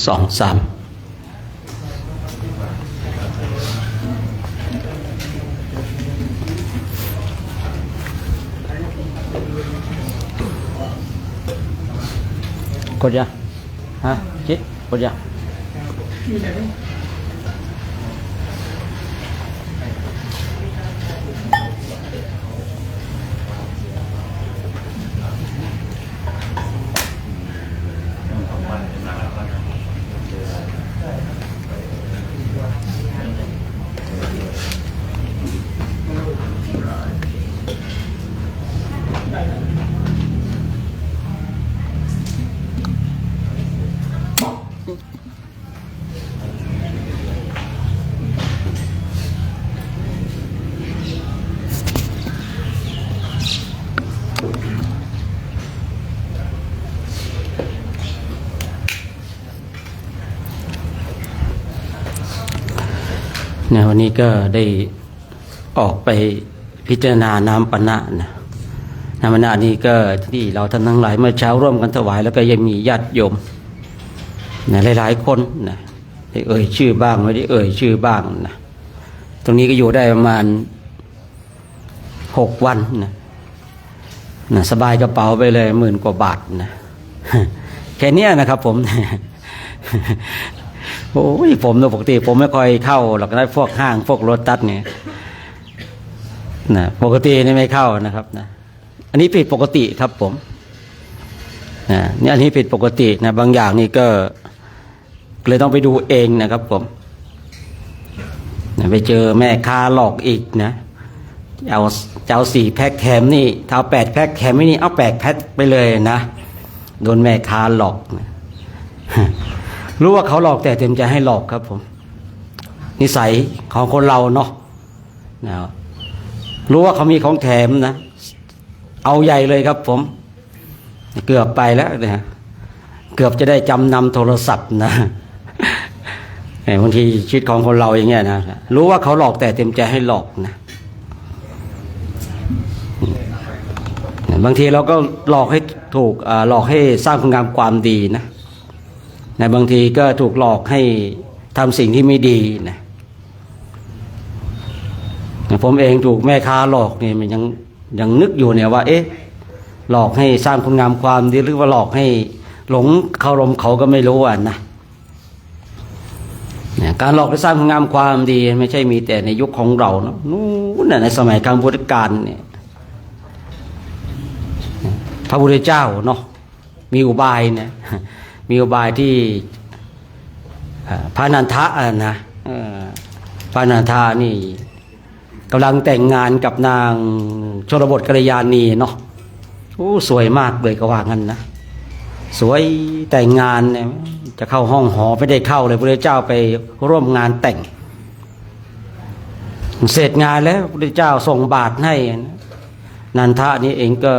2 3กดยังฮะจิ๊ดกดยังวันนี้ก็ได้ออกไปพิจารณาน้ำปนะนะน้ำปนะนี้ก็ที่เราท่านทั้งหลายเมื่อเช้าร่วมกันถวายแล้วก็ยังมีญาติโยมนะหลายๆคนนะได้เอ่ยชื่อบ้างไม่ได้เอ่ยชื่อบ้างนะตรงนี้ก็อยู่ได้ประมาณ6 วันนะสบายกระเป๋าไปเลย10,000 กว่าบาทนะแค่นี้นะครับผมโอ้ยผมปกติผมไม่ค่อยเข้าหรอกนะพวกห้างพวกรถตัดเนี่ยนะปกตินี่ไม่เข้านะครับนะอันนี้ผิดปกติครับผมนะนี่อันนี้ผิดปกตินะบางอย่างนี่ก็เลยต้องไปดูเองนะครับผมนะไปเจอแม่ค้าหลอกอีกนะเอา4 แพ็คแถมนี่ถ้าเอา8 แพ็คแถมไม่นี่เอา8 แพ็คไปเลยนะโดนแม่ค้าหลอกนะรู้ว่าเขาหลอกแต่เต็มใจให้หลอกครับผมนิสัยของคนเราเนาะรู้ว่าเขามีของแถมนะเอาใหญ่เลยครับผมเกือบไปแล้วเนี่ยเกือบจะได้จำนำโทรศัพท์นะบางทีชีวิตของคนเราอย่างเงี้ยนะรู้ว่าเขาหลอกแต่เต็มใจให้หลอกนะบางทีเราก็หลอกให้ถูกหลอกให้สร้างคุณงามความดีนะในบางทีก็ถูกหลอกให้ทำสิ่งที่ไม่ดีนะผมเองถูกแม่ค้าหลอกเนี่ยมันยังนึกอยู่เนี่ยว่าหลอกให้สร้างคุณงามความดีหรือว่าหลอกให้หลงเคารพเขาก็ไม่รู้นะการหลอกให้สร้างคุณงามความดีไม่ใช่มีแต่ในยุคของเราเนาะนู้นในสมัยครั้งพุทธกาลเนี่ยพระพุทธเจ้าเนาะมีอุบายเนี่ยมีอุบายที่พระนันทะนะพระนันทะนี่กำลังแต่งงานกับนางชนบทกัลยาณีเนาะโอ้สวยมากเลยก็ว่างั้นนะสวยแต่งงานเนี่ยจะเข้าห้องหอไม่ได้เข้าเลยพระเจ้าไปร่วมงานแต่งเสร็จงานแล้วพระเจ้าส่งบาตรให้นันทะนี่เองก็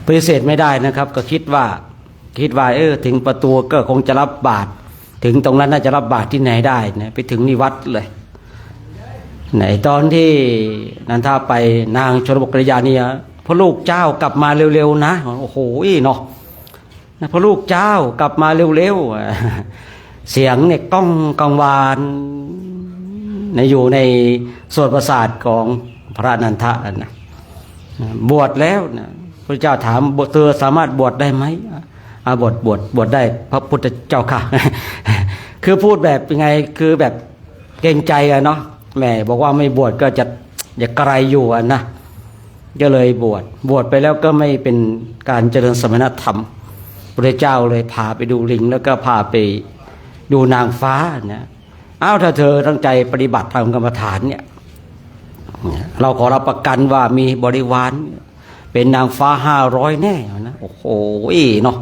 ปฏิเสธไม่ได้นะครับก็คิดว่าถึงประตูก็คงจะรับบาตรถึงตรงนั้นน่าจะรับบาตรที่ไหนได้นะไปถึงนิวัดเลยไหนตอนที่นันทาไปนางชนบทกัลยาณีพระลูกเจ้ากลับมาเร็วๆนะโอ้โหเนาะพระลูกเจ้ากลับมาเร็วๆเสียงเนี่ยก้องกังวานอยู่ในส่วนประสาทของพระนันทะนะบวชแล้วนะพระเจ้าถามเธอสามารถบวชได้ไหมบวชได้พระพุทธเจ้าค่ะ คือพูดแบบยังไงคือแบบเกรงใจเนาะแม่บอกว่าไม่บวชก็จะอย่าไกลอยู่นะก็เลยบวชไปแล้วก็ไม่เป็นการเจริญสมณธรรมพระเจ้าเลยพาไปดูลิงแล้วก็พาไปดูนางฟ้านะถ้าเธอตั้งใจปฏิบัติธรรมกรรมฐานเนี่ยเราขอรับประกันว่ามีบริวารเป็นนางฟ้า500แน่นะโอ้โหเนาะ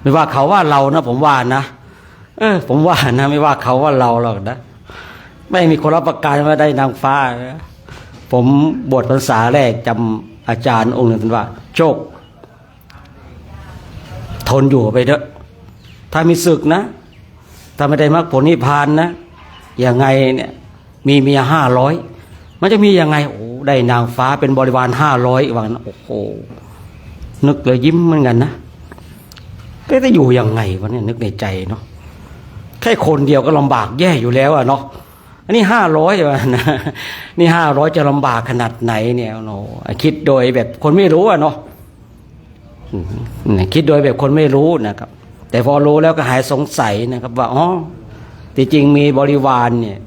ไม่ว่าเขาว่าเรานะผมว่านะผมว่านะไม่ว่าเขาว่าเราหรอกนะไม่มีคนรับประกันว่าได้นางฟ้านะผมบวชพรรษาแรกจำอาจารย์องค์หนึ่งท่านว่าโชคทนอยู่ไปเถอะถ้ามีศึกนะถ้าไม่ได้มรรคผลนิพพานนะยังไงเนี่ยมีเมีย500มันจะมียังไงโอ้ได้นางฟ้าเป็นบริวาร500ว่างั้นโอ้โหนึกเลยยิ้มเหมือนกันนะ ก็จะอยู่ยังไงวะเนี่ยนึกในใจเนาะแค่คนเดียวก็ลำบากแย่อยู่แล้วอะเนาะอันนี้500วะนะนี่500จะลำบากขนาดไหนเนี่ยเนาะคิดโดยแบบคนไม่รู้อะเนาะคิดโดยแบบคนไม่รู้นะครับแต่พอรู้แล้วก็หายสงสัยนะครับว่าอ๋อที่จริงมีบริวารเนี่ย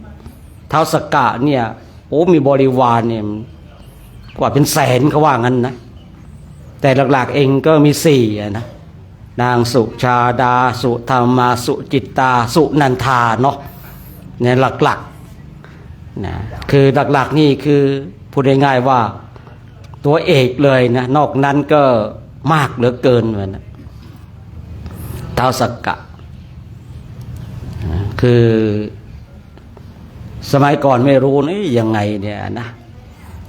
ท้าวสักกะเนี่ยโอ้มีบริวารเนี่ยกว่าเป็นแสนเขาว่างั้นนะแต่หลักๆเองก็มี4นะนางสุชาดาสุธรรมาสุจิตตาสุนันทาเนาะเนี่ยหลักๆนะคือหลักๆนี่คือพูดง่ายๆว่าตัวเอกเลยนะนอกนั้นก็มากเหลือเกินเหมือนนะท้าวสักกะคือสมัยก่อนไม่รู้นี่ยังไงเนี่ยนะ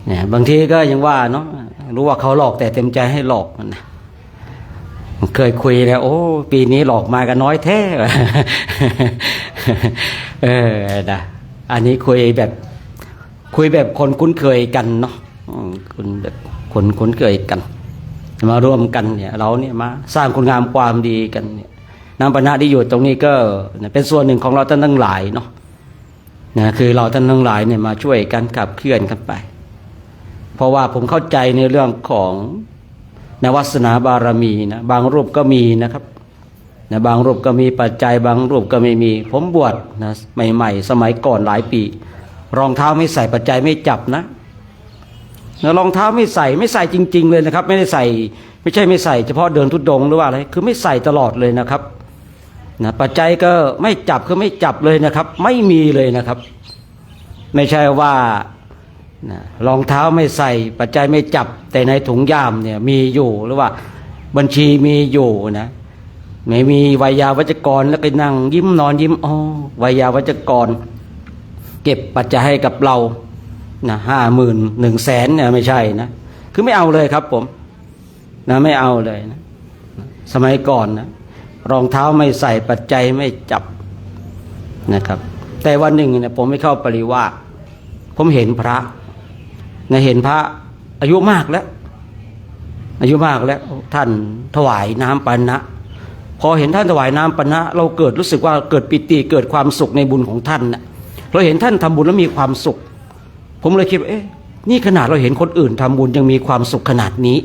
เนี่ยบางทีก็ยังว่าเนาะรู้ว่าเขาหลอกแต่เต็มใจให้หลอกมันนะเคยคุยแล้วโอ้ปีนี้หลอกมากันน้อยแท้ นะอันนี้คุยแบบคนคุ้นเคยกันเนาะคุณแบบคนคุ้นเคยกันมาร่วมกันเนี่ยเราเนี่ยมาสร้างคุณงามความดีกันเนี่ยน้ำปนะที่อยู่ตรงนี้ก็เป็นส่วนหนึ่งของเราท่านทั้งหลายเนาะนะคือเราท่านทั้งหลายเนี่ยมาช่วยกันขับเคลื่อนกันไปเพราะว่าผมเข้าใจในเรื่องของนวาสนาบารมีนะบางรูปก็มีนะครับนะบางรูปก็มีปัจจัยบางรูปก็ไม่มีผมบวชนะใหม่ๆสมัยก่อนหลายปีรองเท้าไม่ใส่ปัจจัยไม่จับนะรองเท้าไม่ใส่จริงๆเลยนะครับไม่ได้ใส่ไม่ใช่ไม่ใส่เฉพาะเดินทุดงหรือว่าอะไรคือไม่ใส่ตลอดเลยนะครับนะปัจจัยก็ไม่จับคือไม่จับเลยนะครับไม่มีเลยนะครับไม่ใช่ว่านะรองเท้าไม่ใส่ปัจจัยไม่จับแต่ในถุงย่ามเนี่ยมีอยู่หรือว่าบัญชีมีอยู่นะไม่มีไวยาวัจกรแล้วก็นั่งยิ้มนอนยิ้มอ๋อไวยาวัจกรเก็บปัจจัยให้กับเรานะ51,000,000เนี่ยไม่ใช่นะคือไม่เอาเลยครับผมนะไม่เอาเลยนะสมัยก่อนนะรองเท้าไม่ใส่ปัจจัยไม่จับนะครับแต่วันหนึ่งเนี่ยผมไม่เข้าปริวาสผมเห็นพระนะเห็นพระอายุมากแล้วท่านถวายน้ำปานะพอเห็นท่านถวายน้ำปานะเราเกิดรู้สึกว่าเกิดปิติเกิดความสุขในบุญของท่านนะเราเห็นท่านทำบุญแล้วมีความสุขผมเลยคิดว่านี่ขนาดเราเห็นคนอื่นทำบุญยังมีความสุขขนาดนี้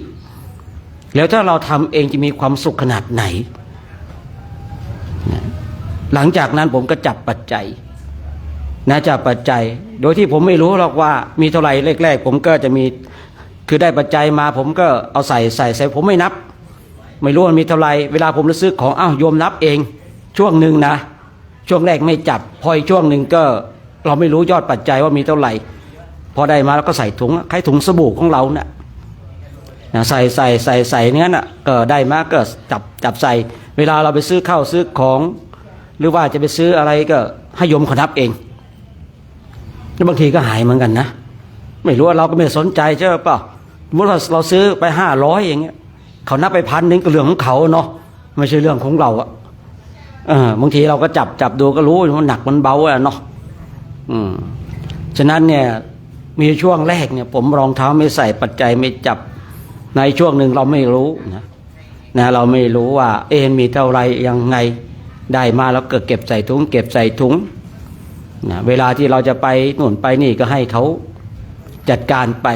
แล้วถ้าเราทำเองจะมีความสุขขนาดไหนหลังจากนั้นผมก็จับปัจจัยนะจับปัจจัยโดยที่ผมไม่รู้หรอกว่ามีเท่าไหร่แรกๆผมก็จะมีคือได้ปัจจัยมาผมก็เอาใส่ผมไม่นับไม่รู้มันมีเท่าไหร่เวลาผมจะซื้อของโยมนับเองช่วงหนึ่งนะช่วงแรกไม่จับพออีกช่วงหนึ่งก็เราไม่รู้ยอดปัจจัยว่ามีเท่าไหร่พอได้มาแล้วก็ใส่ถุงคล้ายถุงสบู่ของเราเนี่ยใส่เนี้ยน่ะก็ได้มาก็จับใส่เวลาเราไปซื้อข้าวซื้อของหรือว่าจะไปซื้ออะไรก็ให้โยมเขานับเองแล้วบางทีก็หายเหมือนกันนะไม่รู้ว่าเราก็ไม่สนใจใช่เปล่าสมมติว่าเราซื้อไป500อย่างเงี้ยเขานับไป1,000ก็เรื่องของเขาเนาะไม่ใช่เรื่องของเราอะบางทีเราก็จับดูก็รู้ว่ามันหนักมันเบาอะเนาะฉะนั้นเนี่ยมีช่วงแรกเนี่ยผมรองเท้าไม่ใส่ปัจจัยไม่จับในช่วงหนึ่งเราไม่รู้นะเราไม่รู้ว่ามีเท่าไรยังไงได้มาแล้วก็เก็บใส่ถุงนะเวลาที่เราจะไปนู่นไปนี่ก็ให้เขาจัดการไป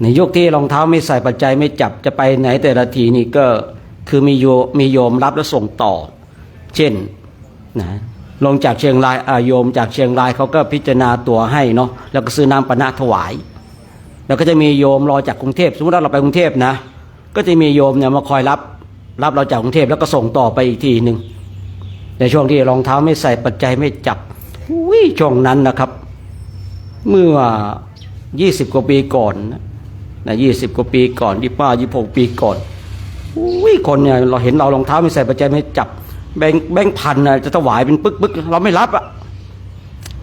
ในยุคที่รองเท้าไม่ใส่ปัจจัยไม่จับจะไปไหนแต่ละทีนี่ก็คือมีโยมรับแล้วส่งต่อเช่นนะลงจากเชียงรายโยมจากเชียงรายเขาก็พิจารณาตั๋วให้เนาะแล้วก็ซื้อน้ำปานะถวายแล้วก็จะมีโยมรอจากกรุงเทพสมมติว่าเราไปกรุงเทพนะก็จะมีโยมเนี่ยมาคอยรับเราจากกรุงเทพแล้วก็ส่งต่อไปอีกทีหนึ่งในช่วงที่รองเท้าไม่ใส่ปัจจัยไม่จับช่วงนั้นนะครับเมื่อ20 กว่าปีก่อนนะ20 กว่าปีก่อน26 ปีก่อนคนเนี่ยเราเห็นเรารองเท้าไม่ใส่ปัจจัยไม่จับแบงค์พันนะจะถวายเป็นปึ๊กเราไม่รับอ่ะ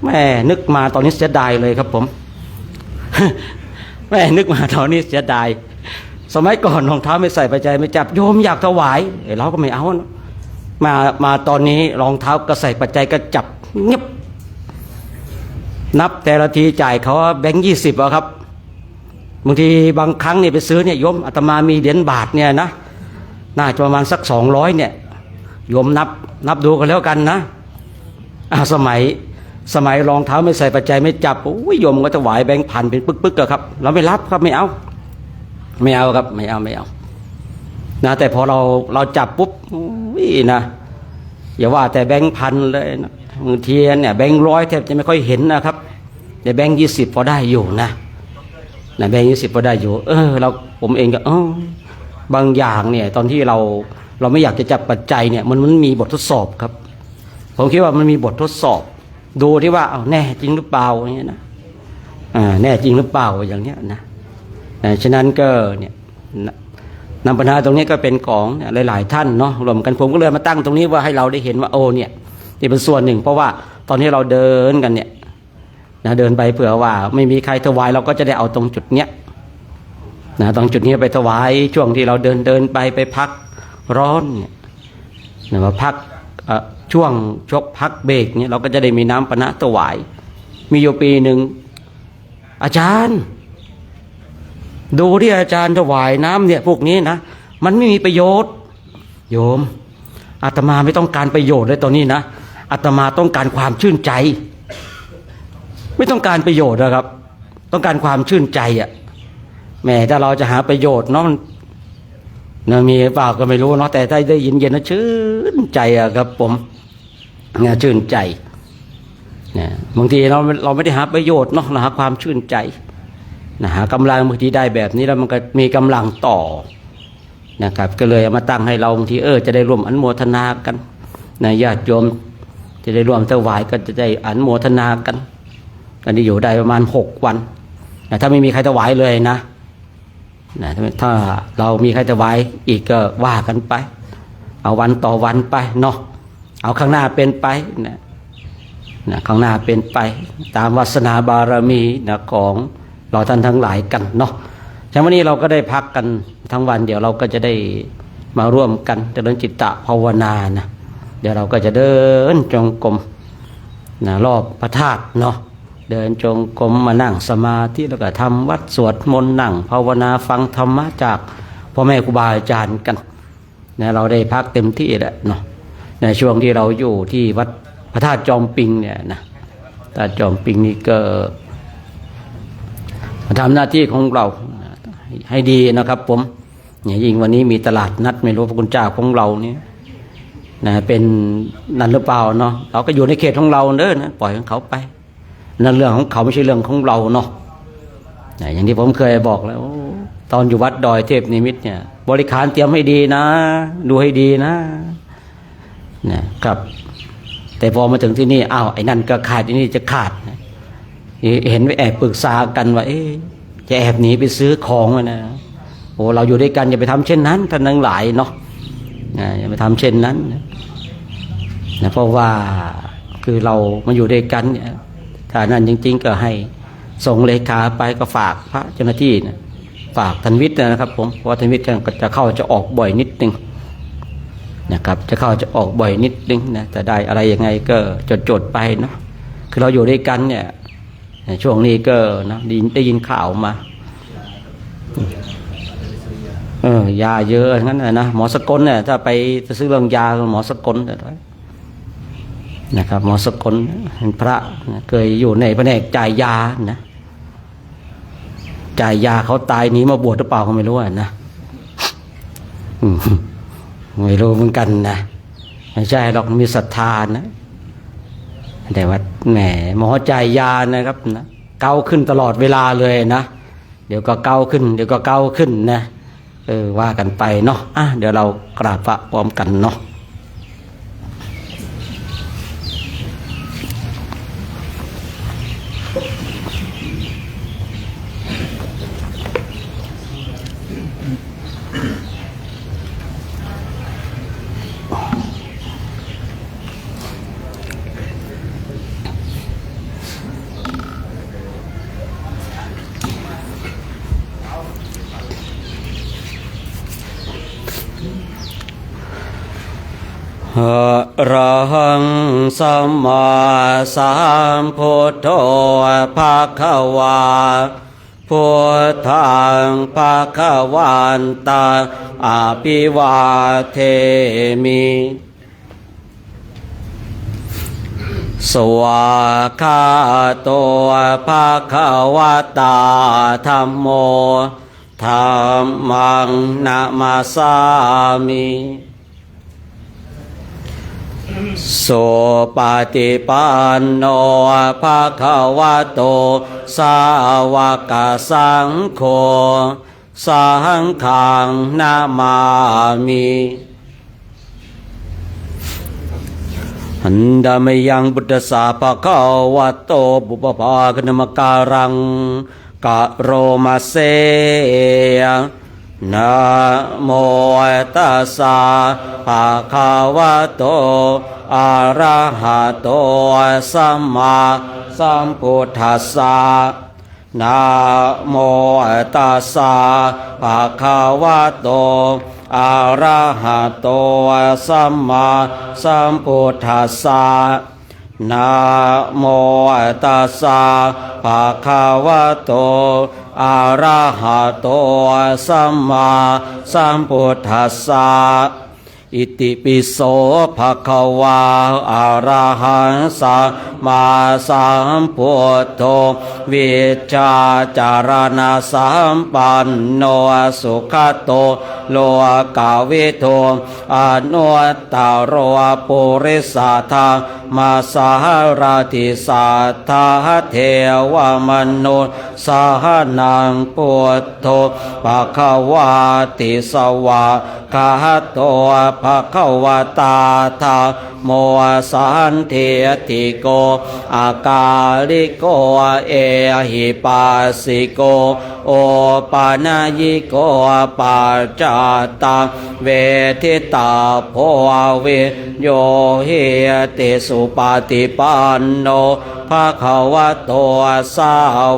แม่นึกมาตอนนี้เสียดายเลยครับผมแม่นึกมาตอนนี้เสียดายสมัยก่อนรองเท้าไม่ใส่ปัจจัยไม่จับโยมอยากถวายเราก็ไม่เอานะมาตอนนี้รองเท้าก็ใส่ปัจจัยก็จับเงียบนับแต่ละทีจ่ายเขาแบงค์20อ่ะครับบางทีบางครั้งเนี่ยไปซื้อเนี่ยโยมอาตมามีเหรียญบาทเนี่ยนะ น่าจะประมาณสัก200เนี่ยโยมนับดูกันแล้วกันนะสมัยรองเท้าไม่ใส่ปัจจัยไม่จับโอ้ยโยมก็ถวายแบงค์พันเป็นปึกๆครับเราไม่รับครับไม่เอาครับไม่เอานะแต่พอเราจับปุ๊บนะอย่าว่าแต่แบงค์พันเลยนะบางทีเนี่ยแบงค์100แทบจะไม่ค่อยเห็นนะครับแต่แบงค์20พอได้อยู่นะแบงค์20พอได้อยู่ผมเองก็บางอย่างเนี่ยตอนที่เราไม่อยากจะจับปัจจัยเนี่ยมันมีบททดสอบครับผมคิดว่ามันมีบททดสอบดูที่ว่าแน่จริงหรือเปล่าอย่างเงี้ยนะแน่จริงหรือเปล่าอย่างเนี้ยนะฉะนั้นก็เนี่ยนำปัญหาตรงนี้ก็เป็นของหลายๆท่านเนาะรวมกันผมก็เลยมาตั้งตรงนี้ว่าให้เราได้เห็นว่าเนี่ยนี่เป็นส่วนหนึ่งเพราะว่าตอนนี้เราเดินกันเนี่ยนะเดินไปเผื่อว่าไม่มีใครถวายเราก็จะได้เอาตรงจุดเนี้ยนะตรงจุดนี้ไปถวายช่วงที่เราเดินไปพักร้อนเนี่ยนะมาพักช่วงชกพักเบรกเนี่ยเราก็จะได้มีน้ำปนะถวายมีอยู่ปีหนึ่งอาจารย์ดูที่อาจารย์ถวายน้ำเนี่ยพวกนี้นะมันไม่มีประโยชน์โยมอาตมาไม่ต้องการประโยชน์เลยตอนนี้นะอาตมาต้องการความชื่นใจไม่ต้องการประโยชน์นะครับต้องการความชื่นใจแม้ถ้าเราจะหาประโยชน์เนาะมีเปล่าก็ไม่รู้เนาะแต่ถ้าได้ยินเย็นนะชื่นใจครับผมเนี่ยชื่นใจเนี่ยบางทีเราไม่ได้หาประโยชน์เนาะเราหาความชื่นใจหากำลังบางทีได้แบบนี้แล้วมันก็มีกำลังต่อนะครับก็เลยเอามาตั้งให้เราบางทีจะได้ร่วมอนุโมทนากันญาติโยมจะได้ร่วมถวายก็จะได้อนุโมทนากันอันนี้อยู่ได้ประมาณ6 วันถ้าไม่มีใครถวายเลยนะถ้าเรามีใครถวายอีกก็ว่ากันไปเอาวันต่อวันไปเนาะเอาข้างหน้าเป็นไปนะข้างหน้าเป็นไปตามวาสนาบารมีของเราท่านทั้งหลายกันเนาะฉะนั้นวันนี้เราก็ได้พักกันทั้งวันเดี๋ยวเราก็จะได้มาร่วมกันเจริญจิตตภาวนานะเดี๋ยวเราก็จะเดินจงกรมรอบพระธาตุเนาะเดินจงกรมมานั่งสมาธิแล้วก็ทำวัดสวดมนต์นั่งภาวนาฟังธรรมะจากพ่อแม่ครูบาอาจารย์กันเราได้พักเต็มที่แล้วเนาะในช่วงที่เราอยู่ที่วัดพระธาตุจอมปิงเนี่ยนะพระธาตุจอมปิงนี่ก็ทำหน้าที่ของเราให้ดีนะครับผมยิ่งวันนี้มีตลาดนัดไม่รู้พระคุณเจ้าของเราเนี่ยเป็นนั่นหรือเปล่าเนาะเราก็อยู่ในเขตของเราเด้อนะปล่อยของเขาไปนั่นเรื่องของเขาไม่ใช่เรื่องของเราเนาะอย่างที่ผมเคยบอกแล้วตอนอยู่วัดดอยเทพนิมิตเนี่ยบริการเตรียมให้ดีนะดูให้ดีนะครับแต่พอมาถึงที่นี่ไอ้นั่นก็ขาดไอ้นี่จะขาดเห็นไปแอบปรึกษากันว่าจะแอบหนีไปซื้อของนะเราอยู่ด้วยกันอย่าไปทำเช่นนั้นท่านทั้งหลายเนาะอย่าไปทำเช่นนั้นนะเพราะว่าคือเรามาอยู่ด้วยกันเนี่ยถ้านั้นจริงๆก็ให้ส่งเลขาไปก็ฝากพระเจ้าหน้าที่นะฝากทันวิทย์นะครับผมเพราะว่าทันวิทย์ก็จะเข้าจะออกบ่อยนิดนึงนะครับจะเข้าจะออกบ่อยนิดนึงนะแต่ได้อะไรยังไงก็จดไปเนาะคือเราอยู่ด้วยกันเนี่ยช่วงนี้ก็นะได้ยินข่าวมายาเยอะงั้นนะหมอสกลเนี่ยถ้าไปซื้อเรื่องยาหมอสกลนะครับหมอสกลเป็นพระเคยอยู่ในแผนกจ่ายยานะจ่ายยาเขาตายหนีมาบวชหรือเปล่าก็ไม่รู้นะไม่รู้เหมือนกันนะไม่ใช่หรอกมีศรัทธานะแต่ว่าแหมหมอจ่ายยานะครับนะเกาขึ้นตลอดเวลาเลยนะเดี๋ยวก็เกาขึ้นเดี๋ยวก็เกาขึ้นนะว่ากันไปเนาะเดี๋ยวเรากราบพระพร้อมกันเนาะ อะระหังสัมมาสัมพุทโธภะคะวาพุ พุทธังภะคะวันตังอะภิวาเทมิสวากขาโตภะคะวะตาธัมโมธัมมังนะมาสามิสุปฏิปันโนภะคะวะโตสาวกสังโฆสังฆังนามามิอันดามยังบุตตสาภะคะวะโตบุปภาคณมการังกะโรมาเสนะโมตัสสะภะคะวะโตอะระหะโตสัมมาสัมพุทธัสสะนะโมตัสสะภะคะวะโตอะระหะโตสัมมาสัมพุทธัสสะนะโมตัสสะภะคะวะโตอะระหะโตสัมมาสัมพุทธัสสะอิติปิโสภะคะวะอะระหังสัมมาสัมพุทโธวิชชาจารณะสัมปันโนสุขโตโลกาวิโทอนุตตโรปุริสธามาสารติสัทธาเทวมนุษย์สหนังพุทโธภะคะวะติสวะคาโตภะคะวะตาธาโมสันเทติโกอากาลิโกเอหิปัสสิโกโอปานายิโกปัจจตาเวทิตาโพเวโยเฮติสุปฏิปันโนภะคะวะโตสา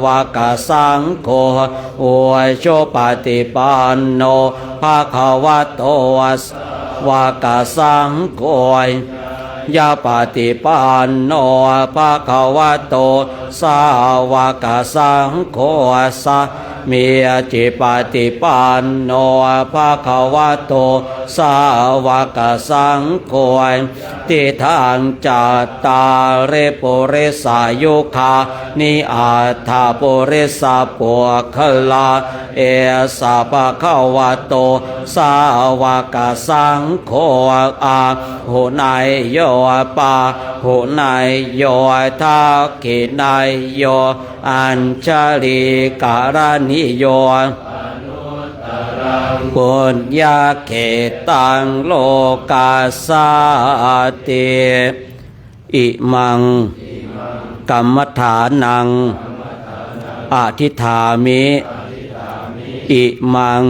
วกสังโฆอุชุปฏิปันโนภะคะวะโตสาวกสังโฆยาปฏิปันโนภะคะวะโตสาวกสังโฆสะมีจิปฏิปันโนภะคะวะโตสาวกสังโฆติทางจัตตาเรปุริสายุคานิอัฏฐปุริสาปุคลาเอสะภะคะวะโตสาวกสังโฆอาหุนายโยปาหุนายโยทักขินายโยอัญชลีการณิโยปุญญาเขตังโลกาสาติอิมังกัมมฐานังอธิฐามิอิมัง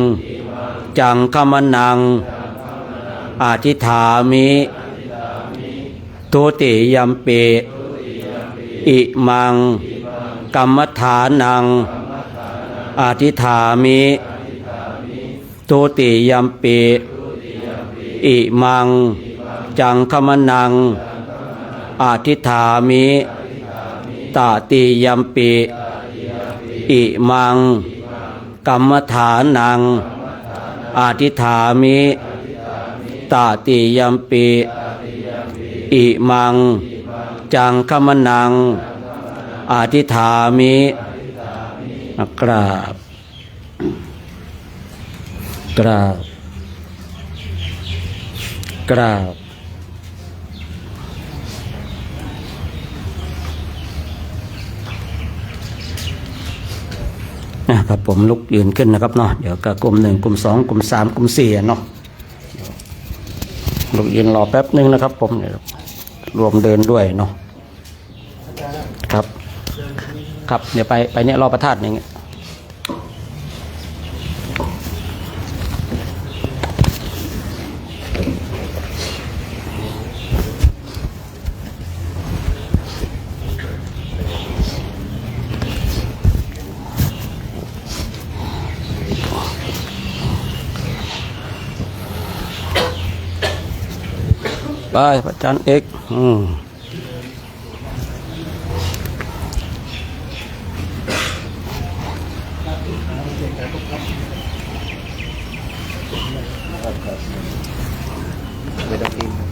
จังคมนังอธิฐามิทุติยัมปิอิมังกัมมฐานังอธิฐามิทุติยัมปิอิมังจังคมนังอธิฐามิตติยัมปิอิมังกัมมฐานังอธิฐามิตติยัมปิอิมังจังคมนังอธิฐามิกราบกราบกราบนะครับผมลุกยืนขึ้นนะครับเนาะเดี๋ยวก็กลุ่มหนึ่งกลุ่มสองกลุ่มสามกลุ่มสี่เนาะลุกยืนรอแป๊บนึงนะครับผมเดี๋ยวรวมเดินด้วยเนาะครับครับเดี๋ยวไปเนี่ยรอประทาดอย่างเงี้ยไปพระอาจารย์เอก ครับไม่ต้องกินครับ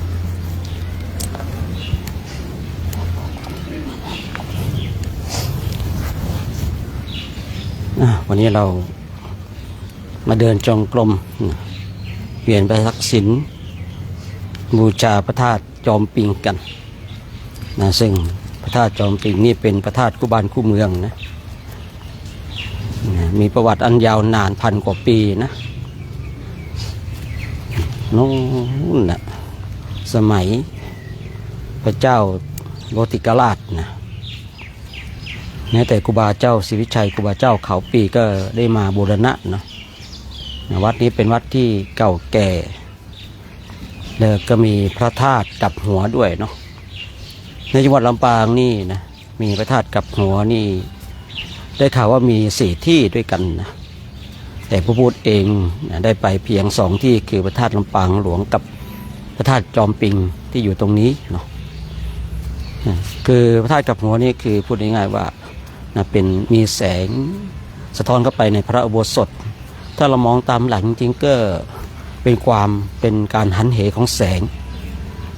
วันนี้เรามาเดินจงกรมเปลี่ยนไปทักษิณบูชาพระธาตุจอมปิงกันนะซึ่งพระธาตุจอมปิงนี่เป็นพระธาตุคู่บ้านคู่เมืองนะมีประวัติอันยาวนานพันกว่าปีนะนู้นนะสมัยพระเจ้าโกติกราชนะแม้แต่ครูบาเจ้าศรีวิชัยครูบาเจ้าเขาปีก็ได้มาบูรณะเนาะวัดนี้เป็นวัดที่เก่าแก่แล้วก็มีพระธาตุกลับหัวด้วยเนาะในจังหวัดลำปางนี่นะมีพระธาตุกลับหัวนี่ได้ข่าวว่ามี4 ที่ด้วยกันนะแต่ผู้พูดเองนะได้ไปเพียง2 ที่คือพระธาตุลำปางหลวงกับพระธาตุจอมปิงที่อยู่ตรงนี้เนาะคือพระธาตุกลับหัวนี่คือพูดง่ายๆว่านะเป็นมีแสงสะท้อนเข้าไปในพระอุโบสถถ้าเรามองตามหลังจริงๆก็เป็นการหันเหของแสง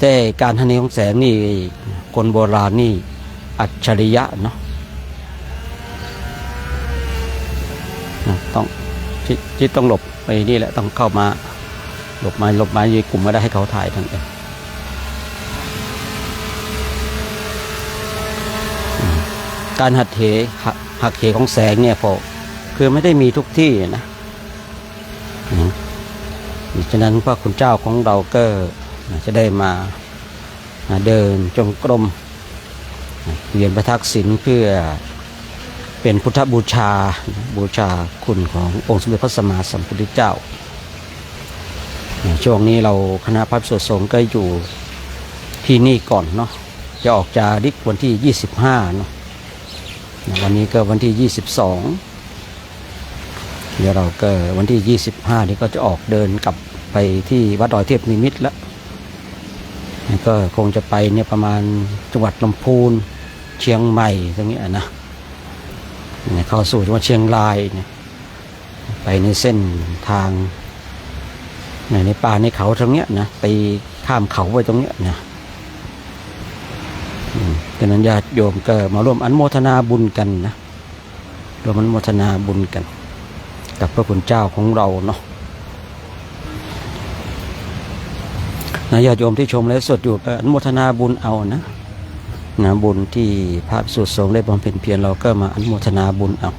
แต่การหันเหของแสงนี่คนโบราณนี่อัจฉริยะเนาะต้องที่ต้องหลบไปนี่แหละต้องเข้ามาหลบมาอยู่กลุ่มไม่ได้ให้เขาถ่ายทั้งเองการหักเหของแสงเนี่ยพอคือไม่ได้มีทุกที่นะฉะนั้นพระคุณเจ้าของเราก็จะได้มาเดินจงกรมเวียนพระทักษิณเพื่อเป็นพุทธบูชาคุณขององค์สมเด็จพระสัมมาสัมพุทธเจ้าช่วงนี้เราคณะพระภิกษุสงฆ์ก็อยู่ที่นี่ก่อนเนาะจะออกจาริกวันที่25เนาะวันนี้ก็วันที่22เดี๋ยวเราก็วันที่25นี้ก็จะออกเดินกลับไปที่วัดดอยเทพนิมิตรแล้วก็คงจะไปเนี่ยประมาณจังหวัดลำพูนเชียงใหม่ตรงนี้นะเข้าสู่จังหวัดเชียงรายเนี่ยไปในเส้นทางในป่าในเขาตรงเนี้ยนะไปข้ามเขาไปตรงเนี้ยนะดังนั้นญาติโยมก็มาร่วมอนุโมทนาบุญกันนะร่วมอนุโมทนาบุญกันกับพระคุณเจ้าของเราเนาะญาติโยมที่ชมและสดอยู่อนุโมทนาบุญเอานะบุญที่พระภิกษุสงฆ์ได้บำเพ็ญเพียรเราก็มาอนุโมทนาบุญเอา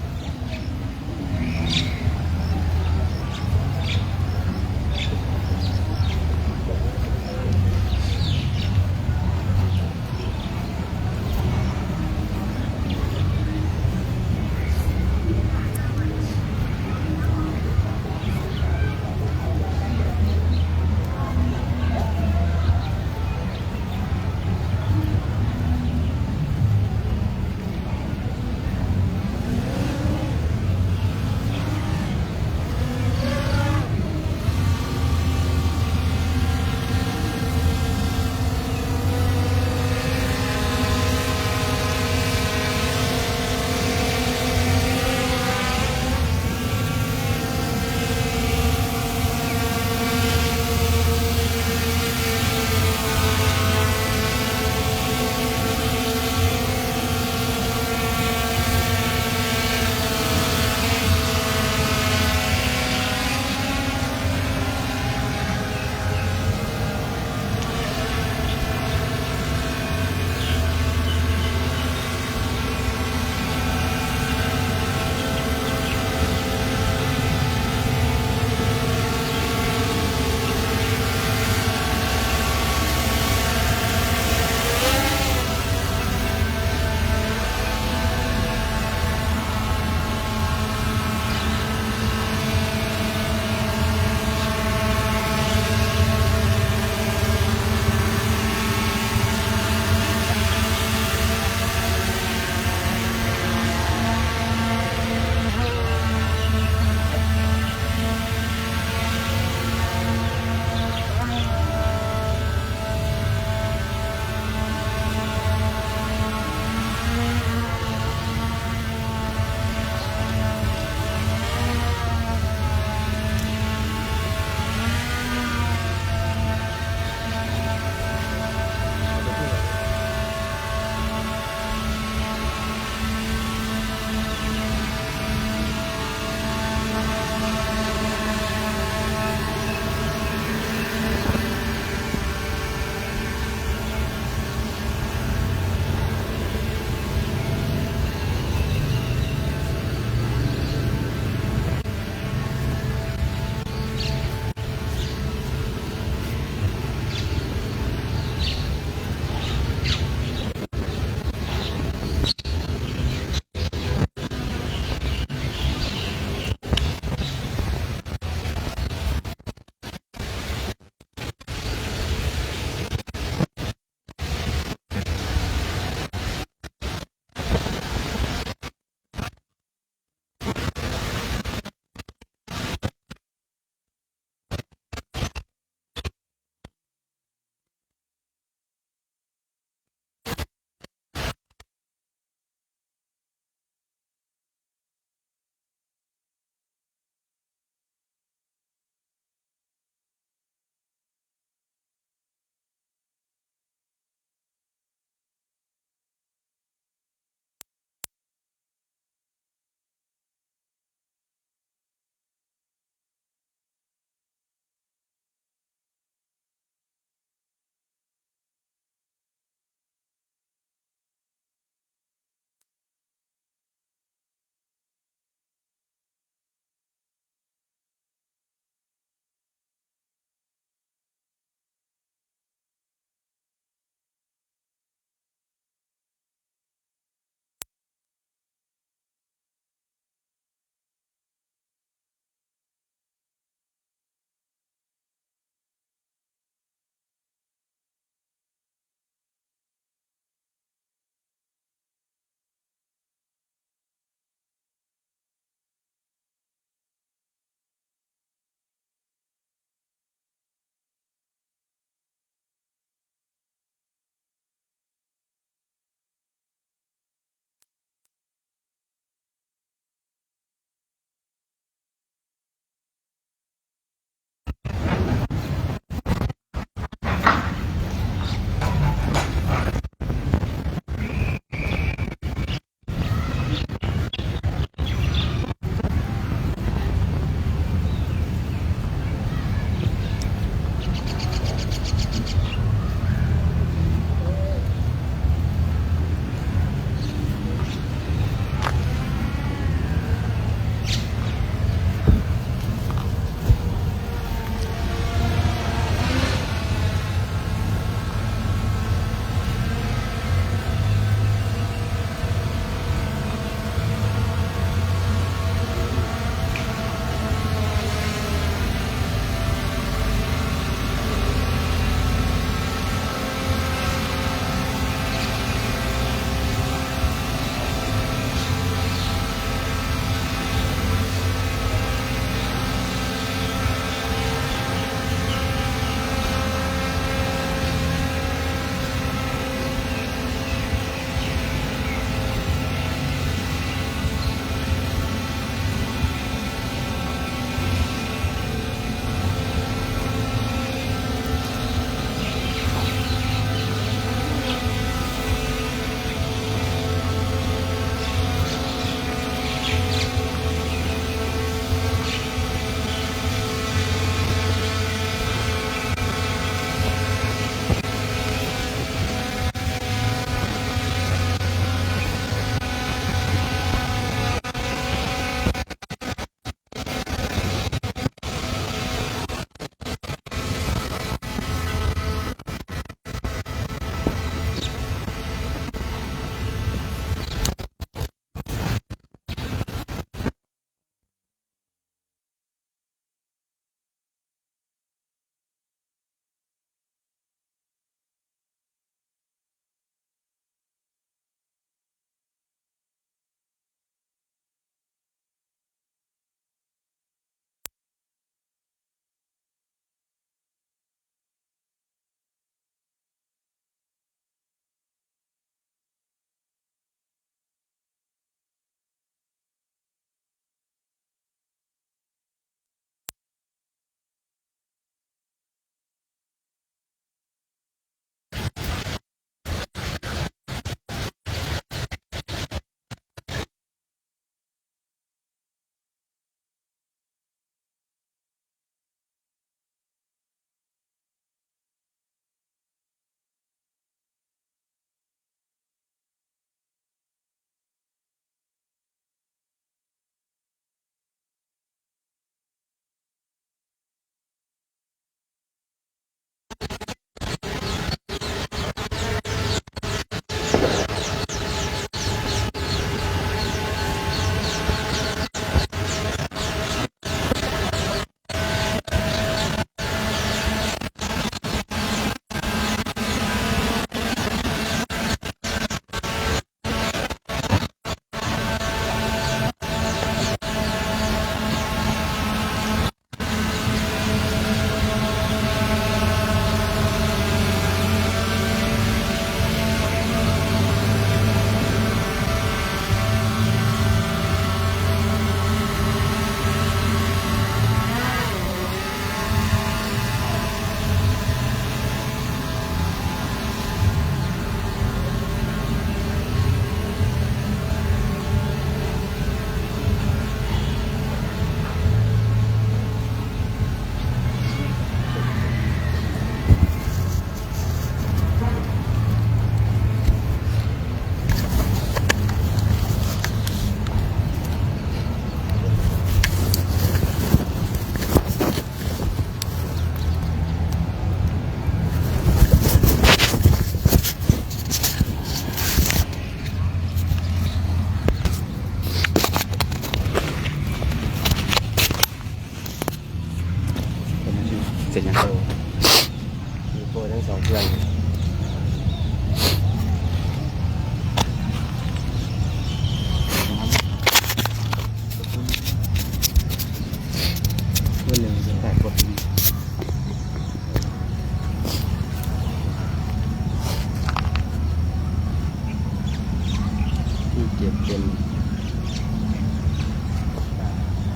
สียบเป็น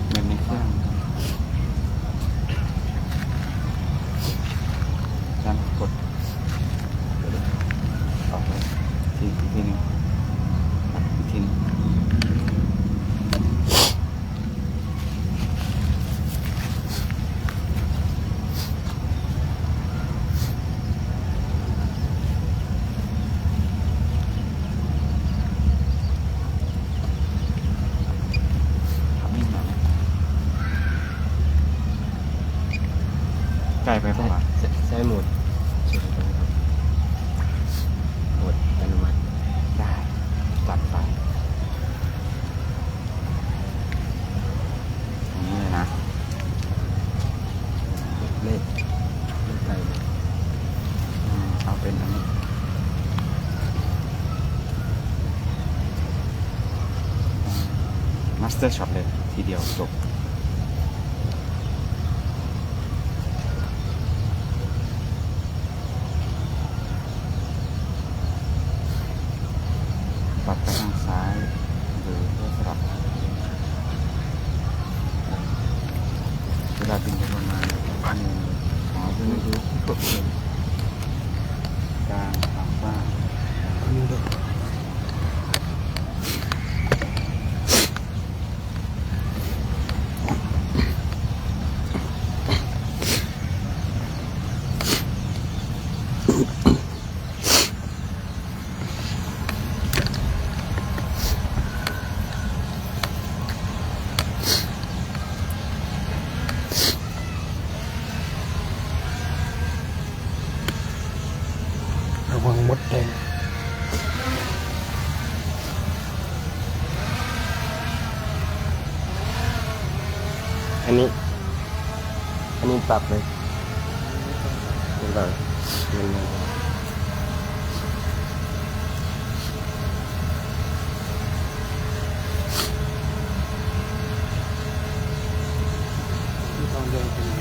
เงินในเครื่องการกดออกเลยทีหนึงอีกทีหนึงใกล้ไปเปล่าวะ ใช้โหมดโหมดอนุมัติ ได้จัดไปอย่างนี้เลยนะ เลขไป เอาเป็นอันนี้มาสเตอร์ช็อตเลยทีเดียวจบปรับไปทางซ้ายหรือเพื่อสลับเวลาบินไปประมาณขอเป็นรูปกดเลยกลางฝั่งบ้าง นี่ด้วย ระวังมดแดงอันนี้ปรับเลยไม่ปรับมันตอนเดินเป็นไง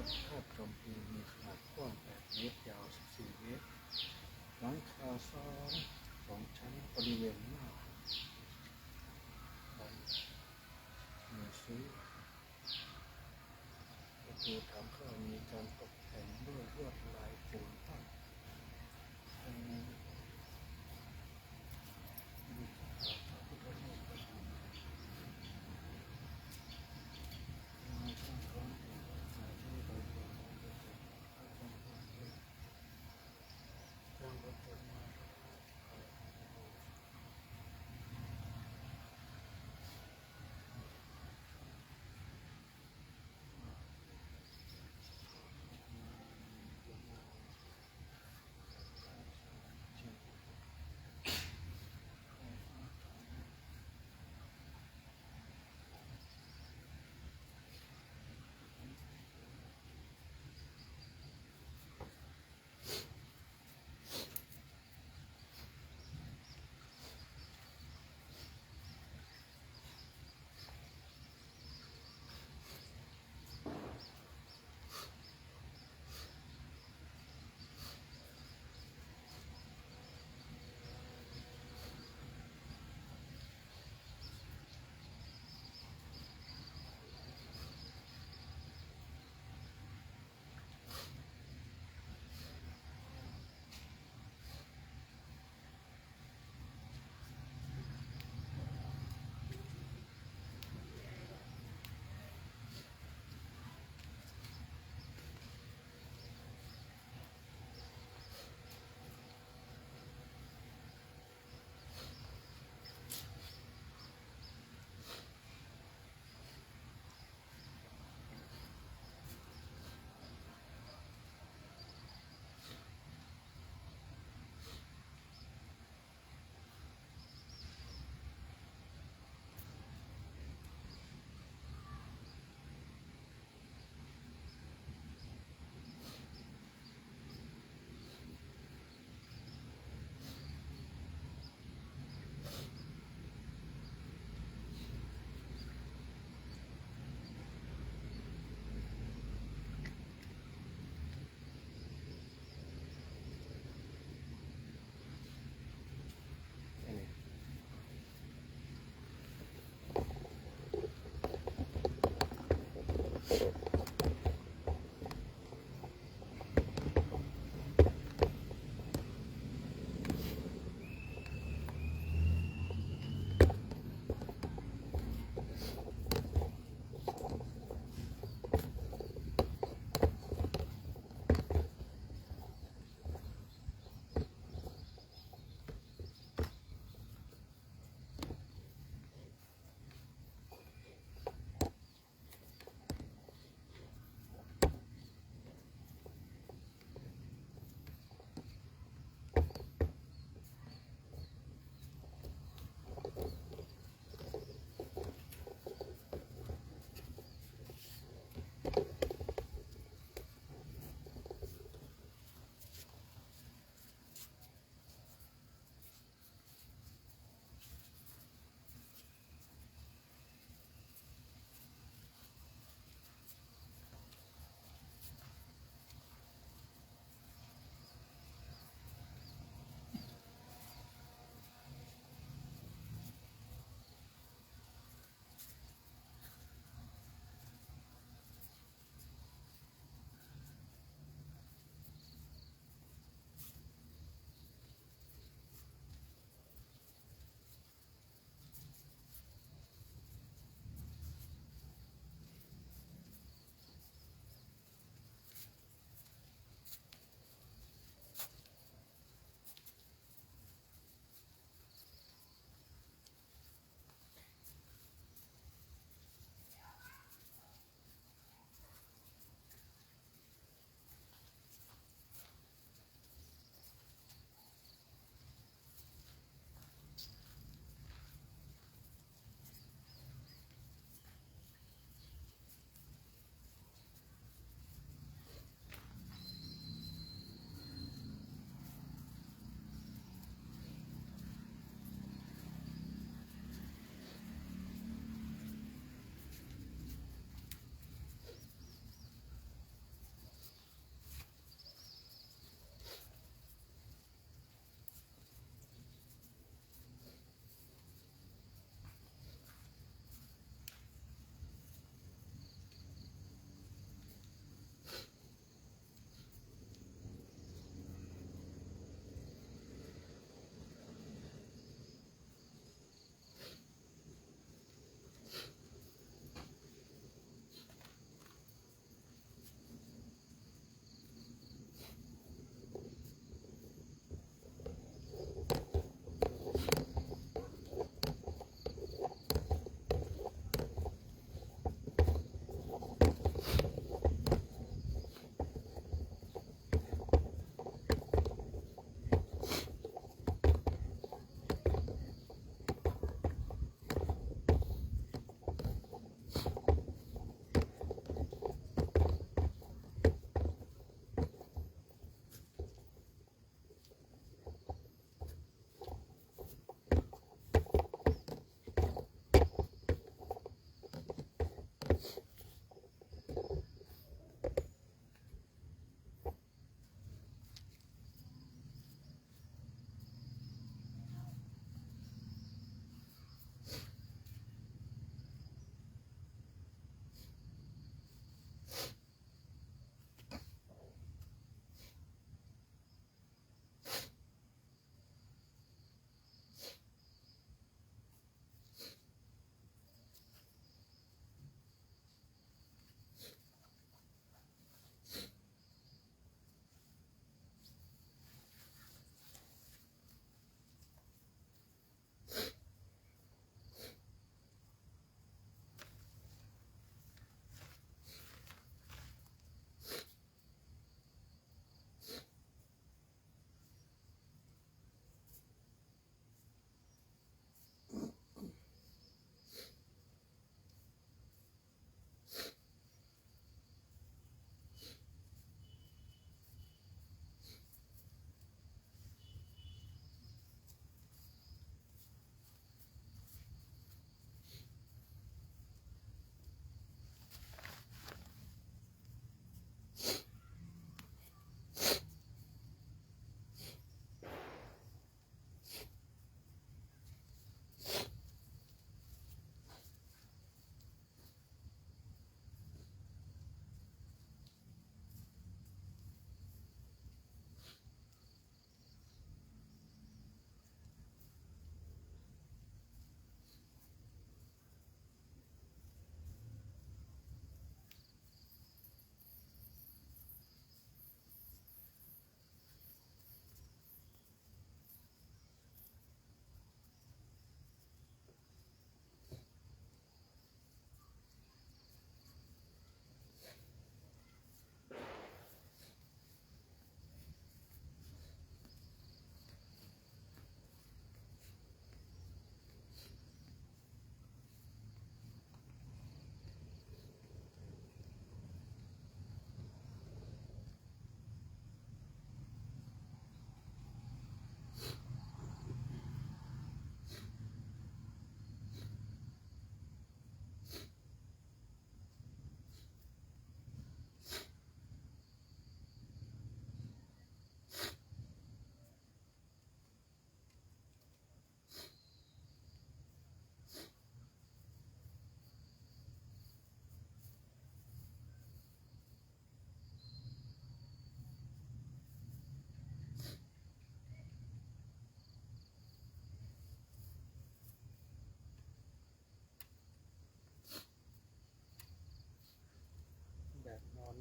พระธาตุจอมพลีมีขนาดกว้าง8 เมตรยาว14 เมตรหลังคาซ้อน2 ชั้นบริเวณหน้ามีซื้อประตูทางเข้ามีการตกแต่งด้วยลวดลายปูนปั้นภายในมีพระพุทธรูปประทับมีช่างร้องเพลงสายที่โดยตรงของพระเจ้าพระองค์ด้วยจ้างรถยนต์มา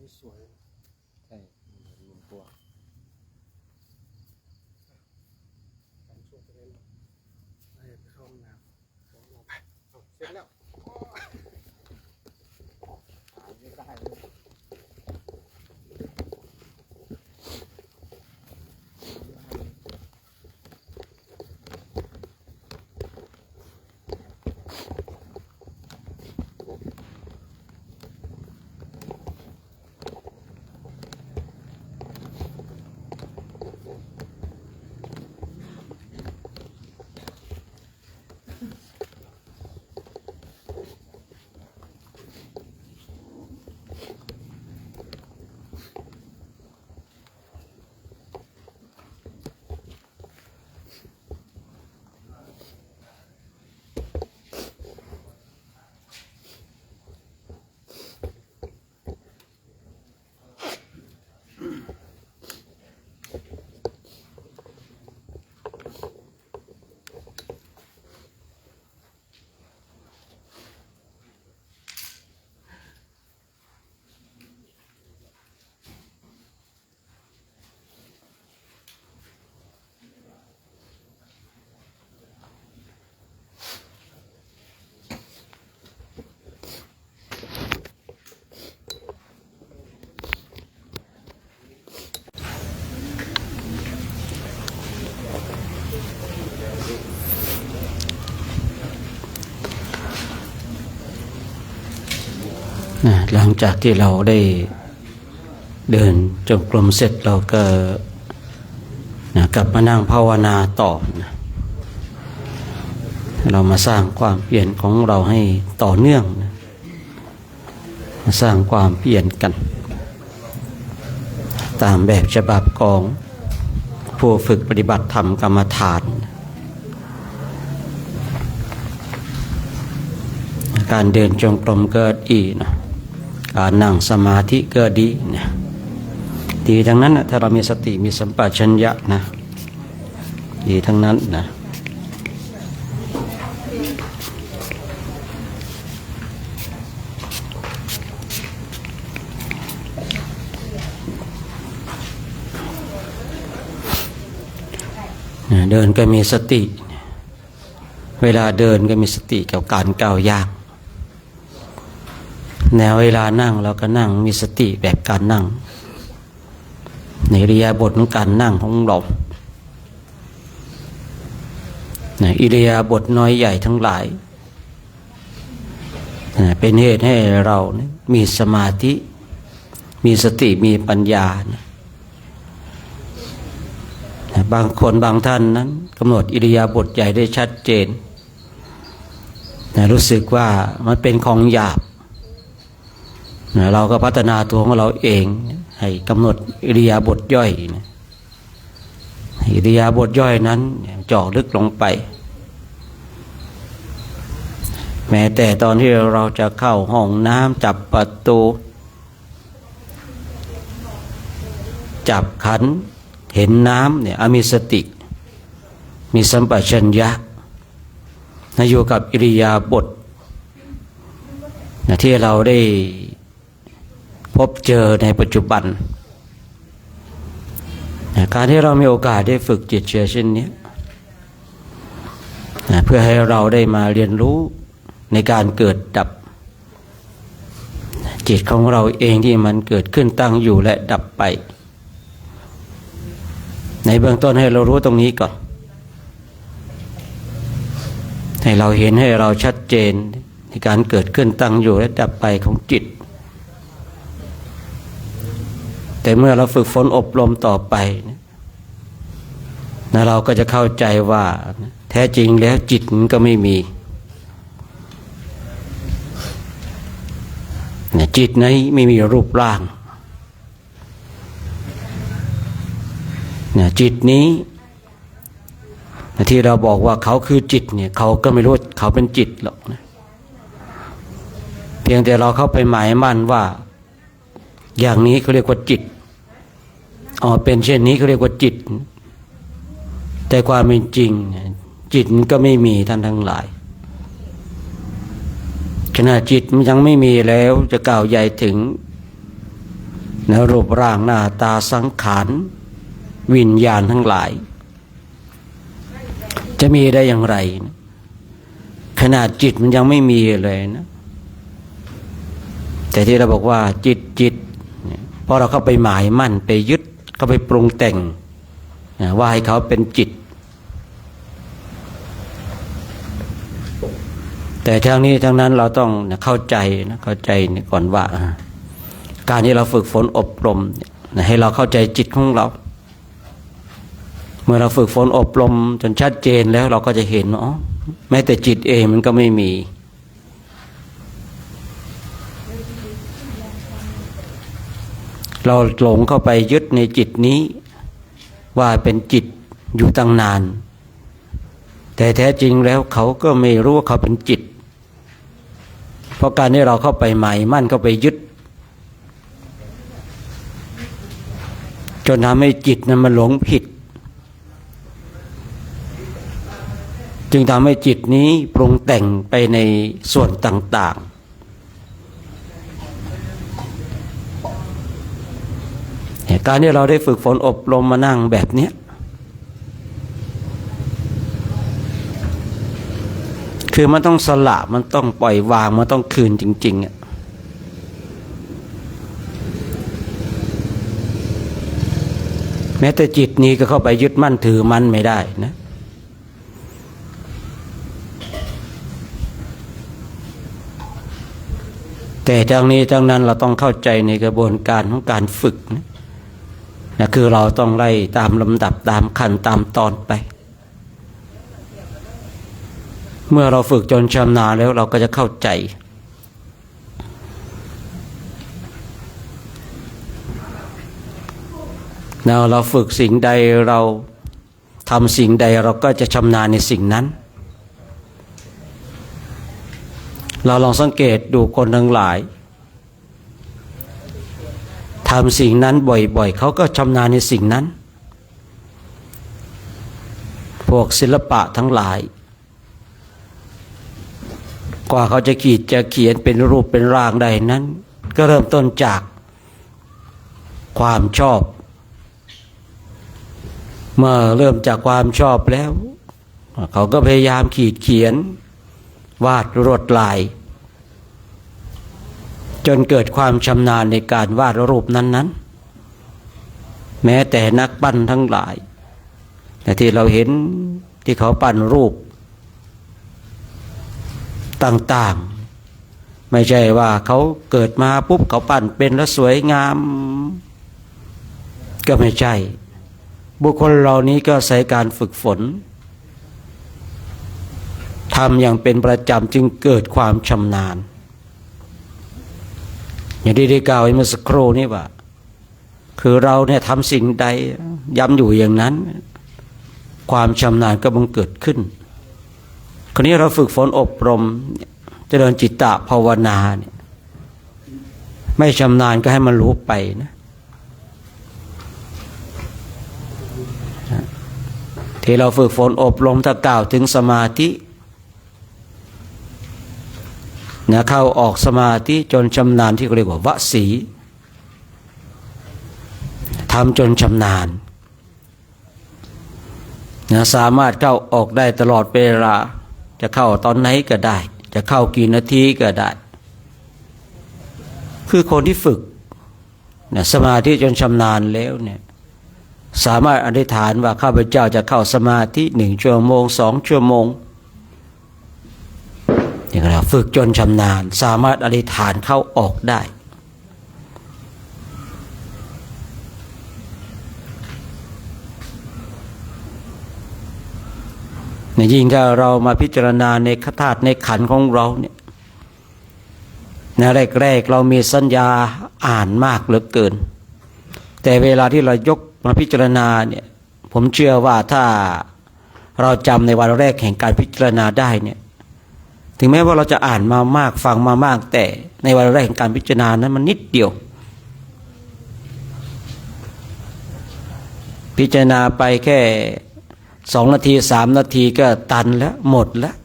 นี้สวย ใช่ลุงตัว การช่วงไปเลยไปเข้าห้องน้ำไปเอาเสร็จแล้ว หายไม่ได้เลยหลังจากที่เราได้เดินจงกรมเสร็จเราก็กลับมานั่งภาวนาต่อนะเรามาสร้างความเปลี่ยนของเราให้ต่อเนื่องนะมาสร้างความเปลี่ยนกัน ตามแบบฉบับของผู้ฝึกปฏิบัติธรรมกรรมฐานการเดินจงกรมก็ดีนะการนั่งสมาธิก็ดีนะดีทั้งนั้นนะถ้าเรามีสติมีสัมปชัญญะนะดีทั้งนั้นนะเดินก็มีสติเวลาเดินก็มีสติกับการก้าวย่างแนวเวลานั่งเราก็นั่งมีสติแบบการนั่งในอิริยาบถของการนั่งของเราอิริยาบถน้อยใหญ่ทั้งหลายเป็นเหตุให้เรามีสมาธิมีสติมีปัญญาบางคนบางท่านนั้นกำหนดอิริยาบถใหญ่ได้ชัดเจนรู้สึกว่ามันเป็นของหยาบเราก็พัฒนาตัวของเราเองให้กำหนดอิริยาบถย่อยอิริยาบถย่อยนั้นเจาะลึกลงไปแม้แต่ตอนที่เราจะเข้าห้องน้ำจับประตูจับขันเห็นน้ำเนี่ยมีสติมีสัมปชัญญะอยู่กับอิริยาบถที่เราได้พบเจอในปัจจุบันการที่เรามีโอกาสได้ฝึกจิตเช่นนี้เพื่อให้เราได้มาเรียนรู้ในการเกิดดับจิตของเราเองที่มันเกิดขึ้นตั้งอยู่และดับไปในเบื้องต้นให้เรารู้ตรงนี้ก่อนให้เราเห็นให้เราชัดเจนในการเกิดขึ้นตั้งอยู่และดับไปของจิตแต่เมื่อเราฝึกฝนอบรมต่อไปนะเราก็จะเข้าใจว่าแท้จริงแล้วจิตมันก็ไม่มีจิตนั้นไม่มีรูปร่างจิตนี้ที่เราบอกว่าเขาคือจิตเนี่ยเขาก็ไม่รู้เขาเป็นจิตหรอกนะเพียงแต่เราเข้าไปหมายมั่นว่าอย่างนี้เขาเรียกว่าจิตเป็นเช่นนี้เขาเรียกว่าจิตแต่ความเป็นจริงจิตก็ไม่มีท่านทั้งหลายขณะจิตมันยังไม่มีแล้วจะกล่าวใหญ่ถึง นะรูปร่างหน้าตาสังขารวิญญาณทั้งหลายจะมีได้อย่างไรนะขนาดจิตมันยังไม่มีเลยนะแต่ที่เราบอกว่าจิตพอเราเข้าไปหมายมั่นไปยึดเข้าไปปรุงแต่งว่าให้เขาเป็นจิตแต่ทั้งนี้ทั้งนั้นเราต้องเข้าใจก่อนว่าการที่เราฝึกฝนอบรมให้เราเข้าใจจิตของเราเมื่อเราฝึกฝนอบรมจนชัดเจนแล้วเราก็จะเห็นว่าแม้แต่จิตเองมันก็ไม่มีเราหลงเข้าไปยึดในจิตนี้ว่าเป็นจิตอยู่ตั้งนานแต่แท้จริงแล้วเขาก็ไม่รู้ว่าเขาเป็นจิตเพราะการที่เราเข้าไปหมายมั่นเข้าไปยึดจนทำให้จิตนั้นมันหลงผิดจึงทำให้จิตนี้ปรุงแต่งไปในส่วนต่างๆการที่เราได้ฝึกฝนอบรมมานั่งแบบนี้คือมันต้องสละมันต้องปล่อยวางมันต้องคืนจริงๆแม้แต่จิตนี้ก็เข้าไปยึดมั่นถือมั่นไม่ได้นะแต่ทั้งนี้ทั้งนั้นเราต้องเข้าใจในกระบวนการของการฝึกนะคือเราต้องไล่ตามลำดับตามขั้นตามตอนไปเมื่อเราฝึกจนชำนาญแล้วเราก็จะเข้าใจเราฝึกสิ่งใดเราทำสิ่งใดเราก็จะชำนาญในสิ่งนั้นเราลองสังเกตดูคนทั้งหลายทำสิ่งนั้นบ่อยๆเขาก็ชำนาญในสิ่งนั้นพวกศิลปะทั้งหลายกว่าเขาจะขีดจะเขียนเป็นรูปเป็นร่างได้นั้นก็เริ่มต้นจากความชอบเมื่อเริ่มจากความชอบแล้วเขาก็พยายามขีดเขียนวาดลวดลายจนเกิดความชำนาญในการวาดรูปนั้นๆแม้แต่นักปั้นทั้งหลายแต่ที่เราเห็นที่เขาปั้นรูปต่างๆไม่ใช่ว่าเขาเกิดมาปุ๊บเขาปั้นเป็นแล้วสวยงามก็ไม่ใช่บุคคลเหล่านี้ก็ใช้การฝึกฝนทำอย่างเป็นประจำจึงเกิดความชำนาญอย่างที่ได้กล่าวไว้เมื่อสักครู่นี้ว่าคือเราเนี่ยทำสิ่งใดย้ำอยู่อย่างนั้นความชำนาญก็บังเกิดขึ้นคราวนี้เราฝึกฝนอบรมเจริญจิตตภาวนาเนี่ยไม่ชำนาญก็ให้มันรู้ไปนะที่เราฝึกฝนอบรมถ้ากล่าวถึงสมาธิเข้าออกสมาธิจนชำนาญที่เรียกว่าวสีทำจนชำนาญสามารถเข้าออกได้ตลอดเวลาจะเข้าตอนไหนก็ได้จะเข้ากี่นาทีก็ได้คือคนที่ฝึกสมาธิจนชำนาญแล้วเนี่ยสามารถอธิษฐานว่าข้าพเจ้าจะเข้าสมาธิ1 ชั่วโมง 2 ชั่วโมงอย่างไรฝึกจนชำนาญสามารถอธิษฐานเข้าออกได้ยิ่งถ้าเรามาพิจารณาในธาตุในขันธ์ของเราเนี่ยแรกๆเรามีสัญญาอ่านมากเหลือเกินแต่เวลาที่เรายกมาพิจารณาเนี่ยผมเชื่อว่าถ้าเราจำในวันแรกแห่งการพิจารณาได้เนี่ยถึงแม้ว่าเราจะอ่านมามากฟังมามากแต่ในวันแรกแห่งการพิจารณานั้นมันนิดเดียวพิจารณาไปแค่2 นาที3 นาทีก็ตันแล้วหมดแล้ว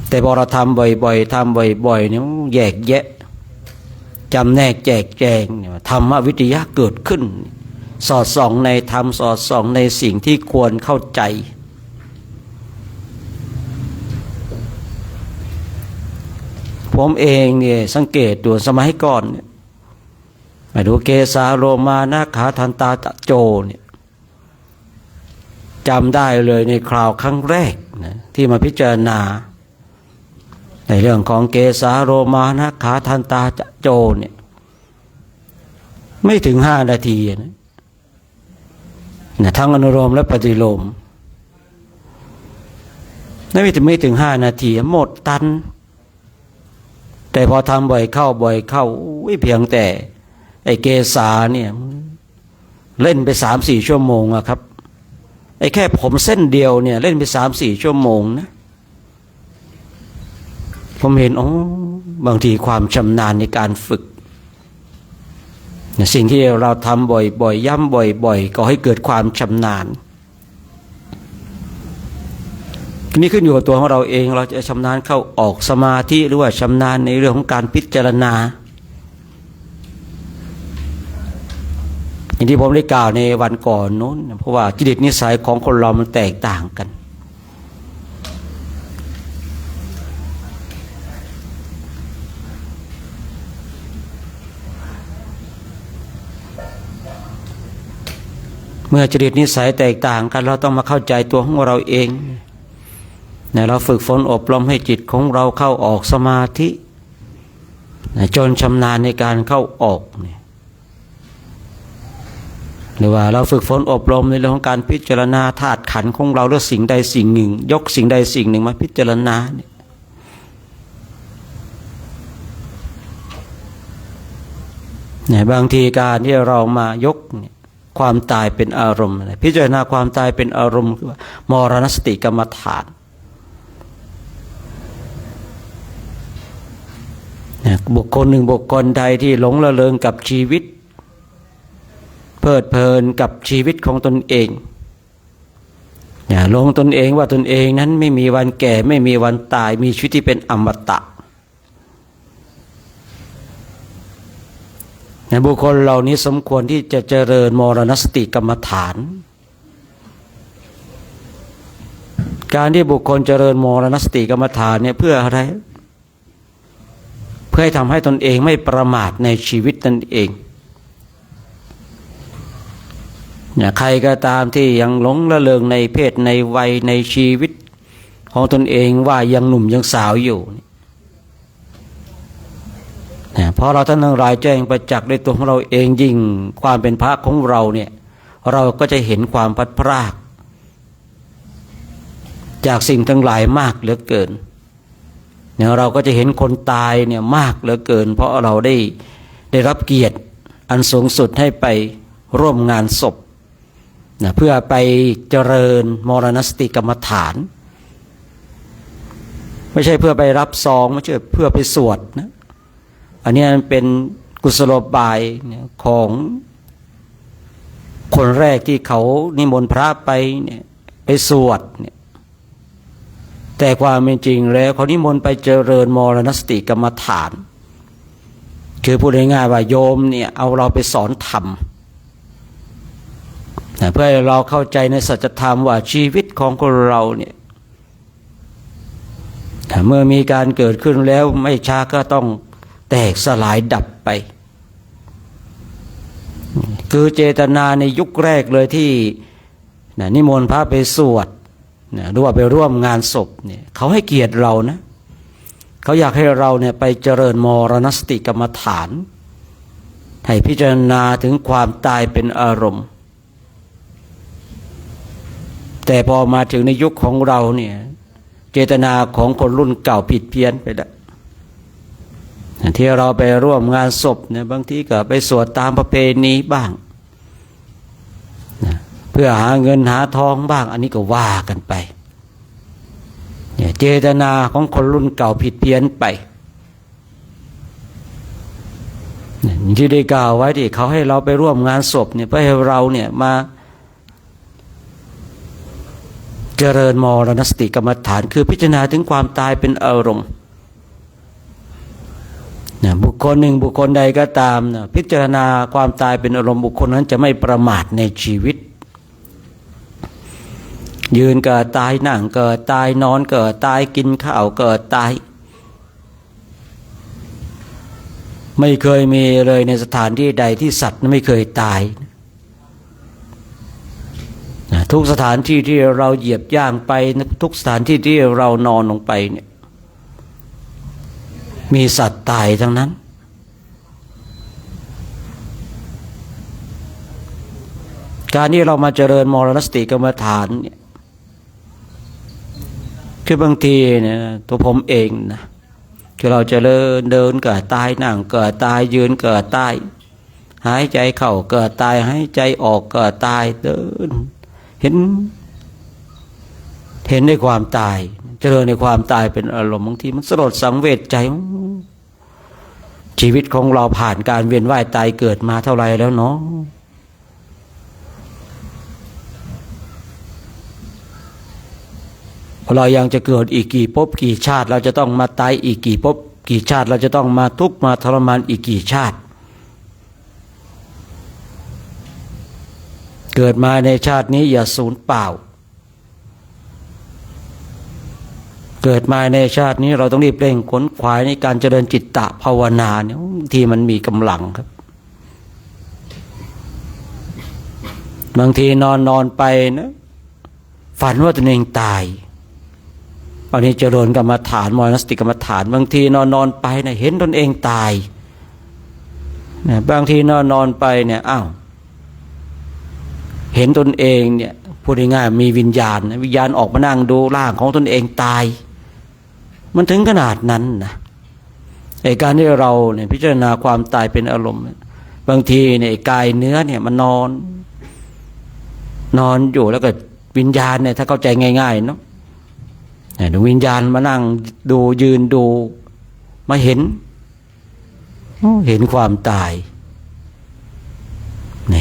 แต่พอเราทำบ่อยๆเนี่ยแยกแยะ จำแนกแจกแจงเนี่ยธรรมวิทยาเกิดขึ้นสอดส่องในธรรมสอดส่องในสิ่งที่ควรเข้าใจผมเองเนี่ยสังเกตดูสมัยก่อนเนี่ยมาดูเกสาโลมานาขาทันตาตะโจเนี่ยจำได้เลยในคราวครั้งแรกนะที่มาพิจารณาในเรื่องของเกสาโลมานาขาทันตาตะโจเนี่ยไม่ถึง5 นาทีนะทั้งอนุโลมและปฏิโลมไม่ถึง5 นาทีหมดตันแต่พอทำบ่อยเข้าเพียงแต่ไอ้เกสาเนี่ยเล่นไป3-4 ชั่วโมงอะครับไอ้แค่ผมเส้นเดียวเนี่ยเล่นไป3-4 ชั่วโมงนะผมเห็นบางทีความชำนาญในการฝึกสิ่งที่เราทำบ่อยย้ำบ่อยก็ให้เกิดความชำนาญนี่ขึ้นอยู่กับตัวของเราเองเราจะชำนาญเข้าออกสมาธิหรือว่าชำนาญในเรื่องของการพิจารณาอย่างที่ผมได้กล่าวในวันก่อนนู้นเพราะว่าจริตนิสัยของคนเรามันแตกต่างกันเมื่อจริตนิสัยแตกต่างกันเราต้องมาเข้าใจตัวของเราเองเราฝึกฝนอบรมให้จิตของเราเข้าออกสมาธิจนชำนาญในการเข้าออกหรือว่าเราฝึกฝนอบรมในเรื่องของการพิจารณาธาตุขันธ์ของเราหรือสิ่งใดสิ่งหนึ่งยกสิ่งใดสิ่งหนึ่งมาพิจารณาเนี่ยบางทีการที่เรามายกความตายเป็นอารมณ์พิจารณาความตายเป็นอารมณ์คือมรณสติกรรมฐานบุคคลหนึ่งบุคคลใดที่หลงระเริงกับชีวิตเพลิดเพลินกับชีวิตของตนเองหลงตนเองว่าตนเองนั้นไม่มีวันแก่ไม่มีวันตายมีชีวิตที่เป็นอมตะบุคคลเหล่านี้สมควรที่จะเจริญมรณสติกรรมฐานการที่บุคคลเจริญมรณสติกรรมฐานเนี่ยเพื่ออะไรเพื่อให้ทำให้ตนเองไม่ประมาทในชีวิตนั่นเองใครก็ตามที่ยังหลงระเริงในเพศในวัยในชีวิตของตนเองว่ายังหนุ่มยังสาวอยู่เพราะเราท่านทั้งหลายแจ้งประจักษ์ด้วยตัวของเราเองยิ่งความเป็นพระของเราเนี่ยเราก็จะเห็นความพัดพรากจากสิ่งทั้งหลายมากเหลือเกินเนี่ยเราก็จะเห็นคนตายเนี่ยมากเหลือเกินเพราะเราได้รับเกียรติอันสูงสุดให้ไปร่วมงานศพเพื่อไปเจริญมรณสติกรรมฐานไม่ใช่เพื่อไปรับซองไม่ใช่เพื่อไปสวดนะอันนี้เป็นกุศโลบายของคนแรกที่เขานิมนต์พระไปเนี่ยไปสวดเนี่ยแต่ความเป็นจริงแล้วเขานิมนต์ไปเจริญมรณสติกรรมฐานคือพูดง่ายๆว่าโยมเนี่ยเอาเราไปสอนธรรมเพื่อให้เราเข้าใจในสัจธรรมว่าชีวิตของคนเราเนี่ยเมื่อมีการเกิดขึ้นแล้วไม่ช้าก็ต้องแตกสลายดับไปคือเจตนาในยุคแรกเลยที่นิมนต์พระไปสวดหรือว่าไปร่วมงานศพเนี่ยเขาให้เกียรติเรานะเขาอยากให้เราเนี่ยไปเจริญมรณสติกรรมฐานให้พิจารณาถึงความตายเป็นอารมณ์แต่พอมาถึงในยุคของเราเนี่ยเจตนาของคนรุ่นเก่าผิดเพี้ยนไปแล้วที่เราไปร่วมงานศพเนี่ยบางทีก็ไปสวดตามประเพณีบ้างเพื่อหาเงินหาทองบ้างอันนี้ก็ว่ากันไปเจตนาของคนรุ่นเก่าผิดเพี้ยนไปที่ได้กล่าวไว้ที่เขาให้เราไปร่วมงานศพเนี่ยเพื่อให้เราเนี่ยมาเจริญมรณสติกรรมฐานคือพิจารณาถึงความตายเป็นอารมณ์ บุคคลหนึ่งบุคคลใดก็ตามนะพิจารณาความตายเป็นอารมณ์บุคคลนั้นจะไม่ประมาทในชีวิตยืนเกิดตายนั่งเกิดตายนอนเกิดตายกินข้าวเกิดตายไม่เคยมีเลยในสถานที่ใดที่สัตว์ไม่เคยตายทุกสถานที่ที่เราเหยียบย่างไปทุกสถานที่ที่เรานอนลงไปเนี่ยมีสัตว์ตายทั้งนั้นการที่เรามาเจริญมรณสติกรรมฐานเนี่ยคือบางทีเนี่ยตัวผมเองนะคือเราจะเดินเกิดตายนั่งเกิดตายยืนเกิดตายหายใจเข้าเกิดตายหายใจออกเกิดตายเดินเห็นในความตายเจริญในความตายเป็นอารมณ์บางทีมันสลดสังเวชใจชีวิตของเราผ่านการเวียนว่ายตายเกิดมาเท่าไรแล้วเนาะเรายังจะเกิดอีกกี่ภพกี่ชาติเราจะต้องมาตายอีกกี่ภพกี่ชาติเราจะต้องมาทุกข์มาทรมานอีกกี่ชาติเกิดมาในชาตินี้อย่าสูญเปล่าเกิดมาในชาตินี้เราต้องรีบเร่งขวนขวายในการเจริญจิตตภาวนาเนี่ยที่มันมีกำลังครับบางทีนอนไปนะฝันว่าตนเองตายอันนี้เจริญกรรมฐานมรณสติกรรมฐานบางทีนอนไปนะเห็นตนเองตายเนี่ยบางทีนอนไปเนี่ยอ้าวเห็นตนเองเนี่ยพูดง่ายๆมีวิญญาณออกมานั่งดูร่างของตนเองตายมันถึงขนาดนั้นนะไอ้การที่เราเนี่ยพิจารณาความตายเป็นอารมณ์บางทีเนี่ยกายเนื้อเนี่ยมันนอนอยู่แล้วก็วิญญาณเนี่ยถ้าเข้าใจง่ายๆเนาะวิญญาณมานั่งดูยืนดูมาเห็นความตาย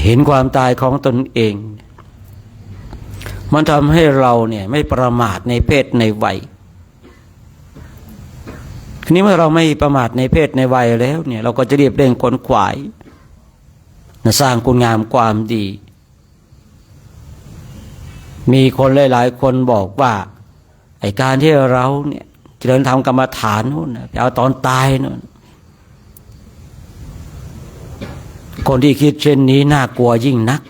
เห็นความตายของตนเองมันทำให้เราเนี่ยไม่ประมาทในเพศในวัยทีนี้เมื่อเราไม่ประมาทในเพศในวัยแล้วเนี่ยเราก็จะเรียบเร่งขวนขวายสร้างคุณงามความดีมีคนหลายๆคนบอกว่าไอ้การที่เราเนี่ยเจริญทำกรรมฐานนู่นเอาตอนตายนู่นคนที่คิดเช่นนี้น่ากลัวยิ่งนัก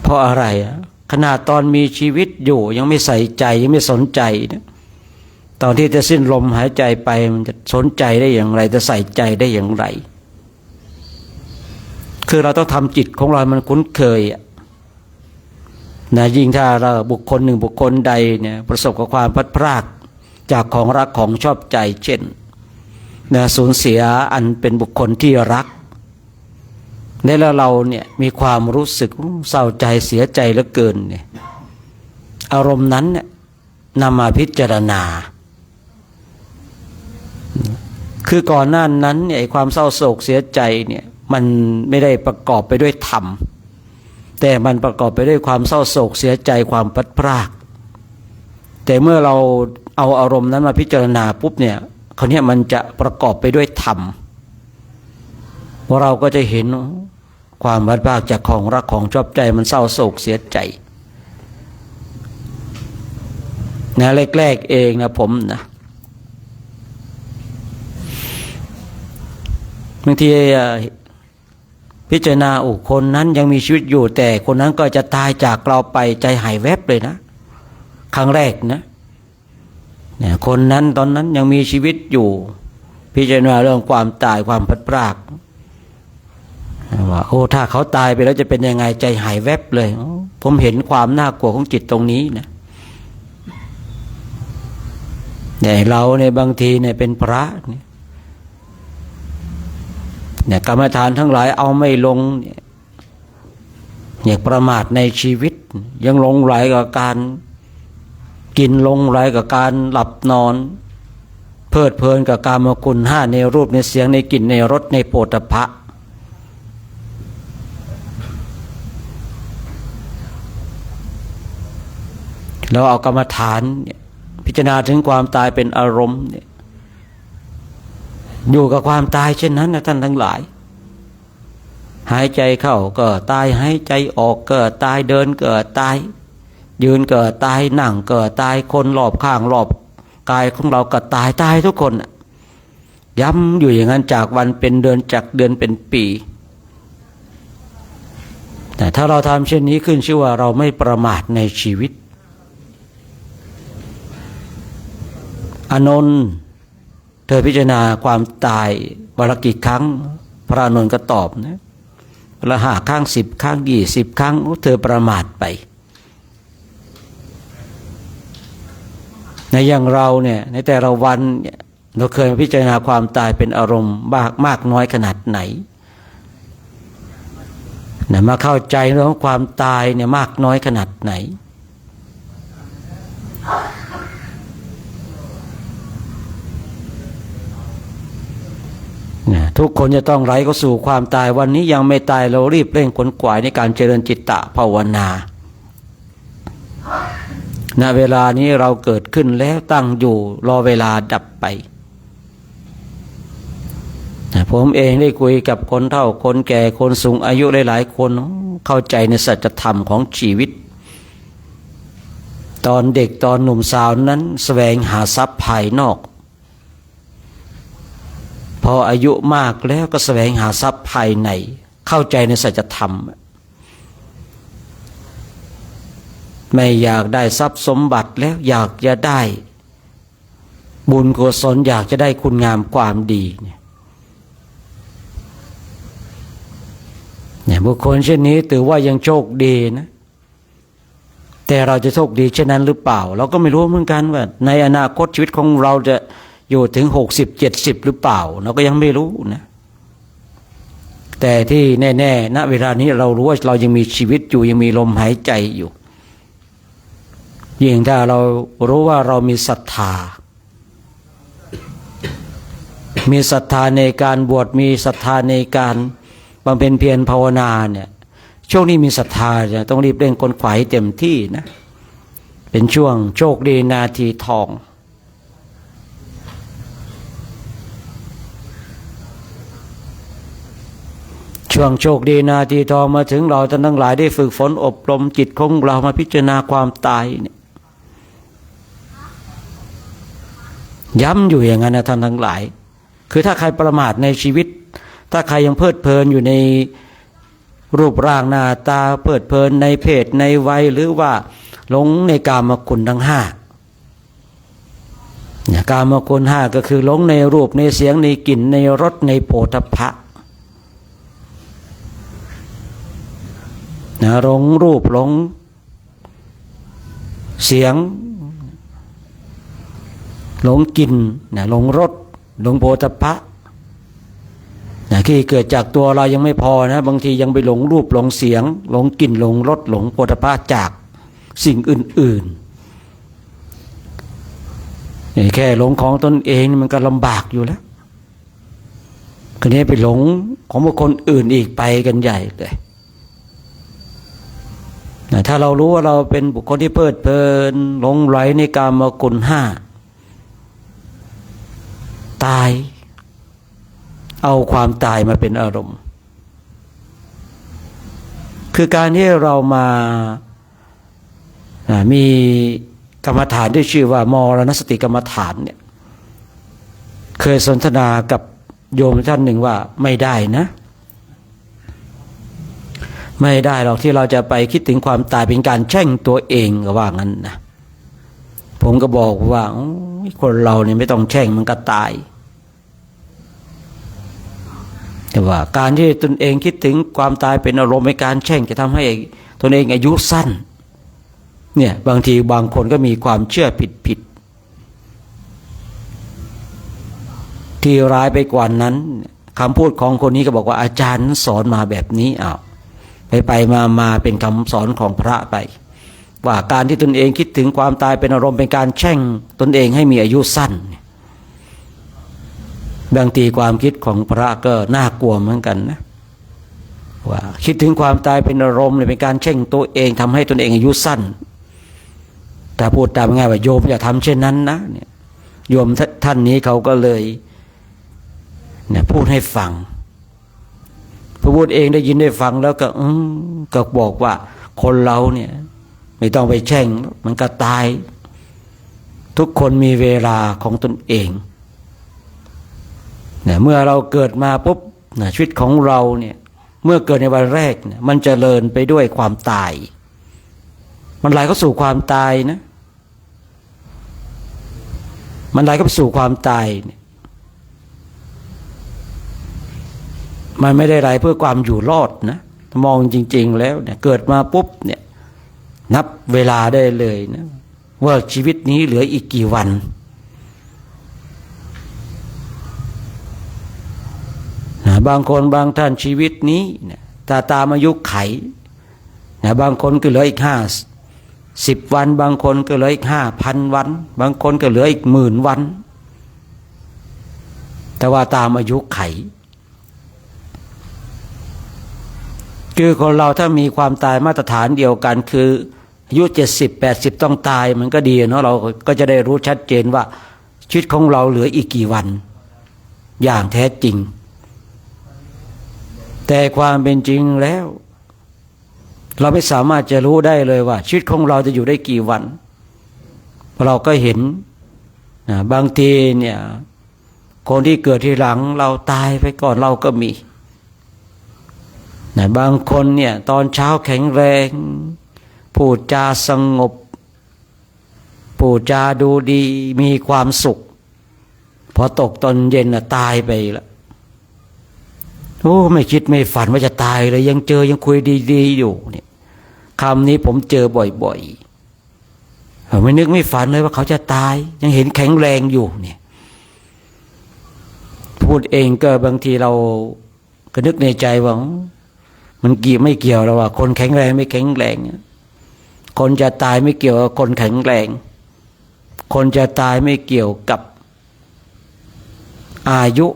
เพราะอะไรขนาดตอนมีชีวิตอยู่ยังไม่ใส่ใจยังไม่สนใจนะตอนที่จะสิ้นลมหายใจไปมันจะสนใจได้อย่างไรจะใส่ใจได้อย่างไรคือเราต้องทำจิตของเรามันคุ้นเคยนะยิ่งถ้าเราบุคคลหนึ่งบุคคลใดเนี่ยประสบกับความพลัดพรากจากของรักของชอบใจเช่นนะสูญเสียอันเป็นบุคคลที่รักแล้วเราเนี่ยมีความรู้สึกเศร้าใจเสียใจเหลือเกินเนี่ยอารมณ์นั้นเนี่ยนำมาพิจารณาคือก่อนหน้านั้นเนี่ยความเศร้าโศกเสียใจเนี่ยมันไม่ได้ประกอบไปด้วยธรรมแต่มันประกอบไปด้วยความเศร้าโศกเสียใจความพลัดพรากแต่เมื่อเราเอาอารมณ์นั้นมาพิจารณาปุ๊บเนี่ยคราวนี้มันจะประกอบไปด้วยธรรมเราก็จะเห็นความพลัดพรากจากของรักของชอบใจมันเศร้าโศกเสียใจนะแรกๆเองนะผมนะบางทีพิจารณาคนนั้นยังมีชีวิตอยู่แต่คนนั้นก็จะตายจากเราไปใจหายแวบเลยนะครั้งแรกนะเนี่ยคนนั้นตอนนั้นยังมีชีวิตอยู่พิจารณาเรื่องความตายความพลัดพรากว่าถ้าเขาตายไปแล้วจะเป็นยังไงใจหายแวบเลยผมเห็นความน่ากลัวของจิตตรงนี้นะเนี่ยเราในบางทีเนี่ยเป็นพระเนี่ยกรรมฐานทั้งหลายเอาไม่ลงเนี่ยประมาทในชีวิตยังหลงไหลกับการกินหลงไหลกับการหลับนอนเพลิดเพลินกับกามคุณห้าในรูปในเสียงในกลิ่นในรสในโผฏฐัพพะเราเอากรรมฐานพิจารณาถึงความตายเป็นอารมณ์เนี่ย อยู่กับความตายเช่นนั้นนะท่านทั้งหลายหายใจเข้าก็ตายหายใจออกก็ตายเดินก็ตายยืนก็ตายนั่งก็ตายคนรอบข้างรอบกายของเราก็ตายทุกคนย้ำอยู่อย่างนั้นจากวันเป็นเดือนจากเดือนเป็นปีแต่ถ้าเราทำเช่นนี้ขึ้นชื่อว่าเราไม่ประมาทในชีวิตอานนท์เธอพิจารณาความตายวันละกี่ครั้งพระอานนท์ก็ตอบนะวันละ5 ครั้ง10 ครั้ง20 ครั้งเธอประมาทไปในอย่างเราเนี่ยในแต่ละวันเราเคยพิจารณาความตายเป็นอารมณ์มากน้อยขนาดไหนมาเข้าใจเรื่องของความตายเนี่ยมากน้อยขนาดไหนทุกคนจะต้องไหลเข้าสู่ความตายวันนี้ยังไม่ตายเรารีบเร่งขวนขวายในการเจริญจิตตภาวนาณเวลานี้เราเกิดขึ้นแล้วตั้งอยู่รอเวลาดับไปผมเองได้คุยกับคนเฒ่าคนแก่คนสูงอายุหลายๆคนเข้าใจในสัจธรรมของชีวิตตอนเด็กตอนหนุ่มสาวนั้นแสวงหาทรัพย์ภายนอกพออายุมากแล้วก็แสวงหาทรัพย์ภายในเข้าใจในสัจธรรมไม่อยากได้ทรัพย์สมบัติแล้วอยากจะได้บุญกุศลอยากจะได้คุณงามความดีเนี่ยบุคคลเช่นนี้ถือว่ายังโชคดีนะแต่เราจะโชคดีเช่นนั้นหรือเปล่าเราก็ไม่รู้เหมือนกันว่าในอนาคตชีวิตของเราจะอยู่ถึง60-70หรือเปล่าเราก็ยังไม่รู้นะแต่ที่แน่ๆณเวลานี้เรารู้ว่าเรายังมีชีวิตอยู่ยังมีลมหายใจอยู่ยิ่งถ้าเรารู้ว่าเรามีศรัทธาในการบวชมีศรัทธาในการบำเพ็ญเพียรภาวนาเนี่ยช่วงนี้มีศรัทธาจะต้องรีบเร่งขวนขวายเต็มที่นะเป็นช่วงโชคดีนาทีทองช่วงโชคดีนาทีทองมาถึงเราท่านทั้งหลายได้ฝึกฝนอบรมจิตของเรามาพิจารณาความตายเนี่ยย้ำอยู่อย่างนั้นนะท่านทั้งหลายคือถ้าใครประมาทในชีวิตถ้าใครยังเพลิดเพลินอยู่ในรูปร่างหน้าตาเพลิดเพลินในเพศในวัยหรือว่าหลงในกามคุณทั้ง5กามคุณ5ก็คือหลงในรูปในเสียงในกลิ่นในรสในโผฏฐัพพะหลงรูปหลงเสียงหลงกลิ่นหลงรสหลงโผฏฐัพพะที่เกิดจากตัวเรายังไม่พอนะบางทียังไปหลงรูปหลงเสียงหลงกลิ่นหลงรสหลงโผฏฐัพพะจากสิ่งอื่นๆแค่หลงของตนเองมันก็ลำบากอยู่แล้วคนนี้ไปหลงของบุคคลอื่นอีกไปกันใหญ่เลยถ้าเรารู้ว่าเราเป็นบุคคลที่เพลิดเพลินหลงไหลในกามคุณ5ตายเอาความตายมาเป็นอารมณ์คือการที่เรามามีกรรมฐานที่ชื่อว่ามรณสติกรรมฐานเนี่ยเคยสนทนากับโยมท่านหนึ่งว่าไม่ได้นะไม่ได้หรอกที่เราจะไปคิดถึงความตายเป็นการแช่งตัวเองก็ว่างั้นนะผมก็บอกว่าคนเราเนี่ยไม่ต้องแช่งมันก็ตายแต่ว่าการที่ตนเองคิดถึงความตายเป็นอารมณ์ในการแช่งจะทำให้ตนเองอายุสั้นเนี่ยบางทีบางคนก็มีความเชื่อผิดที่ร้ายไปกว่านั้นคำพูดของคนนี้ก็บอกว่าอาจารย์สอนมาแบบนี้ไปมาเป็นคำสอนของพระไปว่าการที่ตนเองคิดถึงความตายเป็นอารมณ์เป็นการแช่งตนเองให้มีอายุสั้นบางทีความคิดของพระก็น่ากลัวเหมือนกันนะว่าคิดถึงความตายเป็นอารมณ์เป็นการแช่งตัวเองทำให้ตนเองอายุสั้นแต่พูดตามง่ายว่าโยมอย่าทำเช่นนั้นนะเนี่ยโยมท่านนี้เขาก็เลย เนี่ยพูดให้ฟังพระพุทธเองได้ยินได้ฟังแล้วก็บอกว่าคนเราเนี่ยไม่ต้องไปแช่งมันก็ตายทุกคนมีเวลาของตนเองเนี่ยเมื่อเราเกิดมาปุ๊บนะชีวิตของเราเนี่ยเมื่อเกิดในวันแรกเนี่ยมันเจริญไปด้วยความตายมันไหลเข้าสู่ความตายนะมันไหลเข้าสู่ความตายเนี่ยมันไม่ได้ไหลเพื่อความอยู่รอดนะมองจริงๆแล้วเนี่ยเกิดมาปุ๊บเนี่ยนับเวลาได้เลยนะว่าชีวิตนี้เหลืออีกกี่วันนะบางคนบางท่านชีวิตนี้เนี่ยตามอายุไขนะบางคนก็เหลืออีก50 วันบางคนก็เหลืออีก5,000 วันบางคนก็เหลืออีก10,000 วันแต่ว่าตามอายุไขคือคนเราถ้ามีความตายมาตรฐานเดียวกันคืออายุ70-80ต้องตายมันก็ดีเนาะเราก็จะได้รู้ชัดเจนว่าชีวิตของเราเหลืออีกกี่วันอย่างแท้จริงแต่ความเป็นจริงแล้วเราไม่สามารถจะรู้ได้เลยว่าชีวิตของเราจะอยู่ได้กี่วันเราก็เห็นบางทีเนี่ยคนที่เกิดทีหลังเราตายไปก่อนเราก็มีบางคนเนี่ยตอนเช้าแข็งแรงพูดจาสงบพูดจาดูดีมีความสุขพอตกตอนเย็นตายไปแล้วโอ้ไม่คิดไม่ฝันว่าจะตายเลยยังเจอยังคุยดีๆอยู่เนี่ยคำนี้ผมเจอบ่อยๆไม่นึกไม่ฝันเลยว่าเขาจะตายยังเห็นแข็งแรงอยู่เนี่ยพูดเองก็บางทีเราก็นึกในใจว่ามันไม่เกี่ยวแล้วว่าคนแข็งแรงไม่แข็งแรงคนจะตายไม่เกี่ยวกับคนแข็งแรงคนจะตายไม่เกี่ยวกับอายุ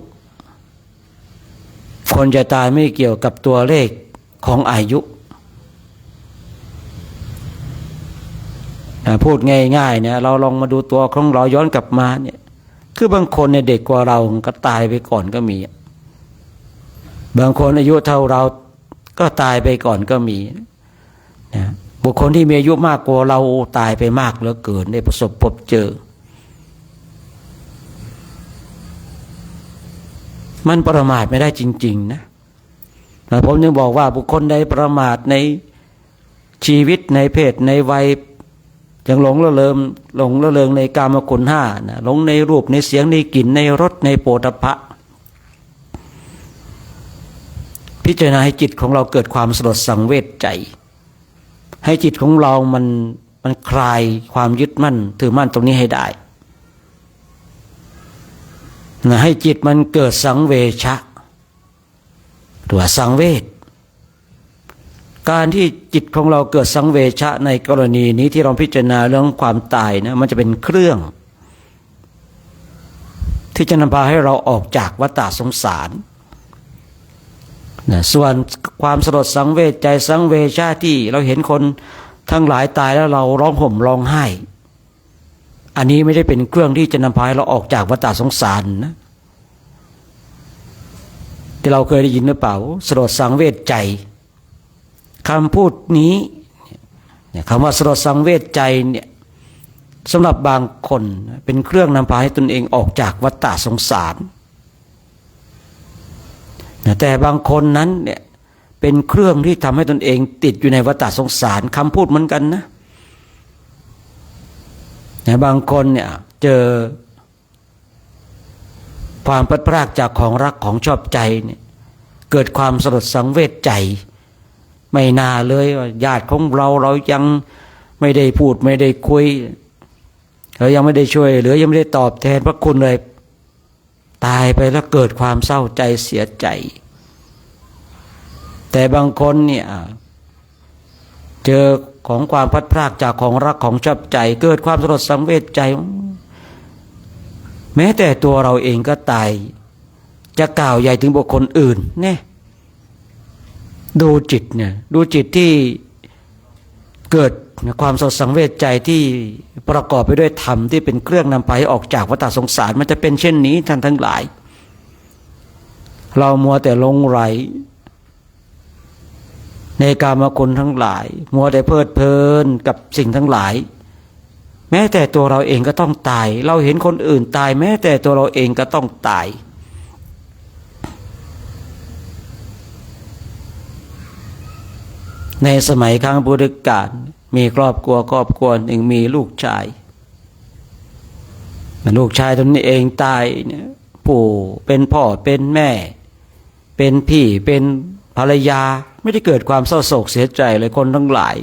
คนจะตายไม่เกี่ยวกับตัวเลขของอายุพูดง่ายๆเนี่ยเราลองมาดูตัวของเราย้อนกลับมาเนี่ยคือบางคนเนี่ยเด็กกว่าเราก็ตายไปก่อนก็มีบางคนอายุเท่าเราก็ตายไปก่อนก็มีนะบุคคลที่มีอายุมากกว่าเราตายไปมากเหลือเกินได้ประสบพบเจอมันประมาทไม่ได้จริงๆนะผมยังบอกว่าบุคคลใดประมาทในชีวิตในเพศในวัยยังหลงละเริงในกามคุณห้านะหลงในรูปในเสียงในกลิ่นในรสในโผฏฐัพพะพิจารณาให้จิตของเราเกิดความสลดสังเวชใจให้จิตของเรามันคลายความยึดมั่นถือมั่นตรงนี้ให้ได้นะให้จิตมันเกิดสังเวชะหรือสังเวชการที่จิตของเราเกิดสังเวชะในกรณีนี้ที่เราพิจารณาเรื่องความตายนะมันจะเป็นเครื่องที่จะนำพาให้เราออกจากวัฏสงสารนะส่วนความสลดสังเวชใจสังเวชะที่เราเห็นคนทั้งหลายตายแล้วเราร้องห่มร้องไห้อันนี้ไม่ได้เป็นเครื่องที่จะนำพาให้เราออกจากวัฏสงสารนะที่เราเคยได้ยินหรือเปล่าสลดสังเวชใจคำพูดนี้คำว่าสลดสังเวชใจเนี่ยสำหรับบางคนเป็นเครื่องนำพาให้ตนเองออกจากวัฏสงสารแต่บางคนนั้นเนี่ยเป็นเครื่องที่ทำให้ตนเองติดอยู่ในวัฏสงสารคำพูดเหมือนกันนะบางคนเนี่ยเจอความพลัดพรากจากของรักของชอบใจเนี่ยเกิดความสลดสังเวชใจไม่น่าเลยญาติของเรายังไม่ได้พูดไม่ได้คุยเรายังไม่ได้ช่วยหรือยังไม่ได้ตอบแทนพระคุณเลยตายไปแล้วเกิดความเศร้าใจเสียใจแต่บางคนเนี่ยเจอของความพลัดพรากจากของรักของชอบใจเกิดความสลดสังเวชใจแม้แต่ตัวเราเองก็ตายจะกล่าวใหญ่ถึงบุคคลอื่นเนี่ยดูจิตเนี่ยดูจิตที่เกิดความสลดสังเวชใจที่ประกอบไปด้วยธรรมที่เป็นเครื่องนำไปออกจากวัฏสงสารมันจะเป็นเช่นนี้ท่านทั้งหลาย เรามัวแต่หลงไหลในกามคุณทั้งหลายมัวแต่เพลิดเพลินกับสิ่งทั้งหลายแม้แต่ตัวเราเองก็ต้องตายเราเห็นคนอื่นตายแม้แต่ตัวเราเองก็ต้องตายในสมัยครั้งพุทธกาลมีครอบครัวหนึ่งมีลูกชายตนนี้เองตายเนี่ยปู่เป็นพ่อเป็นแม่เป็นพี่เป็นภรรยาไม่ได้เกิดความเศร้าโศกเสียใจเลยคนทั้งหลาย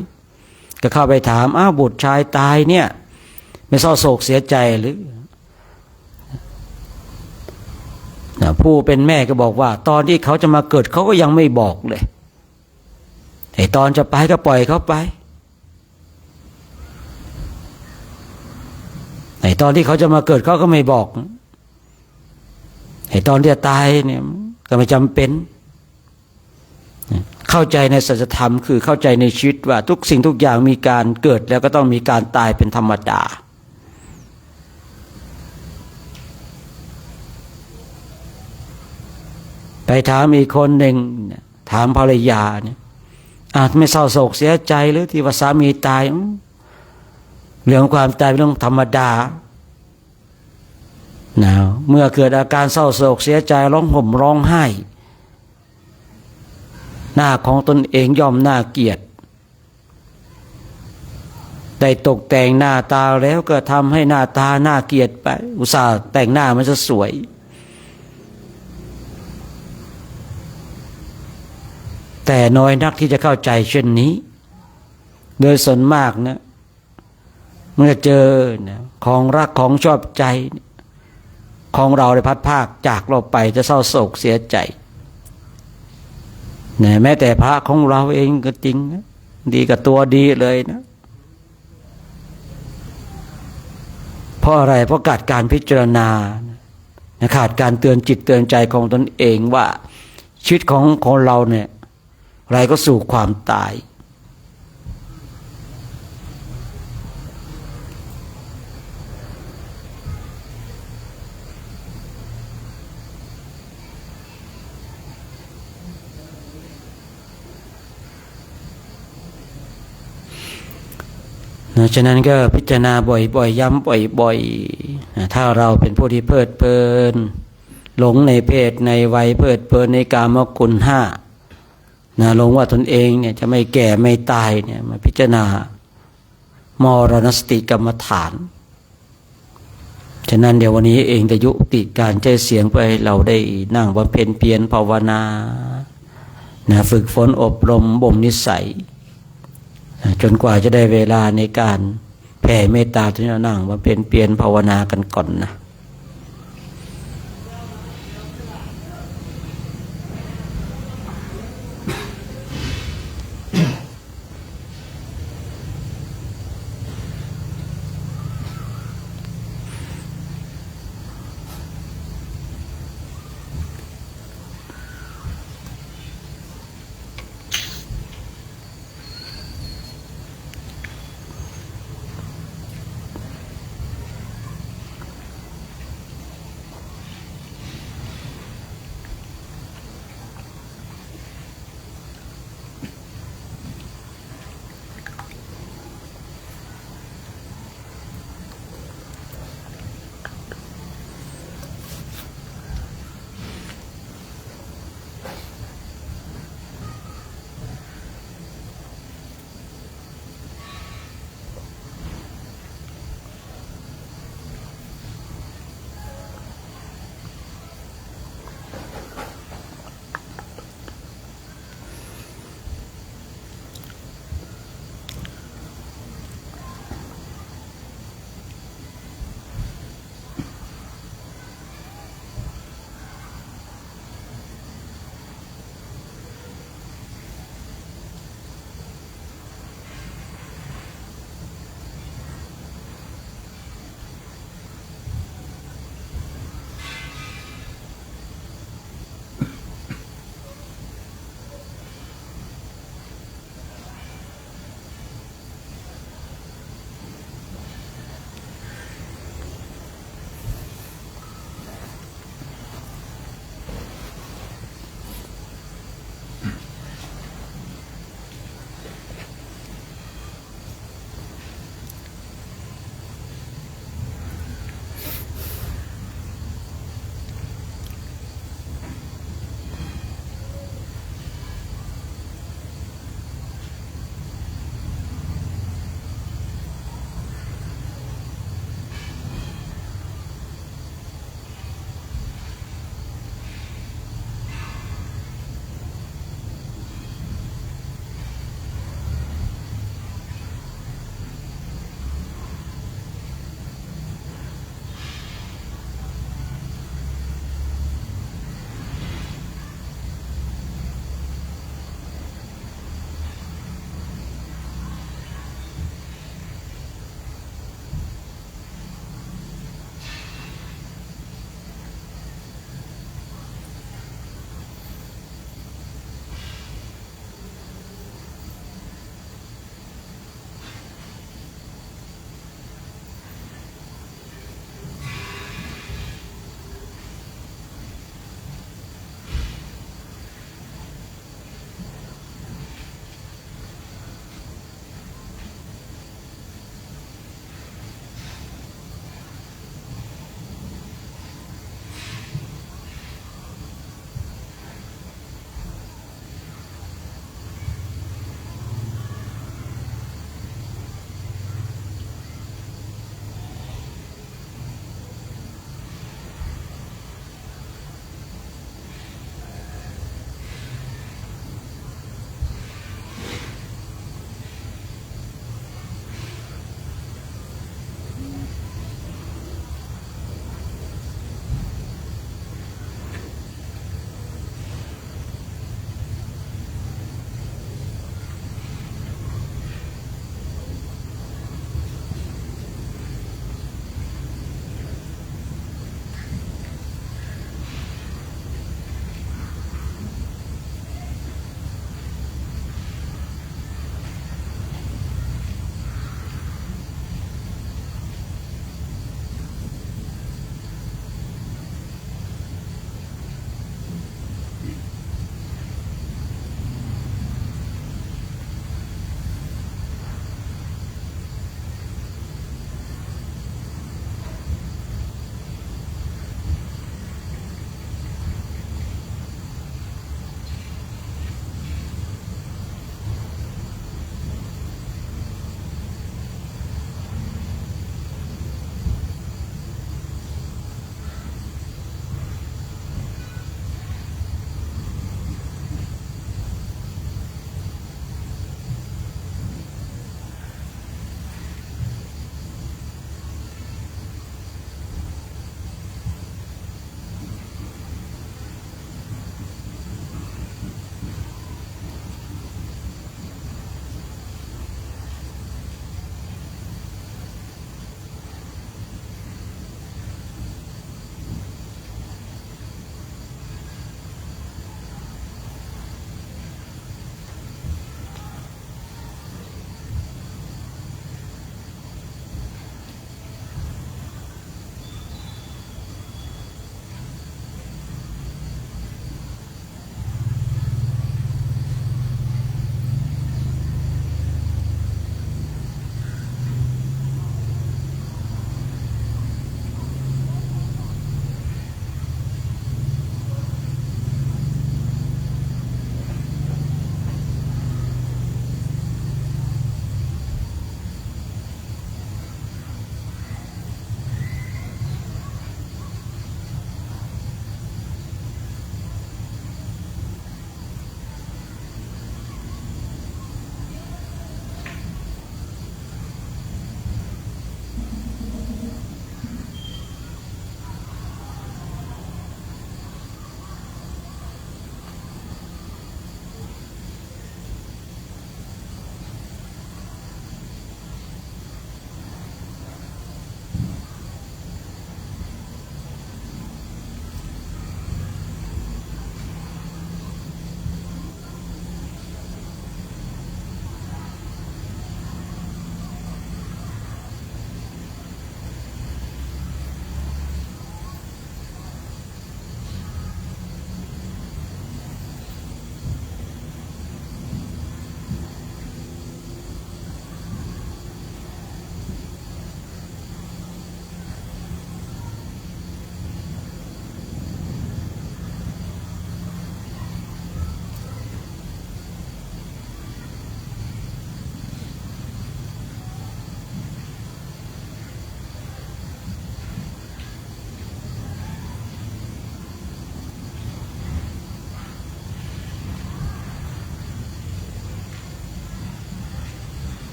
ก็เข้าไปถามบุตรชายตายเนี่ยไม่เศร้าโศกเสียใจหรือผู้เป็นแม่ก็บอกว่าตอนที่เขาจะมาเกิดเขาก็ยังไม่บอกเลยไอ้ตอนจะไปก็ปล่อยเขาไปไอ้ตอนที่เขาจะมาเกิดเขาก็ไม่บอกไอ้ตอนที่จะตายเนี่ยก็ไม่จำเป็นเข้าใจในสัจธรรมคือเข้าใจในชีวิตว่าทุกสิ่งทุกอย่างมีการเกิดแล้วก็ต้องมีการตายเป็นธรรมดาไปถามอีกคนหนึ่งถามภรรยาเนี่ยไม่เศร้าโศกเสียใจหรือที่ว่าสามีตายเรื่องความตายเป็นเรื่องธรรมดาเมื่อเกิดอาการเศร้าโศกเสียใจร้องห่มร้องไห้หน้าของตนเองย่อมน่าเกลียดได้ตกแต่งหน้าตาแล้วก็ทำให้หน้าตาน่าเกลียดไปอุตส่าห์แต่งหน้ามันจะสวยแต่น้อยนักที่จะเข้าใจเช่นนี้โดยส่วนมากนะเมื่อเจอของรักของชอบใจของเราได้พัดพรากจากเราไปจะเศร้าโศกเสียใจแม้แต่พระของเราเองก็จริงดีกับตัวดีเลยนะเพราะอะไรเพราะขาดการพิจารณาขาดการเตือนจิตเตือนใจของตนเองว่าชีวิตของเราเนี่ยอะไรก็สู่ความตายฉะนั้นก็พิจารณาบ่อยๆย้ำบ่อยๆถ้าเราเป็นผู้ที่เพลิดเพลินหลงในเพศในวัยเพลิดเพลินในกามคุณห้าหลงว่าตนเองเนี่ยจะไม่แก่ไม่ตายเนี่ยมาพิจารณามรณสติกรรมฐานฉะนั้นเดี๋ยววันนี้เองจะยุติการใช้เสียงไปเราได้นั่งบำเพ็ญเพียรภาวนาฝึกฝนอบรมบ่มนิสัยจนกว่าจะได้เวลาในการแผ่เมตตาที่เรานั่งบำเพ็ญเพียรภาวนากันก่อนนะ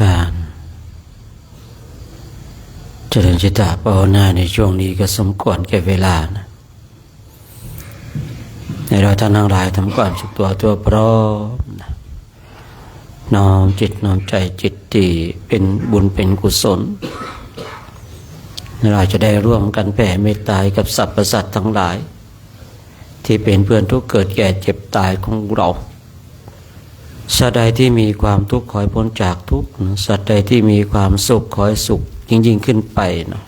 การเจริญจิตตภาวนาในช่วงนี้ก็สมควรแก่เวลานะในเราท่านทั้งหลายทำความสุขตัวพร้อมนะน้อมจิตน้อมใจจิตที่เป็นบุญเป็นกุศลเราจะได้ร่วมกันแผ่เมตตากับสรรพสัตว์ทั้งหลายที่เป็นเพื่อนทุกข์เกิดแก่เจ็บตายของเราสัตว์ใดที่มีความทุกข์ขอให้พ้นจากทุกข์สัตว์ใดที่มีความสุขขอให้สุขยิ่งขึ้นไปเนาะ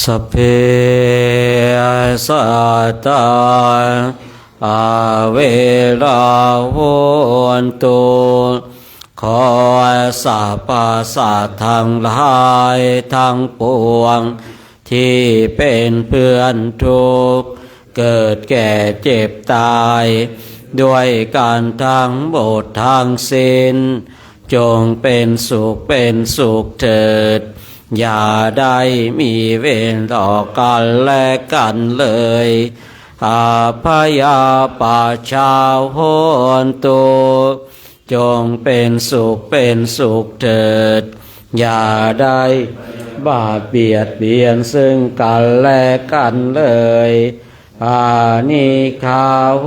สัพเพสัตตาอาเวราโหนตุขอสรรพสัตว์ทั้งหลายทั้งปวงที่เป็นเพื่อนทุกข์เกิดแก่เจ็บตายด้วยการทั้งหมดทั้งสิ้นจงเป็นสุขเถิดอย่าได้มีเวรต่อกันและกันเลยอาพยาปาชาโหนตุจงเป็นสุขเถิดอย่าได้บาปเบียดเบียนซึ่งกันและกันเลยอานิคาโห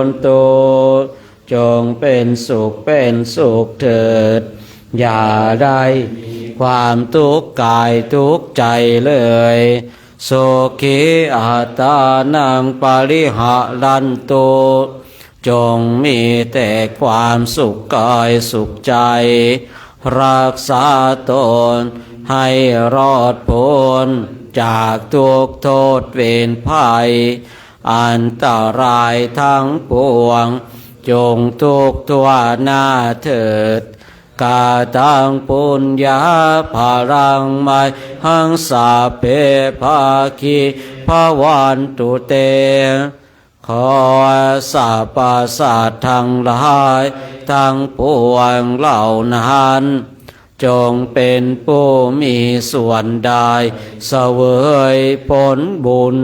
นตุจงเป็นสุขเถิดอย่าได้ความทุกข์กายทุกข์ใจเลยโสขิอัตตานังปริหะรันตุจงมีแต่ความสุขกายสุขใจรักษาตนให้รอดพ้นจากทุกโทษเวรภัยอันตรายทั้งปวงจงทุกทั่วหน้าเถิดกาตังปุญญาภารังไมหังสาเพภาคีภวันตุเตขอสรรพสัตว์ทั้งหลายทั้งปวงเหล่านั้นจงเป็นผู้มีส่วนได้เสวยผลบุญ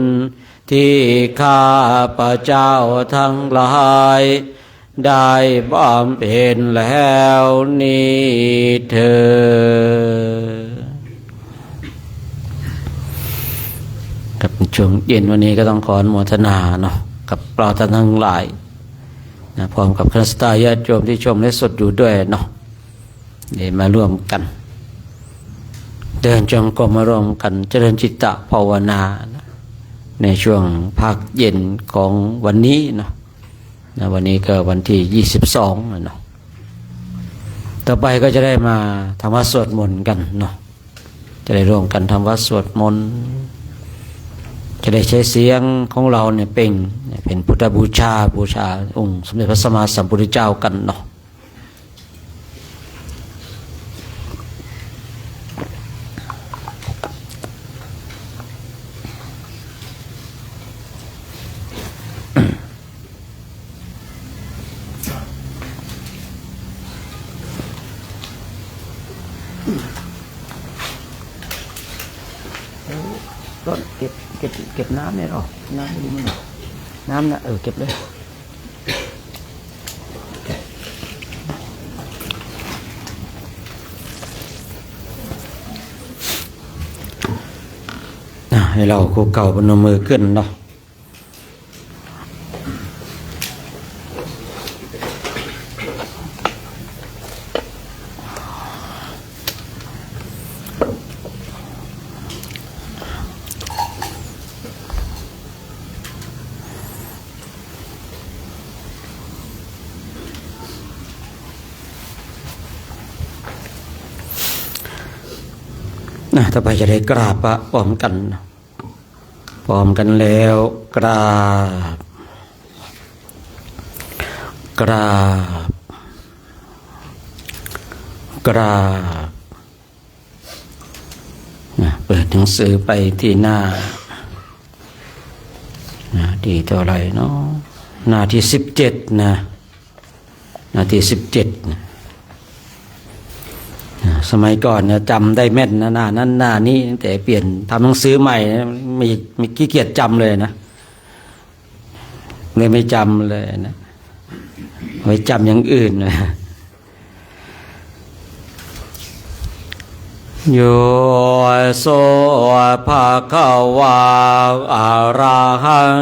ที่ข้าพเจ้าทั้งหลายได้บำเพ็ญแล้วนี้เถิดกับช่วงเย็นวันนี้ก็ต้องขออนุโมทนาเนาะกับเราท่านทั้งหลายนะพร้อมกับคณะสัตยาติโยมที่ชมและสดอยู่ด้วยเนาะเดี๋ยวมาร่วมกันเดินจงกรมมาร่วมกันเจริญจิตตภาวนานะในช่วงภาคเย็นของวันนี้เนาะวันนี้ก็วันที่22เนาะต่อไปก็จะได้มาทำวัดสวดมนต์กันเนาะจะได้ร่วมกันทำวัดสวดมนต์จะได้ใช้เสียงของเราเนี่ยเป็นพุทธบูชาองค์สมเด็จพระสัมมาสัมพุทธเจ้ากันเนาะก็เก็บน้ำเนี่ยหรอน้ำดีมั้ยน้ำนะเก็บเลยให้เราคู่เก่าพนมมือขึ้นเนาะต่อไปจะได้กราบพระพร้อมกันแล้วกราบเปิดหนังสือไปที่หน้าที่เท่าไหร่เนาะหน้าที่17นะหน้าที่17นะสมัยก่อนเนี่ยจำได้แม่นนะหน้านั้นหน้านี้แต่เปลี่ยนทำหนังสือใหม่ไม่ขี้เกียจจำเลยนะ เลยไม่จำเลยนะไว้จำอย่างอื่นนะโยโสภะคะวะอะระหัง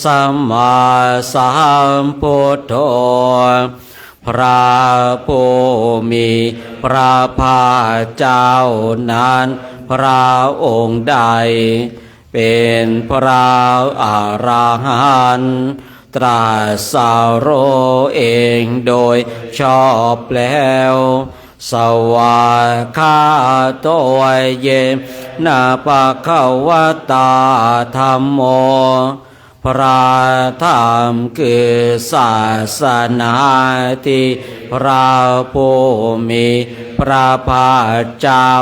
สัมมาสัมพุทโธพระผู้มีพระภาคเจ้านั้นพระองค์ใดเป็นพระอรหันต์ตรัสรู้เองโดยชอบแล้วสวากขาโตเยนะภะคะวะตาธัมโมพระธรรมคือศาสนาที่พระผู้มีพระภาคเจ้า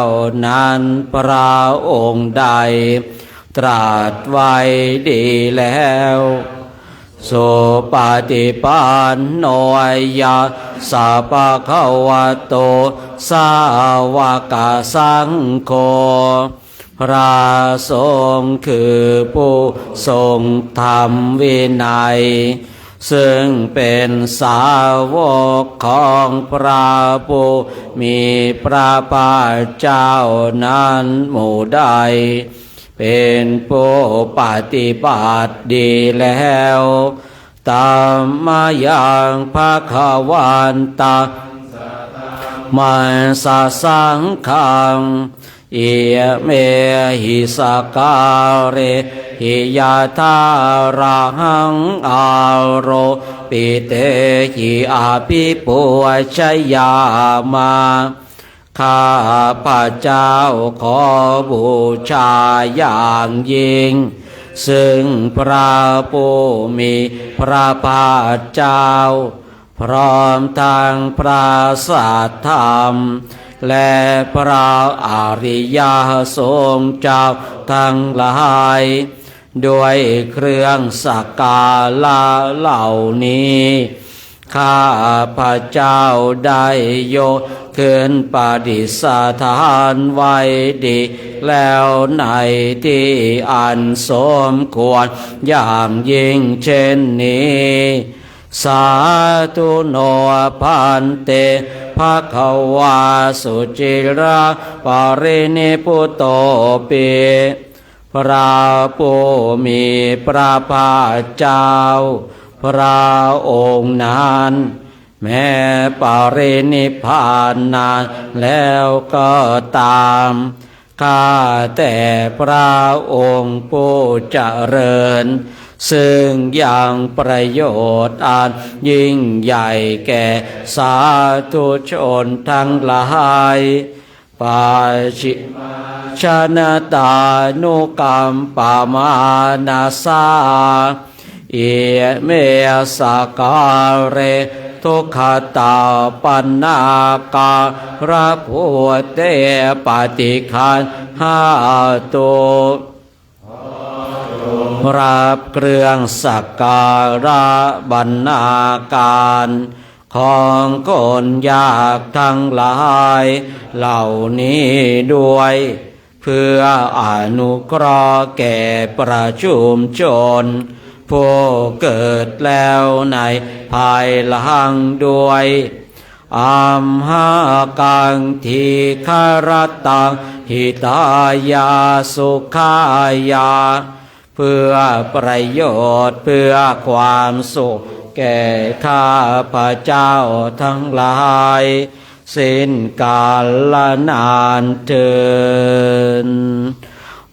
นั้นพระองค์ใดตรัสไว้ดีแล้วสุปฏิปันโนยะสัพพะคะวะโตสาวกสังโฆพระสงฆ์คือผู้ทรงธรรมวินัยซึ่งเป็นสาวกของพระผู้มีพระภาคเจ้านั้นหมู่ใดเป็นผู้ปฏิบัติดีแล้วตามมาอย่างภะคะวันตามันสะสังขังเอเมหิสการะหิยาทารังอาโรปิเตหิอาภิปุชยามาข้าพระเจ้าขอบูชาอย่างยิ่งซึ่งพระผู้มีพระภาคเจ้าพร้อมทางพระสัทธรรมและพระอริยสงฆ์เจ้าทั้งหลายด้วยเครื่องสักการะเหล่านี้ข้าพระเจ้าได้ยกขึ้นปฏิสถานไว้ดีแล้วในที่อันสมควรอย่างยิ่งเช่นนี้สาธุโนพันเตภะคะวะสุจิราปรินิพุตโตปิพระผู้มีพระภาคเจ้าพระองค์นั้นแม้ปรินิพพานนานแล้วก็ตามข้าแต่พระองค์ผู้เจริญซึ่งยังประโยชน์อันยิ่งใหญ่แก่สาธุชนทั้งหลายปาชิชนะตานุกรรมปามานาสาเอเมสการะทุกขตาปันนาการะพุเตปฏิคันหาตุรับเครื่องสักการะบรรณาการของคนยากทั้งหลายเหล่านี้ด้วยเพื่ออนุเคราะห์แก่ประชุมชนผู้เกิดแล้วในภายหลังด้วยอัมหากังทีคารตังหิตายาสุขายาเพื่อประโยชน์เพื่อความสุขแก่ข้าพระเจ้าทั้งหลายสิ้นกาลนานเทิน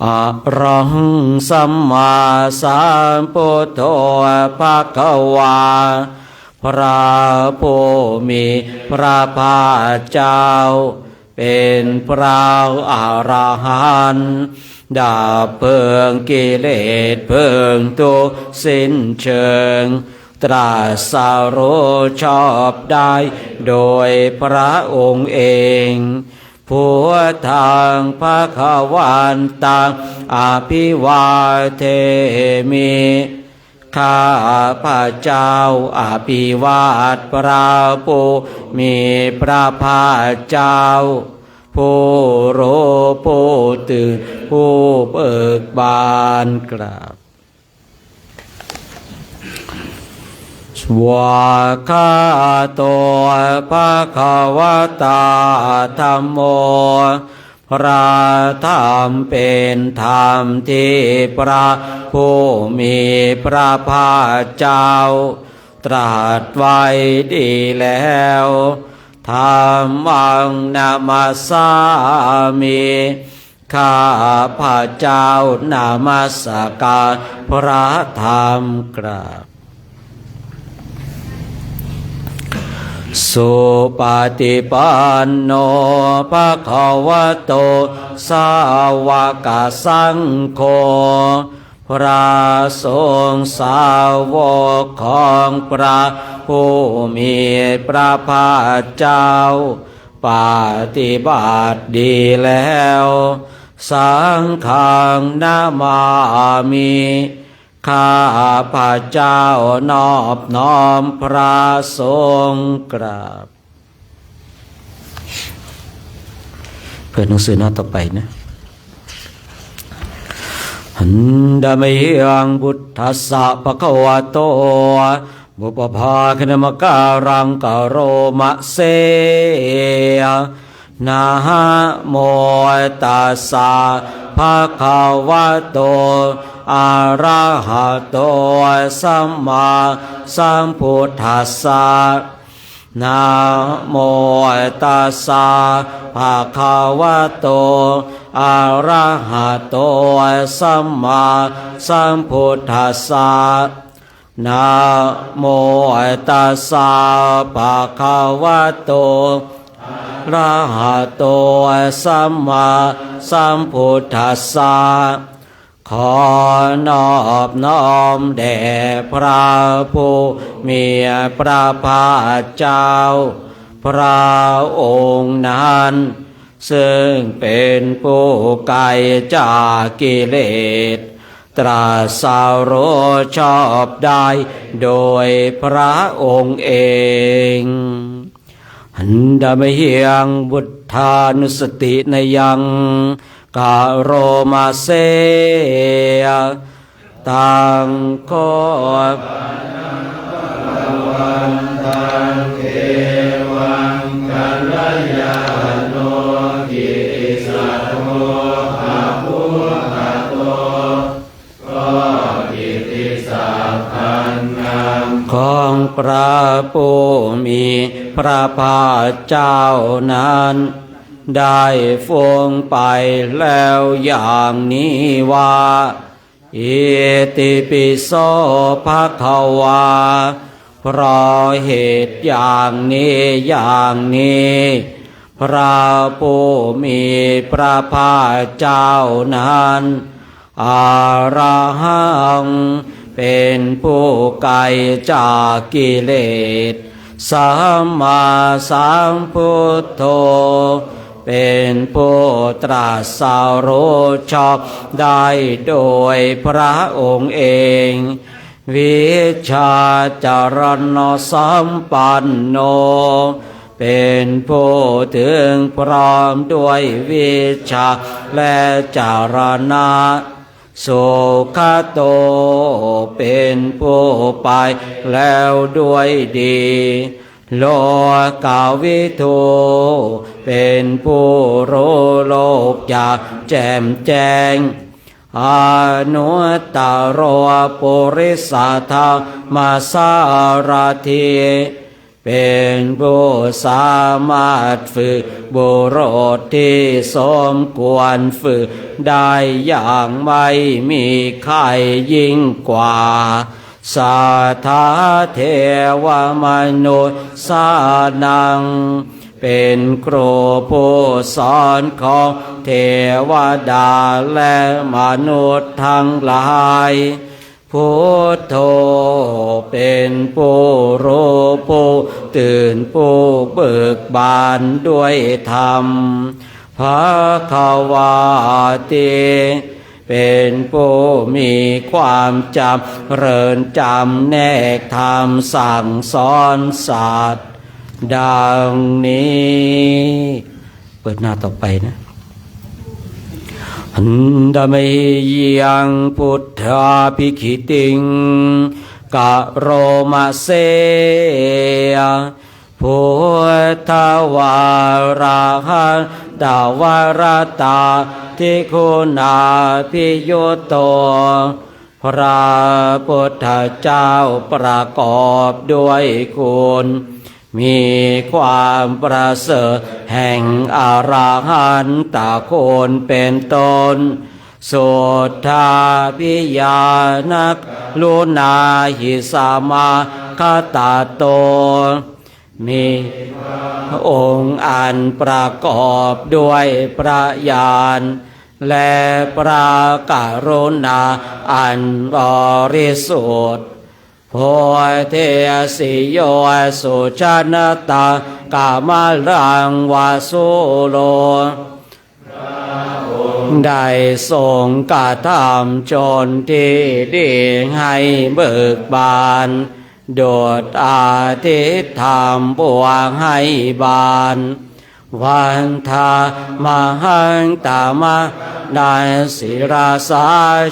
อะระหังสัมมาสัมพุทโธภะคะวาพระผู้มีพระภาคเจ้าเป็นพระอรหันต์ดับเพลิงกิเลสเพลิงทุกข์สิ้นเชิงตรัสรู้ชอบได้โดยพระองค์เองผู้ทางภคะวันตังอภิวาเทมิข้าพระเจ้าอภิวาทพระผู้มีพระภาคเจ้าผู้รู้ผู้ตื่นผู้เบิกบานกราบ สวากขาโตภะคะวะตาธัมโมพระธรรมเป็นธรรมที่พระผู้มีพระภาคเจ้าตรัสไว้ดีแล้วธัมมังนามัสสามิข้าพระเจ้านมัสการพระธรรมกราบสุปฏิปันโนภะคะวะโตสาวกสังโฆพระสงฆ์สาวกของพระผู้มีพระภาคเจ้าปฏิบัติดีแล้วสังฆังนามามิข้าพระเจ้านอบน้อมพระสงฆ์กราบเปิดหนังสือหน้าต่อไปนะหันดามิยังพุทธัสสะภะคะวะโตบุปภาคณมการังกโรมะเสนะโมตัสสะภะคะวะโตอะระหะโตสัมมาสัมพุทธัสสะนะโมตัสสะภะคะวะโตอะระหะโตสัมมาสัมพุทธัสสะนะโมตัสสะภะคะวะโตอะระหะโตสัมมาสัมพุทธัสสะขอนอบน้อมแด่พระผู้มีพระภาคเจ้าพระองค์นั้นซึ่งเป็นผู้ไกลจากกิเลสตรัสรู้ชอบได้โดยพระองค์เองหันดามิยังบุทธานุสตินยังกโรมาเสตังโคของพระผู้มีพระภาคเจ้านั้นได้ฟ้งไปแล้วอย่างนี้ว่าอิติปิโสภะคะวาเพราะเหตุอย่างนี้อย่างนี้พระผู้มีพระภาคเจ้านั้นอะระหังเป็นผู้ไกลจากกิเลสสัมมาสัมพุทโธเป็นผู้ตรัสรู้ชอบได้โดยพระองค์เองวิชาจารณสัมปันโนเป็นผู้ถึงพร้อมด้วยวิชาและจารณะสุขโตเป็นผู้ไปแล้วด้วยดีโลกาวิทูเป็นผู้รู้โลกอย่างแจ่มแจ้งอนุตตรปุริสธรรมสารถิเป็นผู้สามารถฝึกบุรุษที่สมควรฝึกได้อย่างไม่มีใครยิ่งกว่าสัทธาเทวมนุษย์สานังเป็นครูผู้สอนของเทวดาและมนุษย์ทั้งหลายพุทโธเป็นผู้รู้ผู้ตื่นผู้เบิกบานด้วยธรรมภควาติเป็นผู้มีความจำเริญจำแนกธรรมสั่งสอนสัตว์ดังนี้เปิดหน้าต่อไปนะหันดามิยังพุทธาภิกขิติงก กะโรมาเสพุทธวาราหันตาวารตาทิคุณาภิยุตโตพระพุทธเจ้าประกอบด้วยคุณมีความประเสริฐแห่งอรหันตคุณเป็นต้นสุทธาภิญานักลุนาหิสามาคตาโตมีองค์อันประกอบด้วยพระญาณและพระกรุณาอันบริสุทธิ์โพธิสิโยสุชนตากามลังวาสุโลได้ทรงกระทำจนที่ดีให้เบิกบานโดดอาทิตย์ธรรมบวงให้บานวันทามหังตามะได้ศิราสา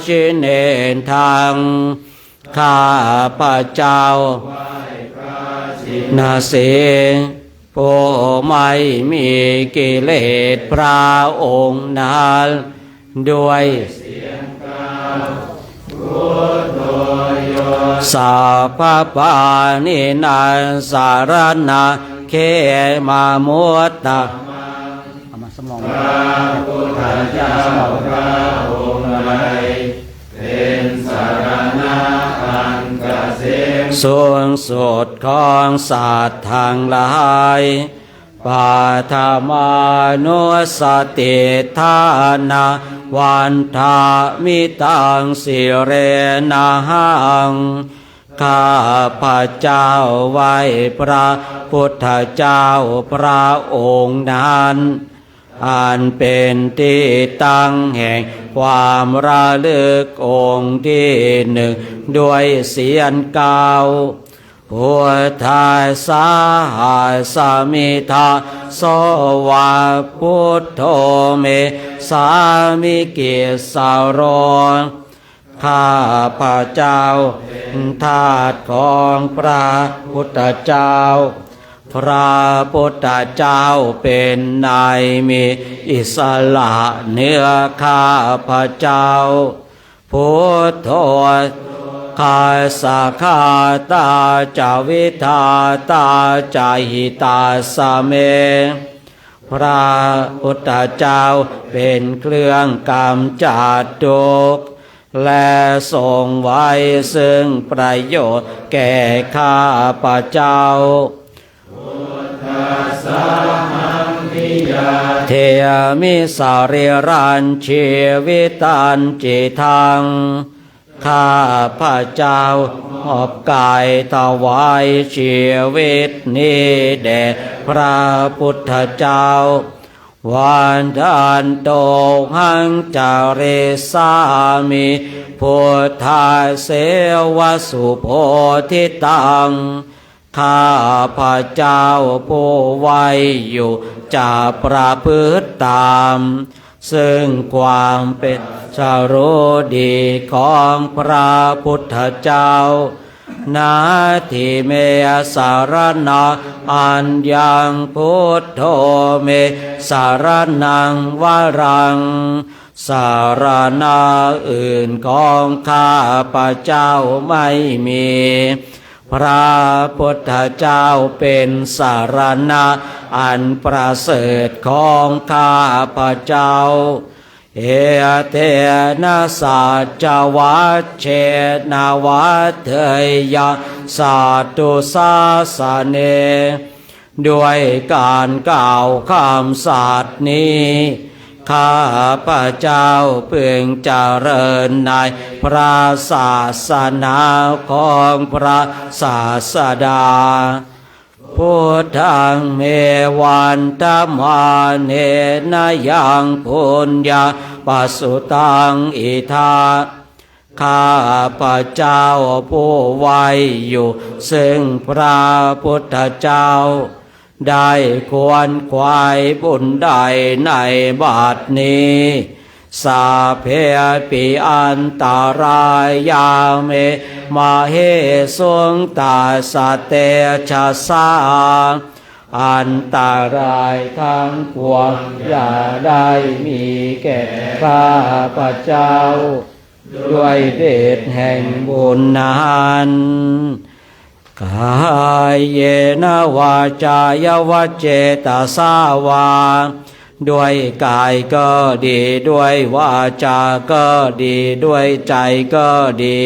ชิเนทางข้าพระเจ้านาเสผู้ไม่มีกิเลสพระองค์นั้นด้วยสัพพปานินาสารนาเคมามุตตะเอามาสำรองพระพุทธเจ้าพระองค์ใดเป็นสารณะอันเกษมสูงสุดของสัตว์ทั้งหลายปาธามานุสติทานาวันทามิตังสิเรนะหังข้าพระเจ้าไหว้พระพุทธเจ้าพระองค์นั้นอันเป็นที่ตั้งแห่งความระลึกองค์ที่หนึ่งด้วยเสียงกล่าวพุทธาสาหัสมิทาโสวาพุทโธเมสามิกิสารนข้าพระเจ้าทาสของพระพุทธเจ้าพระพุทธเจ้าเป็นนายมีอิสระเหนือข้าพระเจ้าพุทโธคาสาคาตาจาวิทาตาจาหิตาสเมพระพุทธเจ้าเป็นเครื่องกำจัดทุกข์และทรงไว้ซึ่งประโยชน์แก่ข้าพระเจ้าเทมิสาริรันชีวิตันจิทังข้าพระเจ้ามอบกายถวายชีวิตนี้แด่พระพุทธเจ้าวันทันโตหังจาริสามิพุทธาเสวสุโพธิตังข้าพระเจ้าผู้ไว้อยู่จะประพฤติตามซึ่งความเป็นสรุดีของพระพุทธเจ้านาทิเมสารนาอัญญังพุทโธเมสารนังวรังสารณะอื่นของข้าพระเจ้าไม่มีพระพุทธเจ้าเป็นสารณะอันประเสริฐของข้าพระเจ้าเอเทนะสัจวัชเชนะวัฏเถยะสัตตุสาสเนด้วยการกล่าวคำสัตย์นี้ข้าพระเจ้าเพิ่งเจริญในพระศาสนาของพระศาสดาพุทธังเมวันตัมมาเนนะยังปุญญาปัสสุตังอิทาข้าพระเจ้าผู้ไว้อยู่ซึ่งพระพุทธเจ้าได้ควรควายบุญใดในบัดนี้ สาเพปิอันตารายาเมมาเหสุงตาสเตชะสาอันตรายทั้งปวงอย่าได้มีแก่ข้าพเจ้าด้วยเดชแห่งบุญนั้นกายเยนะวาจายวเจตสาวาด้วยกายก็ดีด้วยวาจาก็ดีด้วยใจก็ดี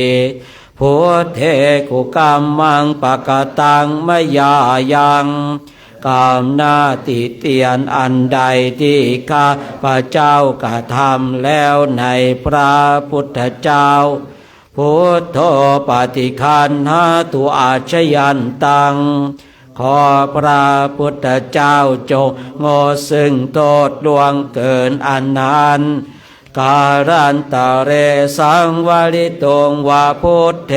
พุทเทกุกรรมังปะกตังมยายังกรรมหน้าติเตียนอันใดที่ข้าพระเจ้ากระทำแล้วในพระพุทธเจ้าพุทโธปฏิคันหาตุอาชยันตังขอพระพุทธเจ้าจงงดซึ่งโทษล่วงเกินอันนั้นการันตะเรสังวริตงวาพุทเท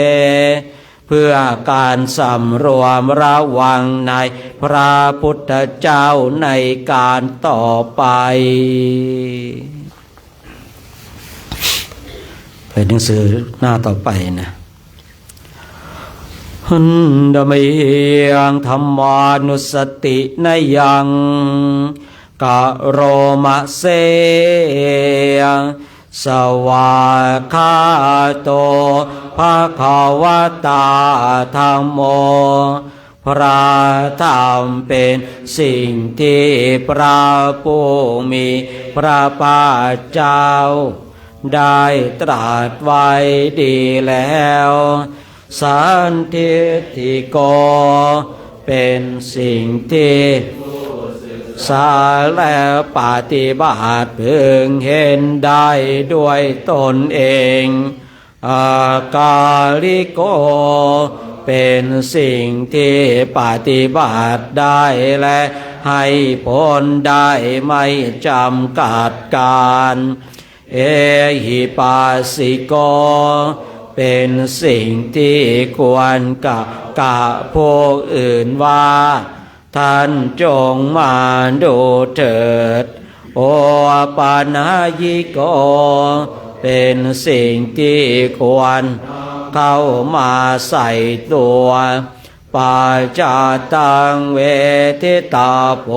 เพื่อการสำรวมระวังในพระพุทธเจ้าในการต่อไปไปหนังสือหน้าต่อไปนะหันดะเมียงธรรมานุสตินยังกะโรมะเสสวาคาโตภะคะวะตาธัมโมพระธรรมเป็นสิ่งที่พระผู้มีพระภาคเจ้าได้ตรัสไว้ดีแล้วสันทิฏฐิโกเป็นสิ่งที่สาและปฏิบัติพึงเห็นได้ด้วยตนเองอากาลิโกเป็นสิ่งที่ปฏิบัติได้และให้ผลได้ไม่จำกัดการเอหิปัสสิโกเป็นสิ่งที่ควรกับพวกอื่นว่าท่านจงมาดูเถิดโอปานายิโกเป็นสิ่งที่ควรเข้ามาใส่ตัวปาจาตังเวทิตาโพ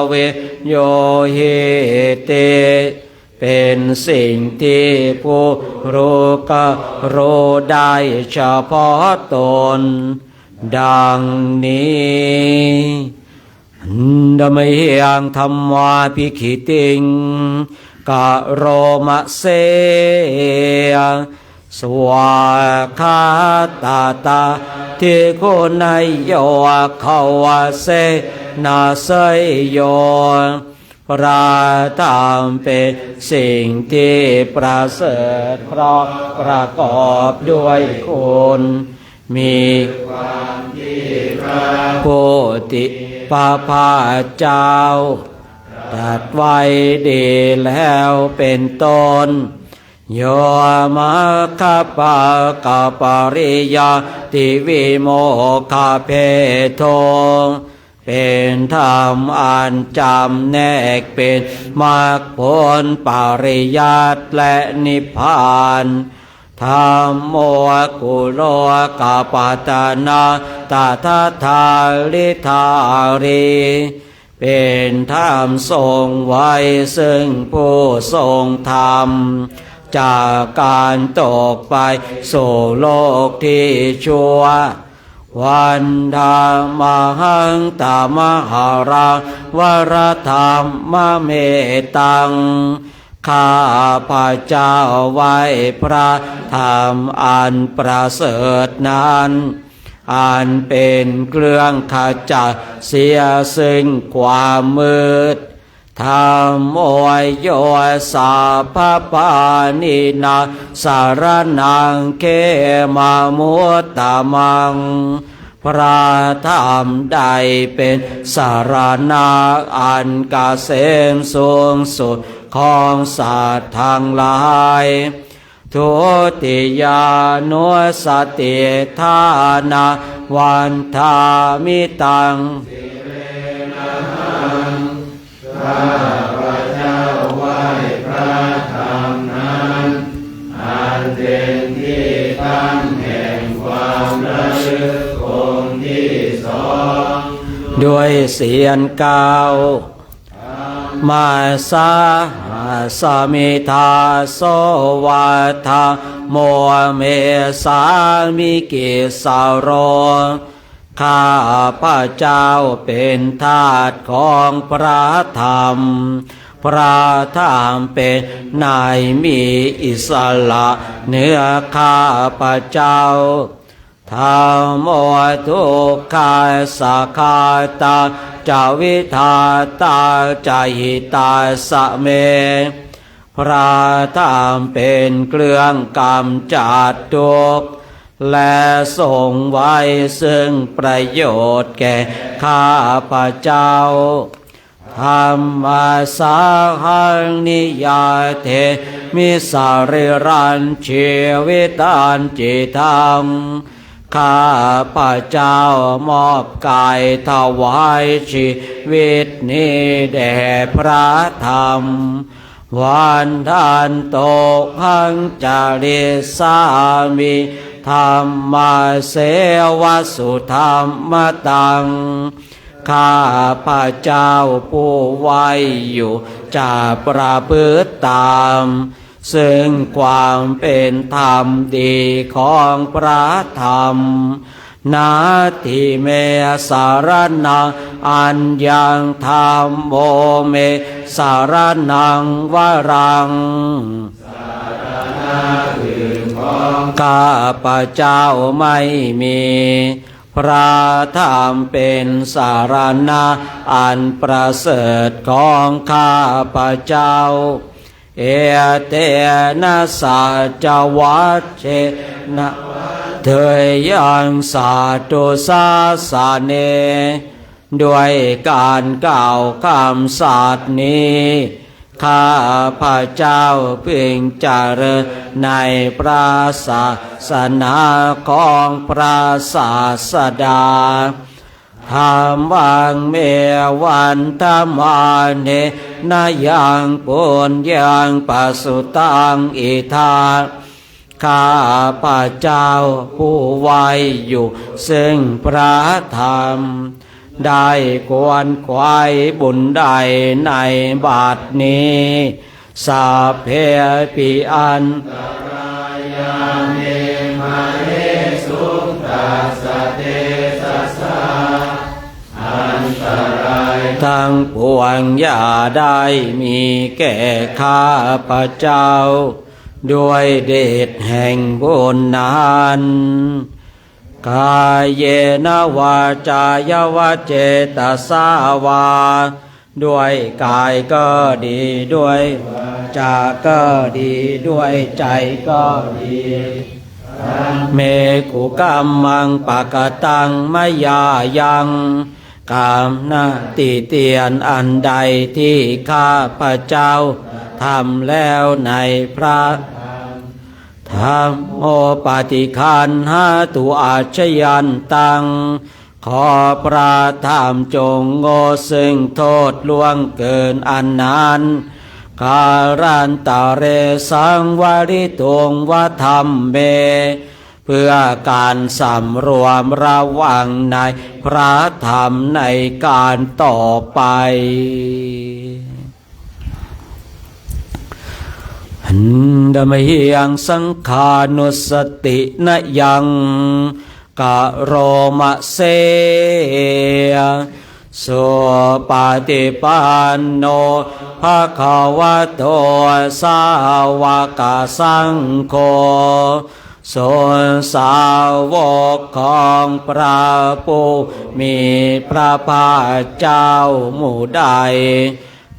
เวโยหิติเป็นสิ่งที่ผู้รู้ก็รู้ได้เฉพาะตนดังนี้ดะเมียงธรรมาภิกขิติงกะโรมะเสสวาคาตาตาทิโกนายโยขาวาเสนาเสยโยพระธรรมเป็นสิ่งที่ประเสริฐเพราะประกอบด้วยคุณมีความที่พระผู้ติพระภาคเจ้าตรัสไว้ดีแล้วเป็นต้นโยมะคปะกะปริยาติวิโมคาเพโทเป็นธรรมอันจำแนกเป็นมรรคผลปริยัติและนิพพานธัมโมกุโลกาปตนาตถาทาลิธารีเป็นธรรมทรงไว้ซึ่งผู้ทรงธรรมจากการตกไปสู่โลกที่ชั่ววันธรรมหังตามหารังวรธรรมเมตังข้าพระเจ้าไว้พระธรรมอันประเสริฐนั้นอันเป็นเครื่องขจัดเสียซึ่งความมืดธรรมโอยโยสาภปานินาสารนังเขมามุตตมังพระธรรมใดเป็นสารณะอันเกษมสูงสุดของสัตว์ทั้งหลายทุติยานุสติทานาวันทามิตังข้าพระเจ้าไหว้พระธรรม ด้วยเสียงกล่าวมาสาสมิทาโสวัฏโมเมสามิกิสโรข้าพระเจ้าเป็นทาสของพระธรรมพระธรรมเป็นนายมีอิสระเหนือข้าพระเจ้าธรรมโมทุกขาสักขาตาจาวิทาตาจาหิตาสะเมพระธรรมเป็นเครื่องกำจัดทุกข์และส่งไว้ซึ่งประโยชน์แก่ข้าพระเจ้าธรรมสาหังนิยาเทมิสาริรันชีวิตันจิตังข้าพระเจ้ามอบกายถวายชีวิตนี้แด่พระธรรมวันทานโตหังจาริสามิธรรมเสวสุธรรมตังข้าพระเจ้าผู้ไว้อยู่จะประพฤติตามซึ่งความเป็นธรรมดีของพระธรรมนาทิเมสารนังอัญญังธรรมโมเมสารนังวรังข้าพระเจ้าไม่มีพระธรรมเป็นสารณะอันประเสริฐของข้าพระเจ้าเอเตนะสัจวัชเชนะเทยังสาธุสาสาเนด้วยการกล่าวคำสัตย์นี้ข้าพระเจ้าพึงเจริญในพระศาสนาของพระศาสดาธรรมังเมวันธรรมาเนนายังปุญญังปัสสุตังอิทาข้าพระเจ้าผู้ไว้อยู่ซึ่งพระธรรมได้ควรขวายบุญใดในบัดนี้สัพเพปิอันตรายาเมมาเรสุตัสสะเตสัสสะอันตรายทั้งปวงอย่าได้มีแก่ข้าพระเจ้าด้วยเดชแห่งบุญนั้นกายเยนะวาจายวาเจตสาวาด้วยกายก็ดีด้วยวาจาก็ดีด้วยใจก็ดีเมกุกรรมังปะกตังมยายังกามนาติเตียนอันใดที่ข้าพระเจ้าทำแล้วในพระธรรมโอปาติคันหาตุอาชยันตังขอพระธรรมจงโง่ซึ่งโทษล่วงเกินอันนั้นการันตะเรสังวริตุงวธรรมเมเพื่อการสำรวมระวังในพระธรรมในการต่อไปดมหิยังสังขานุสตินะยังกะโรมะเสสุปฏิปันโนภะคะวะโตสาวกสังโฆส่วนสาวกของพระผู้มีพระภาคเจ้าหมู่ใด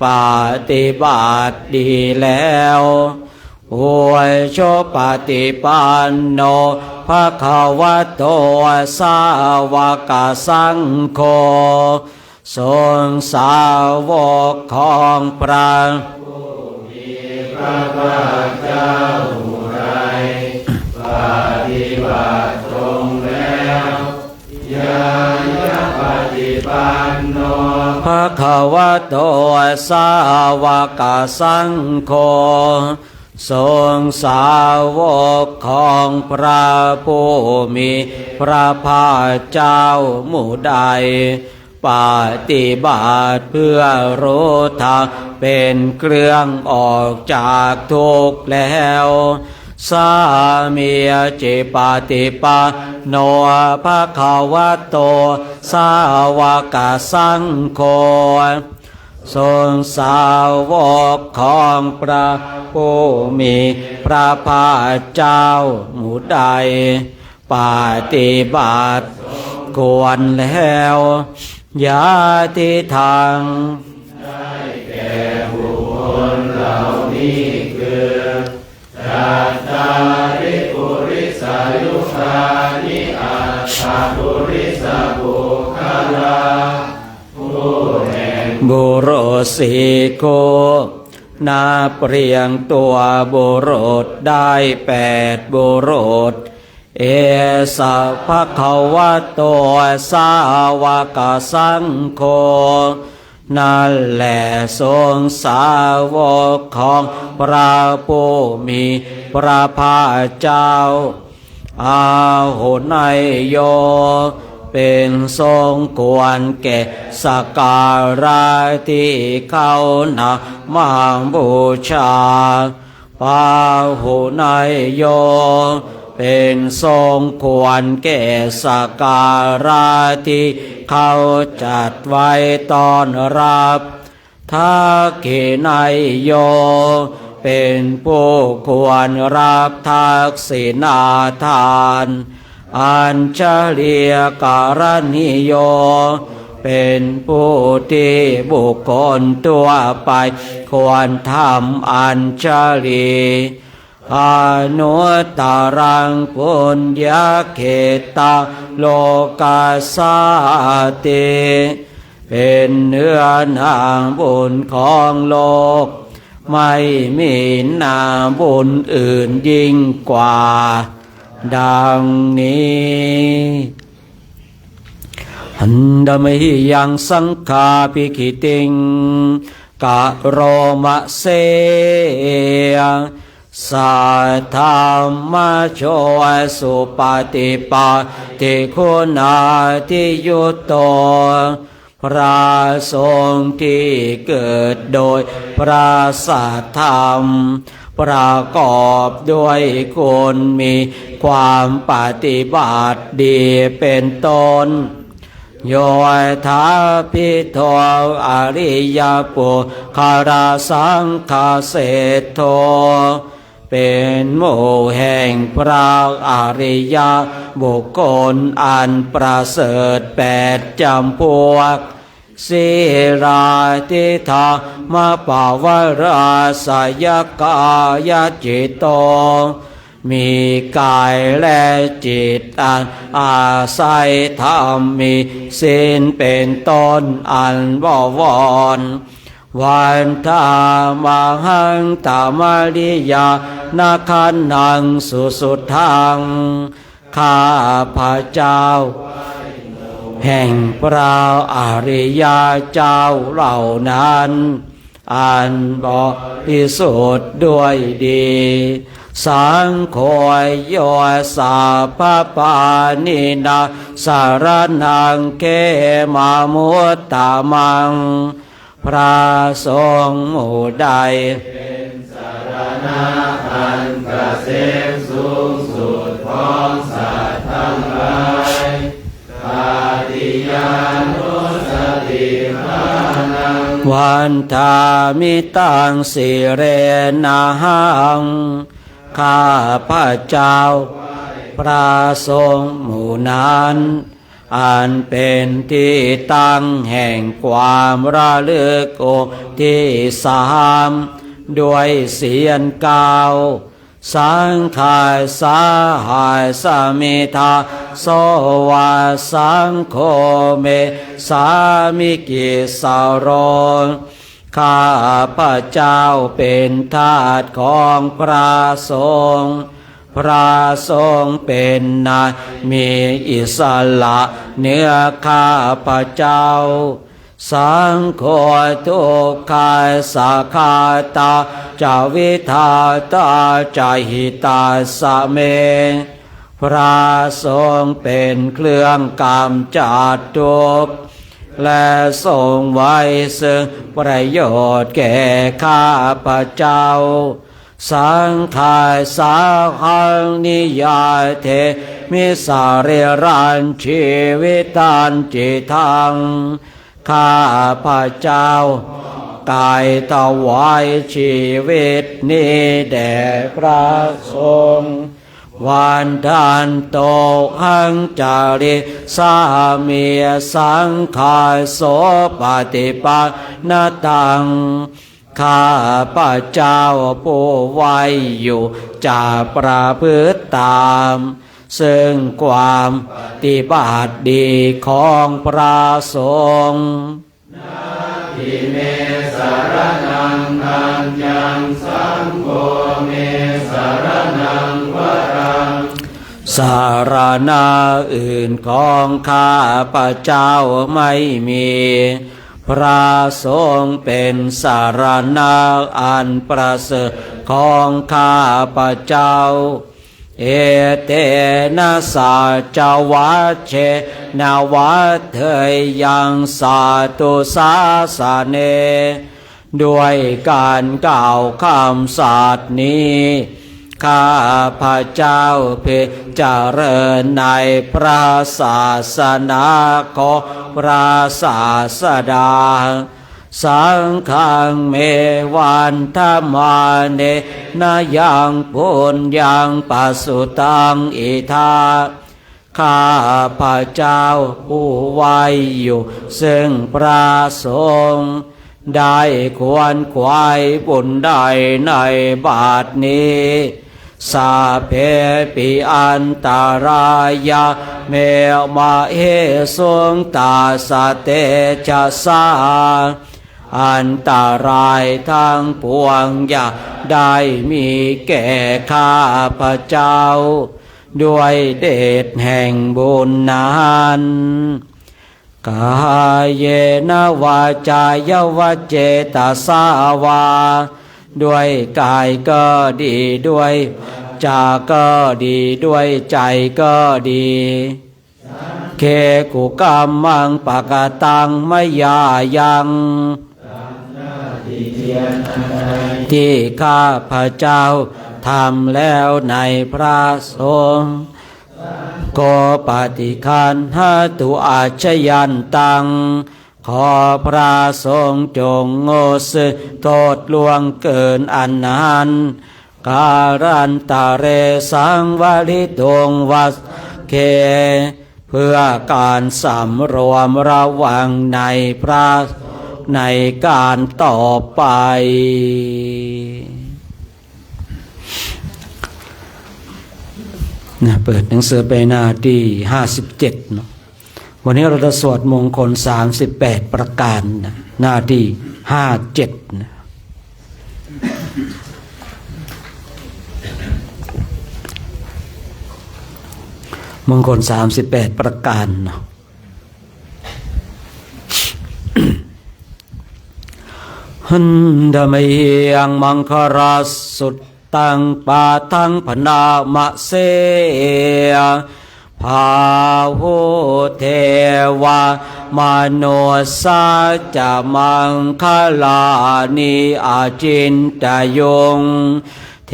ปฏิบัติดีแล้วอวยโชปฏิปันโนภะคะวะโตสาวกสังโฆทรงสาวกของพระผู้มีพระภาคเจ้าผู้ใดปฏิบัติตรงแล้วยายะปฏิปันโนภะคะวะโตสาวกสังโฆทรงสาวกของพระผู้มีพระภาคเจ้าหมู่ใดป ปฏิบัติเพื่อรู้ทางเป็นเครื่องออกจากทุกข์แล้วสามีจิปฏิปันโนภะคะวะโตสาวกสังโฆทรงสาวกของพระผู้มีพระภาคเจ้าหมู่ใดปฏิบัติควรแล้วยาติทางได้แก่บุคคลเหล่านี้คือจัตตาริปุริสายุคานิอัตถปุริสบุคลาผู้แห่งบุรุษสี่คู่นับเรียงตัวบุรุษได้8บุรุษเอสะภะคะวะโตสาวกสังโฆนั่นแหละทรงสาวกของพระผู้มีพระภาคเจ้าอาหุนายโยเป็นทรงควรแก่สักการะที่เขานับมาบูชาพาหุนายโยเป็นทรงควรแก่สักการะที่เขาจัดไว้ต้อนรับทักขินายโยเป็นผู้ควรรับทักษิณาทานอัญชลียการณิโยเป็นผู้ที่บุคคลทั่วไปควรทำอัญชลีอนุตตรังปุญญเขตาโลกาสาติเป็นเนื้อนางบุญของโลกไม่มีนางบุญอื่นยิ่งกว่าดังนี้อันดามหิยังสังฆาภิคิติงกะโรมะเสสัทธรรมโชสุปฏิปัติคุณาทิยุตโตพระทรงที่เกิดโดยพระสัทธรรมประกอบด้วยคุณมีความปฏิบัติดีเป็นต้นโยธาพิโทอริยปุคาราสังฆเสโทเป็นหมู่แห่งพระอริยบุคคลอันประเสริฐ8จำพวกสีราติธรรมปาวราสยกายจิตโตมีกายและจิตอันอาศัยธรรมมีศีลเป็นต้นอันบวรวันธามังหังตามาริยานาคันนังสุสุทังข้าพระเจ้าแห่งพระอริยเจ้าเหล่านั้นอันบริสุทธิ์ด้วยดีสังโฆโยสาภปานินาสารนังเขมามุตตามังพระทรงหมู่ใดเป็นสารณะอันเกษมสูงสุดของสัตว์ทั้งหลายปฏิญาณุสติมานังวันทามิตังสิเรนะหังข้าพระเจ้าพระทรงหมู่นั้นอันเป็นที่ตั้งแห่งความระลึกที่3ด้วยเสียงกล่าวสังฆาสาหายสมิทาโสวาสังโฆเมสามิกิสารนข้าพระเจ้าเป็นทาสของพระสงฆ์พระทรงเป็นนายมีอิสระเหนือข้าพระเจ้าสังโฆทุกขาสักขาตาจาวิทาตาจาหิตาสะเมพระทรงเป็นเครื่องกำจัดทุกข์ และทรงไว้ซึ่งประโยชน์แก่ข้าพเจ้าสังขารสาหังนิยายเทมิสาเรรันชีวิตันจิตังข้าพเจ้ากายถวายชีวิตนี้แด่พระสงฆ์วันทันโตหังจาริสามีสังขารโสปฏิปันนตังข้าพเจ้าผู้ไว้อยู่จะประพฤติตามซึ่งความปฏิบัติดีของพระสงฆ์อิเมสารนังอัญญังสังโฆเมสารนังวรังสารณะอื่นของข้าพเจ้าไม่มีพระสงฆ์เป็นสารณะอันประเสริฐของข้าพเจ้าเอเตนะสาจวัชเชนาวัฏเถยยังสาตุสาสะเนด้วยการกล่าวคำสัตย์นี้ข้าพเจ้าพิจารณาในพระศาสนาของพระศาสดาสังฆังเมวันธรรมาเนนายังปุญญังปัสสุตังอิทาข้าพเจ้าผู้ไว้อยู่ซึ่งพระสงฆ์ได้ควรขวายบุญได้ในบัดนี้สาเพปิอันตรายาเมมาเอสุงตาสเตชะสาอันตรายทั้งปวงอย่าได้มีแก่ข้าพเจ้าด้วยเดชแห่งบุญนั้นกายเยนะวาจายวเจตสาวาด้วยกายก็ดีด้วยจาก็ดีด้วยใจก็ดีเคกุกรรมังปะกตังมยายังที่ข้าพเจ้าทำแล้วในพระสงฆ์โกปฏิคันหตุอาชยันตังขอพระสงฆ์จงโงสึโทษล่วงเกินอันนั้นการันตะเรสังวลิตงวัสเคเพื่อการสำรวมระวังในพระในการต่อไปเปิดหนังสือไปหน้าที่57เนาะวันนี้เราจะสวดมงคล38ประการนะหน้าที่57นะมงคล38ประการเนาะหันดะเมียงมังครัสสุตตังปาทังพนามะเสภาหุเทวามโนสาจะมังคลานิอาจินตยงเท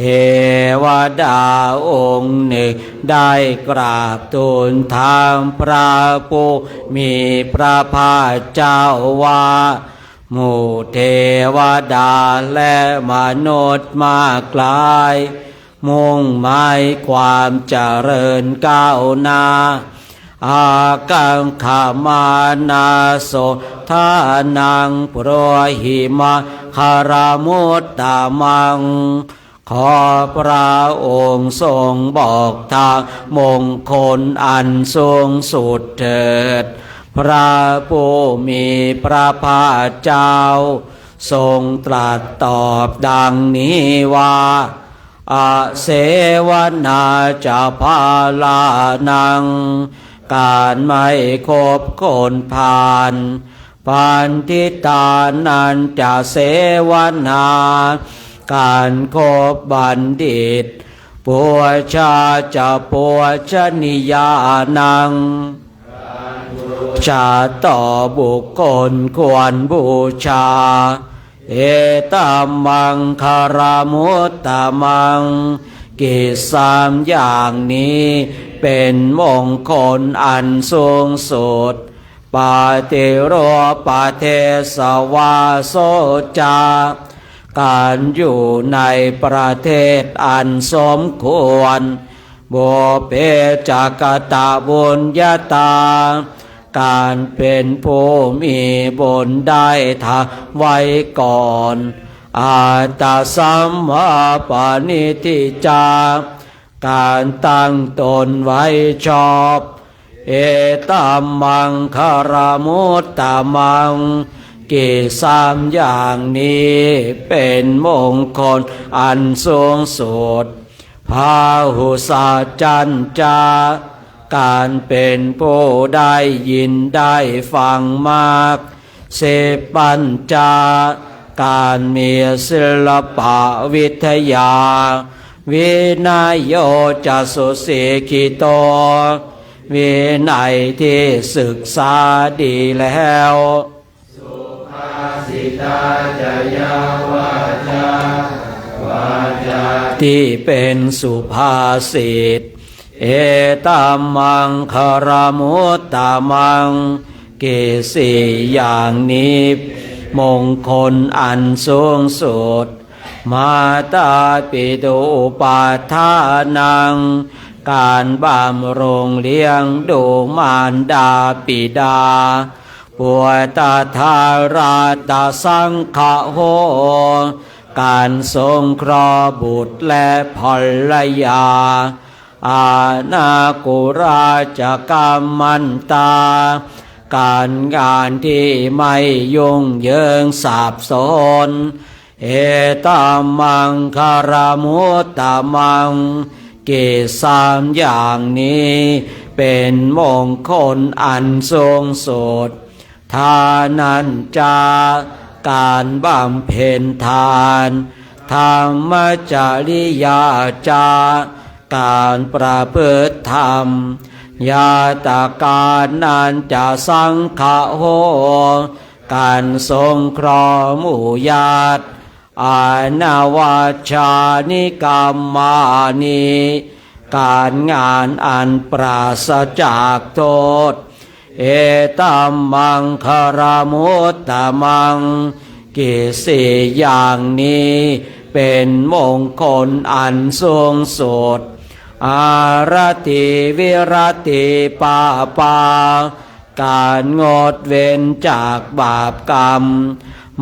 วดาองค์หนึ่งได้กราบทูลถามพระผู้มีพระภาคเจ้าว่าหมู่เทวดาและมนุษย์มากลายมุ่งหมายความเจริญก้าวหน้าอากังขามานาโสทานังโปรหิมาคารมุตตามังขอพระองค์ทรงบอกทางมงคลอันสูงสุดเถิดพระผู้มีพระภาคเจ้าทรงตรัสตอบดังนี้ว่าอาเสวนาจะพาลานังการไม่คบคนผ่านปันทิตานันจะเสวนาการคบบัณฑิตปัวชาจะปัวชนิยานัง ชาต่อบุคคลควรบูชาเอตัมมังคารมุตตมังกิจสามอย่างนี้เป็นมงคลอันสูงสุดปาติโรปาเทสวาโสจาการอยู่ในประเทศอันสมควรโบเปจักตะบุญญาตาการเป็นผู้มีบุญได้ทำไว้ก่อนอาตสัมมาปณิทิจาการตั้งตนไว้ชอบเอตัมมังคารมุตตมังกิจสามอย่างนี้เป็นมงคลอันสูงสุดพาหุสัจจัญจาการเป็นผู้ได้ยินได้ฟังมากเสปัญจาการมีศิลปะวิทยาวินัยโยจะสุสิกิโตวินัยที่ศึกษาดีแล้วสุภาษิตาจยาวาจาวาจาที่เป็นสุภาษิตเอตัมมังคารมุตตมังกิจสี่อย่างนี้มงคลอันสูงสุดมาตาปิตุปาทานังการบำรุงเลี้ยงดูมารดาปิดาปุตตธาราตสังฆโหการสงเคราะห์บุตรและภรรยาอาณากุราชกรรมันตาการงานที่ไม่ยุ่งเหยิงสาบสนเอตัมมังคารมุตตมังกิจสามอย่างนี้เป็นมงคลอันสูงสุดทานัญจาการบำเพ็ญทานธรรมจริยาจาการประพฤติธรรมญาตการนันจะสังฆโหการสงเคราะห์หมู่ญาติอาณาวาชานิกรรมานิการงานอันปราศจากโทษเอตัมมังคารมุตตมังกิจสี่อย่างนี้เป็นมงคลอันสูงสุดอารติวิรติปาปาการงดเว้นจากบาปกรรม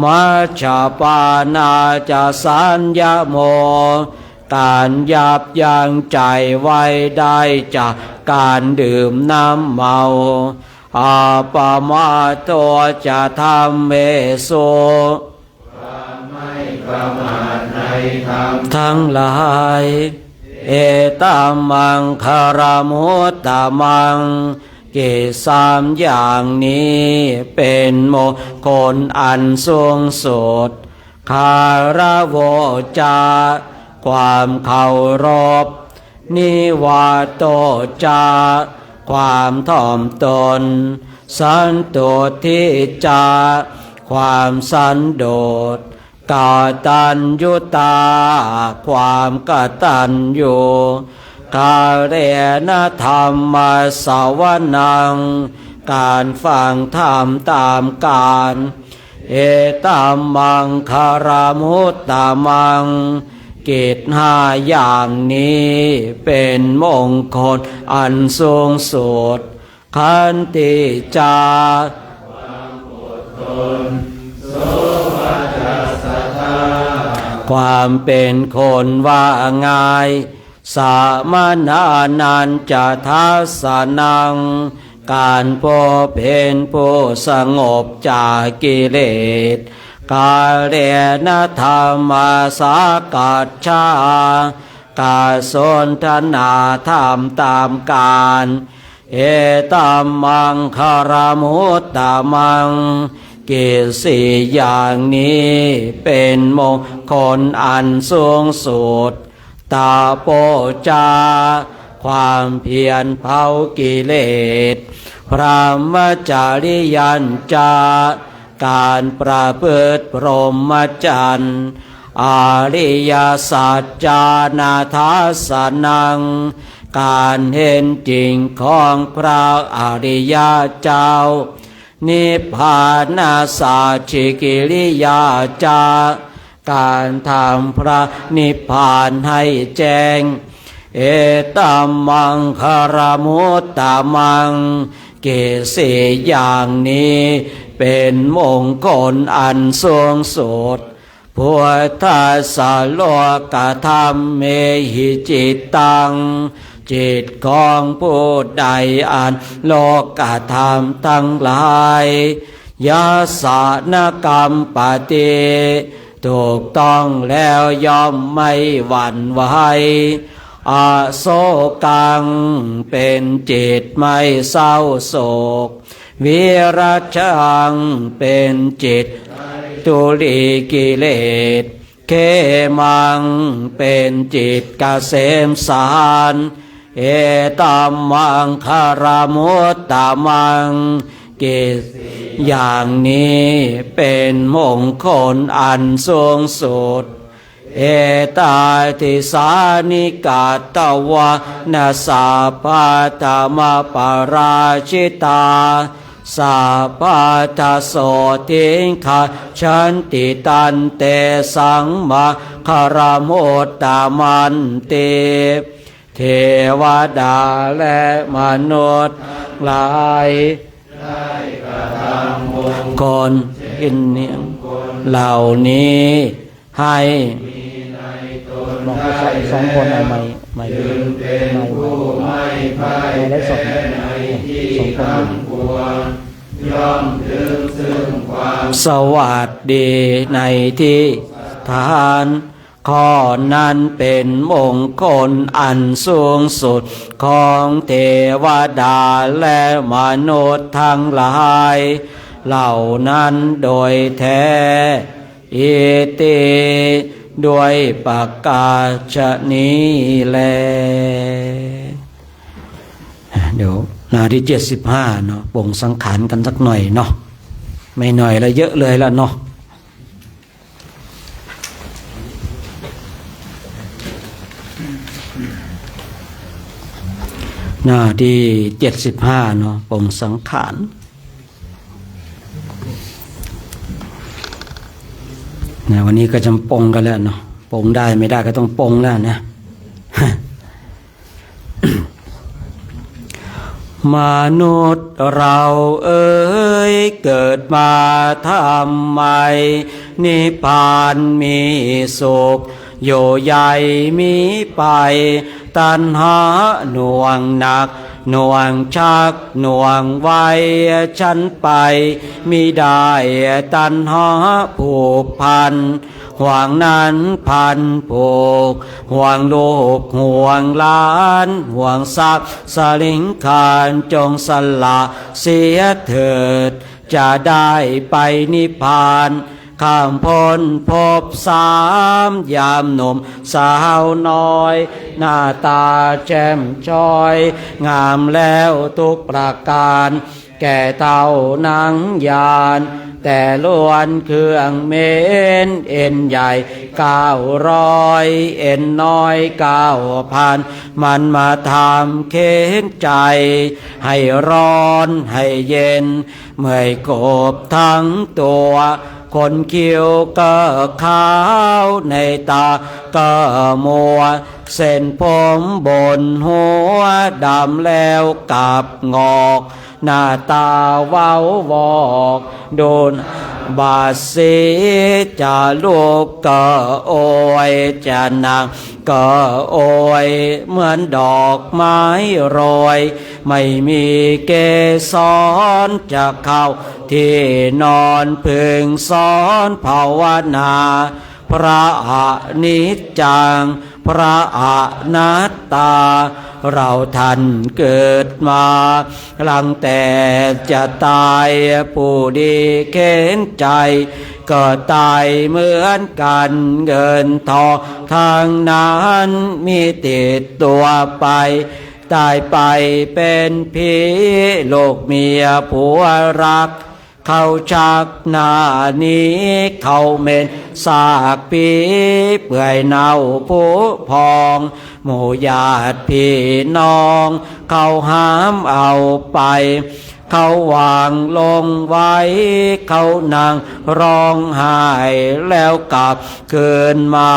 มัชฌปานาจะสัญญโมการยับยั้งใจไว้ได้จากการดื่มน้ำเมาอาปมาโตจะทำเมโสความไม่ประมาทในธรรมทั้งหลายเอตัมมังคารมุตตมังกิจสามอย่างนี้เป็นมงคลอันสูงสุดคารวะจาความเคารพนิวาโตจาความถ่อมตนสันโตทิจาความสันโดษกตัญญูตาความกตัญญูกาเรณธรรมสวนังการฟังธรรมตามการเอตัมมังคารมุตตมังกิจห้าอย่างนี้เป็นมงคลอันสูงสุดขันติจาความเป็นคนว่าง่ายสามานานันจะทัสสนังการพบเห็นผู้สงบจากกิเลสกาเรณธรรมสากัจฉากาสนทนาธรรมตามการเอตัมมังคารมุตตมังกิจสี่อย่างนี้เป็นมงคลอันสูงสุดตาโปจาค ความเพียรเผากิเลสพระมจาริยัญจาการประพฤติพรหมจรรย์อริยสัจจานาทัสสนังการเห็นจริงของพระอริยเจ้านิพพานาสัจฉิกิริยาจาการทำพระนิพพานให้แจ้งเอตัมมังคารมุตตมังเกสีอย่างนี้เป็นมงคลอันสูงสุดพุทธสโลกธรรมเมหิจิตตังจิตของผู้ใดอันโลกธรรมทั้งหลายยาสานกรรมปฏิถูกต้องแล้วย่อมไม่หวั่นไหวอโศกังเป็นจิตไม่เศร้าโศกวิรัชชังเป็นจิตตุลีกิเลสเขมังเป็นจิตเกษมสารเอตัมมังคารมุตตมังกิจอย่างนี้เป็นมงคลอันสูงสุดเอตาติสานิกาตวะนาสาปาตมะปาราชิตาสาปาทโสทิงขะชันติตันเตสังมาคารมุตตมันเตเทวดาและมนุษย์หลายคนอินเนียงเหล่านี้ให้ลองไปสองคนเอาไม่ได้สดสองคนสวัสดีในที่ทานข้อนั้นเป็นมงคลอันสูงสุดของเทวดาและมนุษย์ทั้งหลายเหล่านั้นโดยแท้อิติด้วยประกาศนี้แลเดี๋ยวหน้าที่75เนาะปรงสังขารกันสักหน่อยเนาะไม่หน่อยแล้วเยอะเลยละเนาะหน้าที่75เนาะปรงสังขารนะวันนี้ก็จำปงกันแล้วเนาะปงได้ไม่ได้ก็ต้องปงแล้วนะ มนุษย์เราเอ๋ยเกิดมาทำไมนิพพานมีสุขอยู่ใหญ่มีไปตัณหาหน่วงหนักหน่วงชักหน่วงไว้ฉันไปมิได้ตัณหาผูกพันห่วงนั้นพันผูกห่วงลูกห่วงหลานห่วงทรัพย์สลิงคารจงสละเสียเถิดจะได้ไปนิพพานข้ามพ้นพบ3ยามหนุ่มสาวน้อยหน้าตาแจ่มจ้อยงามแล้วทุกประการแก่เต่านางยานแต่ล้วนเครื่องเม้นเอ็นใหญ่900เอ็นน้อย9,000มันมาทำเค้นใจให้ร้อนให้เย็นเมื่อยกบทั้งตัวคนคิ้วก็ขาวในตาก็มัวเส้นผมบนหัวดำแล้วกับงอกหน้าตาเว้าวอกโดนบาดสีจะลูกก็โอยจะนางก็โอยเหมือนดอกไม้โรยไม่มีเกสรจะเข้าที่นอนพึงสอนภาวนาพระอนิจจังพระอนัตตาเราท่านเกิดมาหลังแต่จะตายผู้ดีเข็นใจก็ตายเหมือนกันเงินทองทางนั้นมีติดตัวไป ตายไปเป็นผีลูกเมียผัวรักเขาชักหน้านี้เขาเม็นซากผีเปื่อยเน่าผุพองหมู่ญาติพี่น้องเขาห้ามเอาไปเขาวางลงไว้เขานั่งร้องไห้แล้วกลับคืนมา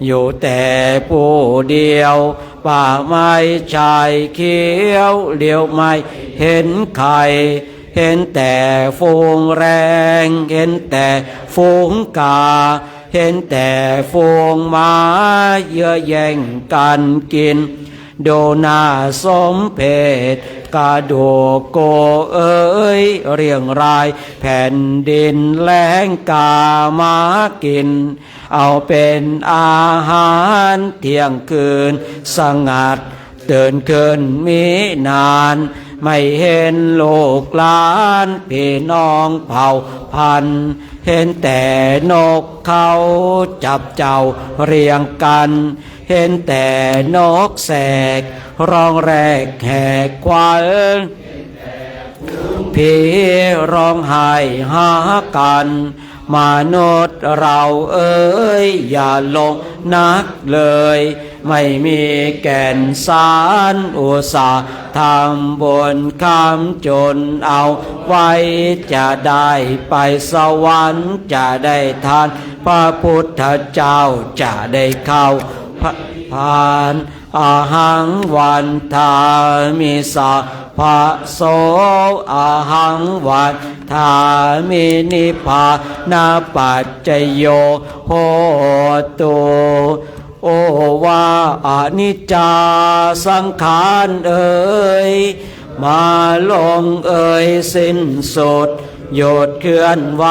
อยู่แต่ผู้เดียวป่าไม้ชายเขียวเลี้ยวไม่เห็นใครเห็นแต่ฝูงแรงเห็นแต่ฝูงกาเห็นแต่ฝูงม้าเยื่อแย่งกันกินดูน่าสมเพชกระดูกโกเอ้ยเรียงรายแผ่นดินแล้งกามากินเอาเป็นอาหารเที่ยงคืนสงัดเดินคืนมีนานไม่เห็นลูกหลานพี่น้องเผ่าพันธุ์เห็นแต่นกเขาจับเจ้าเรียงกันเห็นแต่นกแสกร้องแรกแหกควันพี่ร้องไห้หากันมนุษย์เราเอ้ยอย่าลงนักเลยไม่มีแก่นสารอุตสาห์ทำบนคำจนเอาไว้จะได้ไปสวรรค์จะได้ทานพระพุทธเจ้าจะได้เข้าผ่านอาหังวันทามิสาภะโสอาหังวันทามินิพพานาปัจจโยโหตุโอวาอนิจจาสังขารเอ่ยมาลงเอ่ยสิ้นสุดหยุดเคลื่อนไหว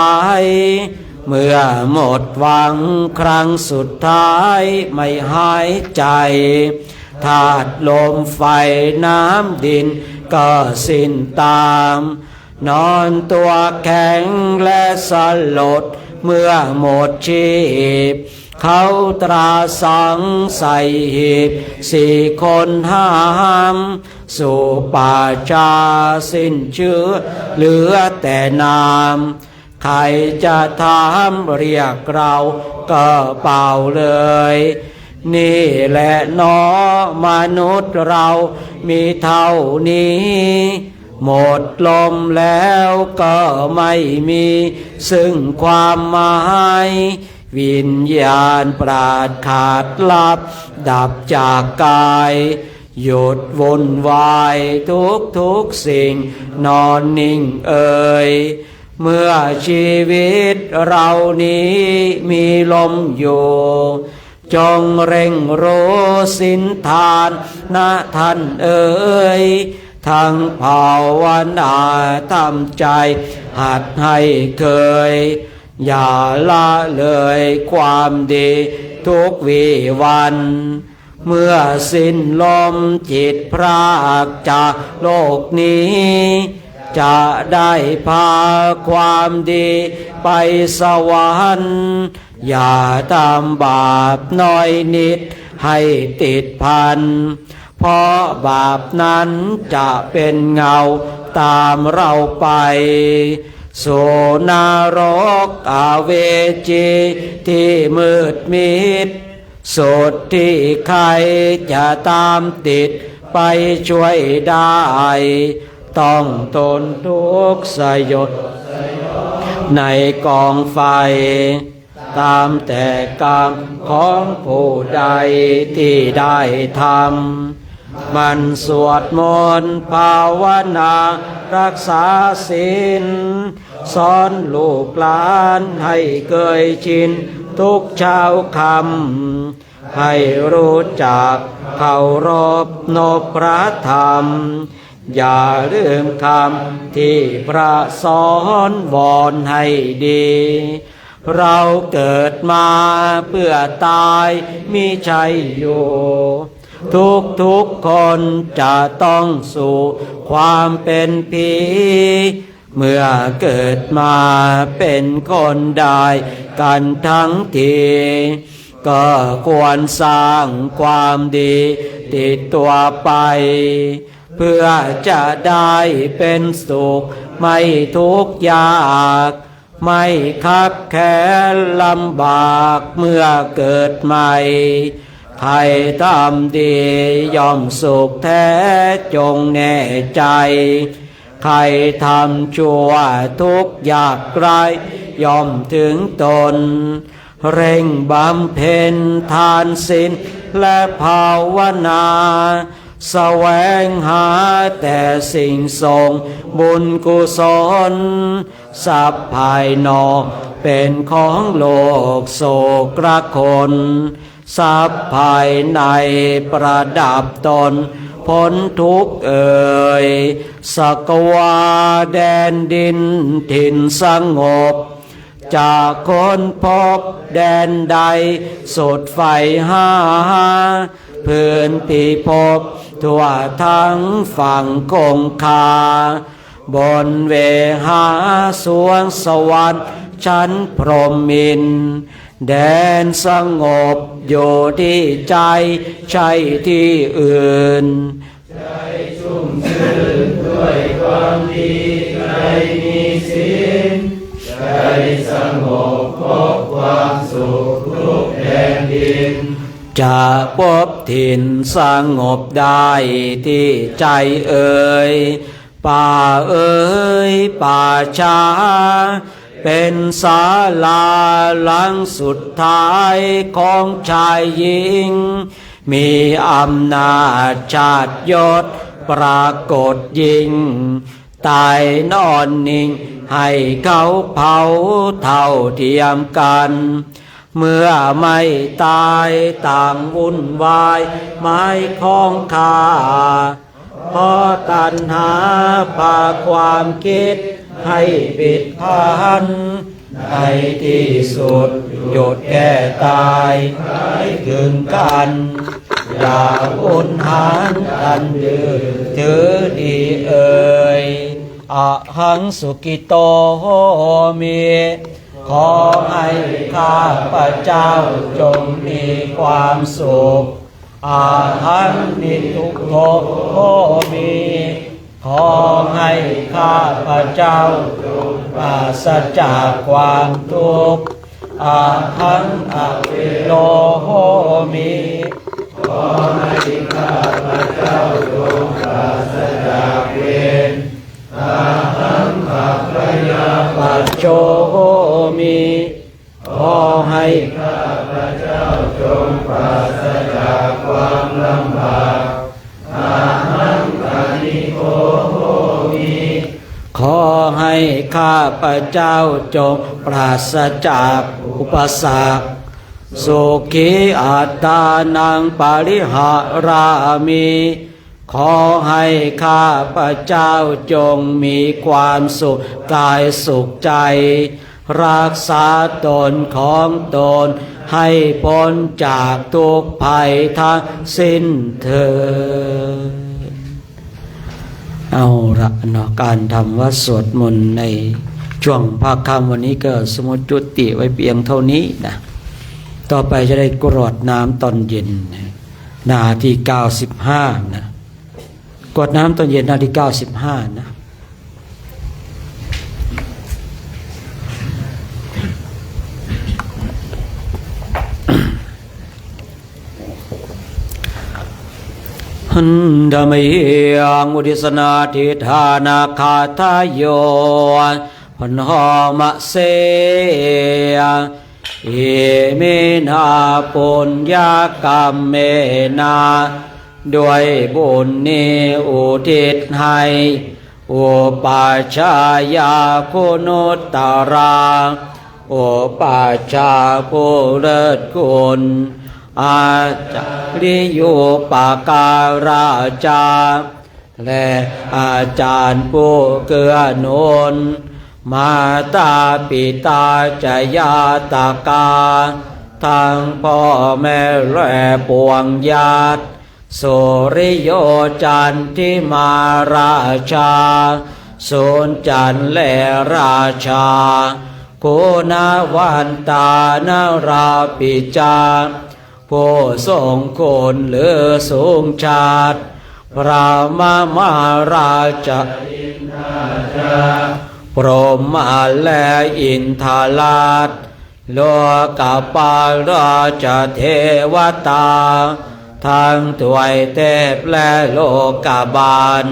เมื่อหมดหวังครั้งสุดท้ายไม่หายใจธาตุลมไฟน้ำดินก็สิ้นตามนอนตัวแข็งและสลดเมื่อหมดชีพเขาตราสังใส่หีบสี่คนห้ามสู่ป่าชาสิ้นเชื้อเหลือแต่นามใครจะถามเรียกเราก็เปล่าเลยนี่แหละเนาะมนุษย์เรามีเท่านี้หมดลมแล้วก็ไม่มีซึ่งความหมายวิญญาณปราดขาดลับดับจากกายหยุดวุ่นวายทุกสิ่งนอนนิ่งเอ่ยเมื่อชีวิตเรานี้มีลมอยู่จงเร่งรู้สินทานนะท่านเอ่ยทั้งภาวนาทำใจหัดให้เคยอย่าละเลยความดีทุกวีวันเมื่อสิ้นลมจิตพรากจากโลกนี้จะได้พาความดีไปสวรรค์อย่าตามบาปน้อยนิดให้ติดพันเพราะบาปนั้นจะเป็นเงาตามเราไปสู่นรกอเวจีที่มืดมิดสุดที่ใครจะตามติดไปช่วยได้ต้องทนทุกข์สยดในกองไฟตามแต่กรรมของผู้ใดที่ได้ทำมันสวดมนต์ภาวนารักษาศีลสอนลูกหลานให้เคยชินทุกเช้าคำให้รู้จักเคารพนบพระธรรมอย่าลืมคำที่พระสอนวอนให้ดีเราเกิดมาเพื่อตายมิใช่อยู่ทุกคนจะต้องสู่ความเป็นผีเมื่อเกิดมาเป็นคนได้กันทั้งที ก็ควรสร้างความดีติดตัวไปเพื่อจะได้เป็นสุขไม่ทุกข์ยากไม่คับแค้นลำบากเมื่อเกิดใหม่ใครทำดีย่อมสุขแท้จงแน่ใจใครทำชั่วทุกข์ยากไร้ย่อมถึงตนเร่งบำเพ็ญทานศีลและภาวนาแสวงหาแต่สิ่งส่งบุญกุศลทรัพย์ภายนอกเป็นของโลกโศกระคนทรัพย์ภายในประดับตนพ้นทุกข์เอ่ยสักวาแดนดินถิ่นสงบจากคนพบแดนใดสุดไฟหาพื้นที่พบทั่วทั้งฝั่งคงคาบนเวหาสวงสวรรค์ชั้นพรหมินทร์แดนสงบอยู่ที่ใจใช่ที่อื่นใจชุ่มชื่นด้วยความดีใจมีศีลใจสงบพบความสุขทุกแผ่นดินจะพบถิ่นสงบได้ที่ใจเอ่ยป่าเอ่ยป่าช้าเป็นศาลาหลังสุดท้ายของชายหญิงมีอำนาจชาติยศปรากฏยิ่งตายนอนนิ่งให้เขาเผาเท่าเทียมกันเมื่อไม่ตายต่างวุ่นวายไม้ของข้าเพราะตัณหาพาความคิดให้ปิดพันในที่สุดหยุดแก่ตายหายถึงกันอย่าอุนหันกันดื้อถือดีเอ่ยอะหังสุกิโตโหมิขอให้ข้าพเจ้าจงมีความสุขอาหังนิทุกโขโหมิขอให้ข้าพเจ้าปราศจากความทุกข์อาหังอเวโรโหมิขอให้ข้าพเจ้าจงปราศจากเวรอาหังอัปปยาปัจโชโหมิขอให้ข้าพเจ้าจงปราศจากความลำบากอาหังอนิโกโหมิขอให้ข้าพเจ้าจงปราศจากอุปสรรคสุขีอัตตานังปริหารามิขอให้ข้าพเจ้าจงมีความสุขกายสุขใจรักษาตนของตนให้พ้นจากทุกภัยทั้งสิ้นเถิดเอาละเนาะการทำวัดสวดมนต์ในช่วงภาคค่ำวันนี้ก็สมมติจุติไว้เพียงเท่านี้นะต่อไปจะได้กรวดน้ำตอนเย็นนาที95นะกรวดน้ำตอนเย็นนาที95นะหันดามยังอุดิสนาทิธานาคาทายโยพันหอมะเสเอเมนาปุญญากรรมเมนาด้วยบุญนี้อุทิศให้อุปาชายาคุณุตตราอุปาชาผู้เลิศคุณอาจาริยุปการาจาและอาจารย์ผู้เกื้อหนุนมาตาปิตาจยาตากาทั้งพ่อแม่และปวงญาติสุริโยจันทิมาราชาสุนจันและราชา ผู้นาวันตานาราปิจาผู้ทรงคุณหรือสูงชาติพระมาราชพรหมและอินทราชโลกปาราชเทวตาทั้งถวยเทพและโลกบาล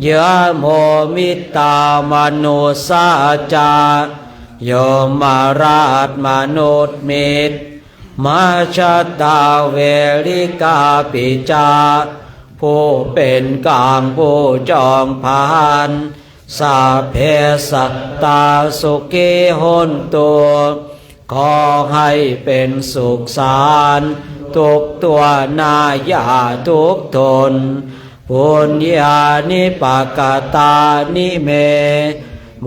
ยะโมมิตามนุสาจาโยมราชมนุษย์มิตรมาชตาเวริกาปิจาผู้เป็นกลางผู้จองผานสาเพสัตตาสุขีหนตัวขอให้เป็นสุขสารทุกตัวนาญาทุกทนปุญญานิปกตานิเม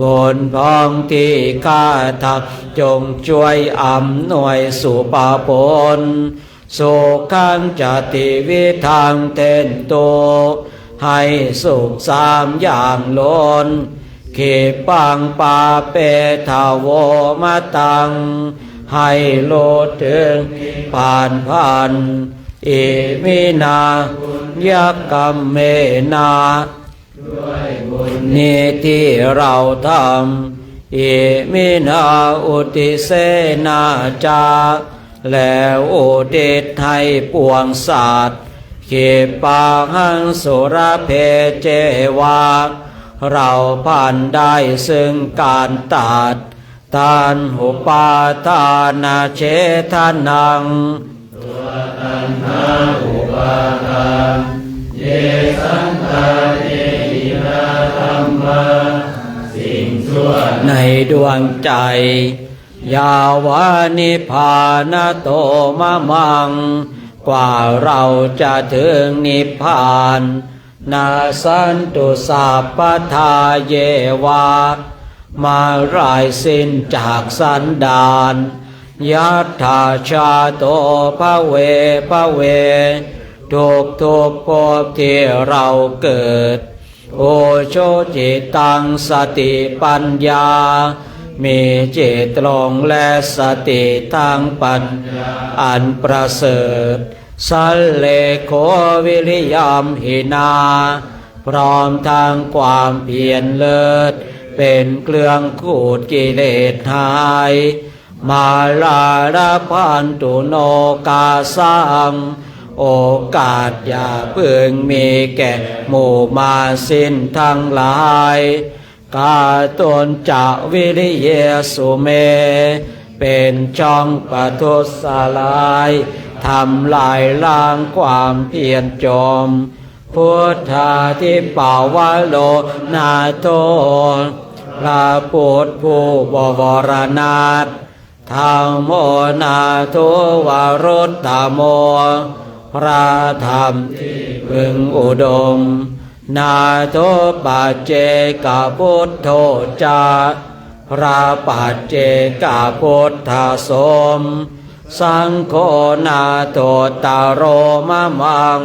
บุญพองที่ข้าทำจงช่วยอำนวยสุภาผลสุขังจติวิทังเทนโตให้สุขสามอย่างล้นขีปังปาเปทาวโวมะตังให้โลดถึงผ่านอิมินายักกัมเมนาด้วยบุญนี้ที่เราทำอิมินาอุติเสนาจาแล้วอุทิศให้ปวงสัตว์ขีปาหังสุรเพเจวาเราผ่านได้ซึ่งการตัดทานหุปาทานาเชทานังตัวตัณหาอุปาทานเยสันตาเยหิราธัมมาสิ่งชั่วในดวงใจยาวานิพานโตมะมังกว่าเราจะถึงนิพพานนาสันตุสัพพทาเยวามาไรสิ้นจากสันดานยัตถาชาโตภเวภเวทุกภพที่เราเกิดโอโชจิตังสติปัญญามีจิตตรงและสติทางปัญญาอันประเสริฐสัลเลโควิริยมหินาพร้อมทางความเพียรเลิศเป็นเครื่องขูดกิเลสหายมาลาลพันตุโนกาสังโอกาสอย่าเพิ่งมีแก่หมู่มาสิ้นทั้งหลายกาตนจะวิริเยสุเมเป็นช่องปทุสลายทำลายล้างความเพียรจมพุทธาทิปาวโลนาโตพระพุทธผู้บวรนาถธรรมโมนาโทวรุตตโมพระธรรมที่พึงอุดมนาโทปัจเจกพุทโธจาพระปัจเจกพุทธสมสังโฆนาโทตโรมะมัง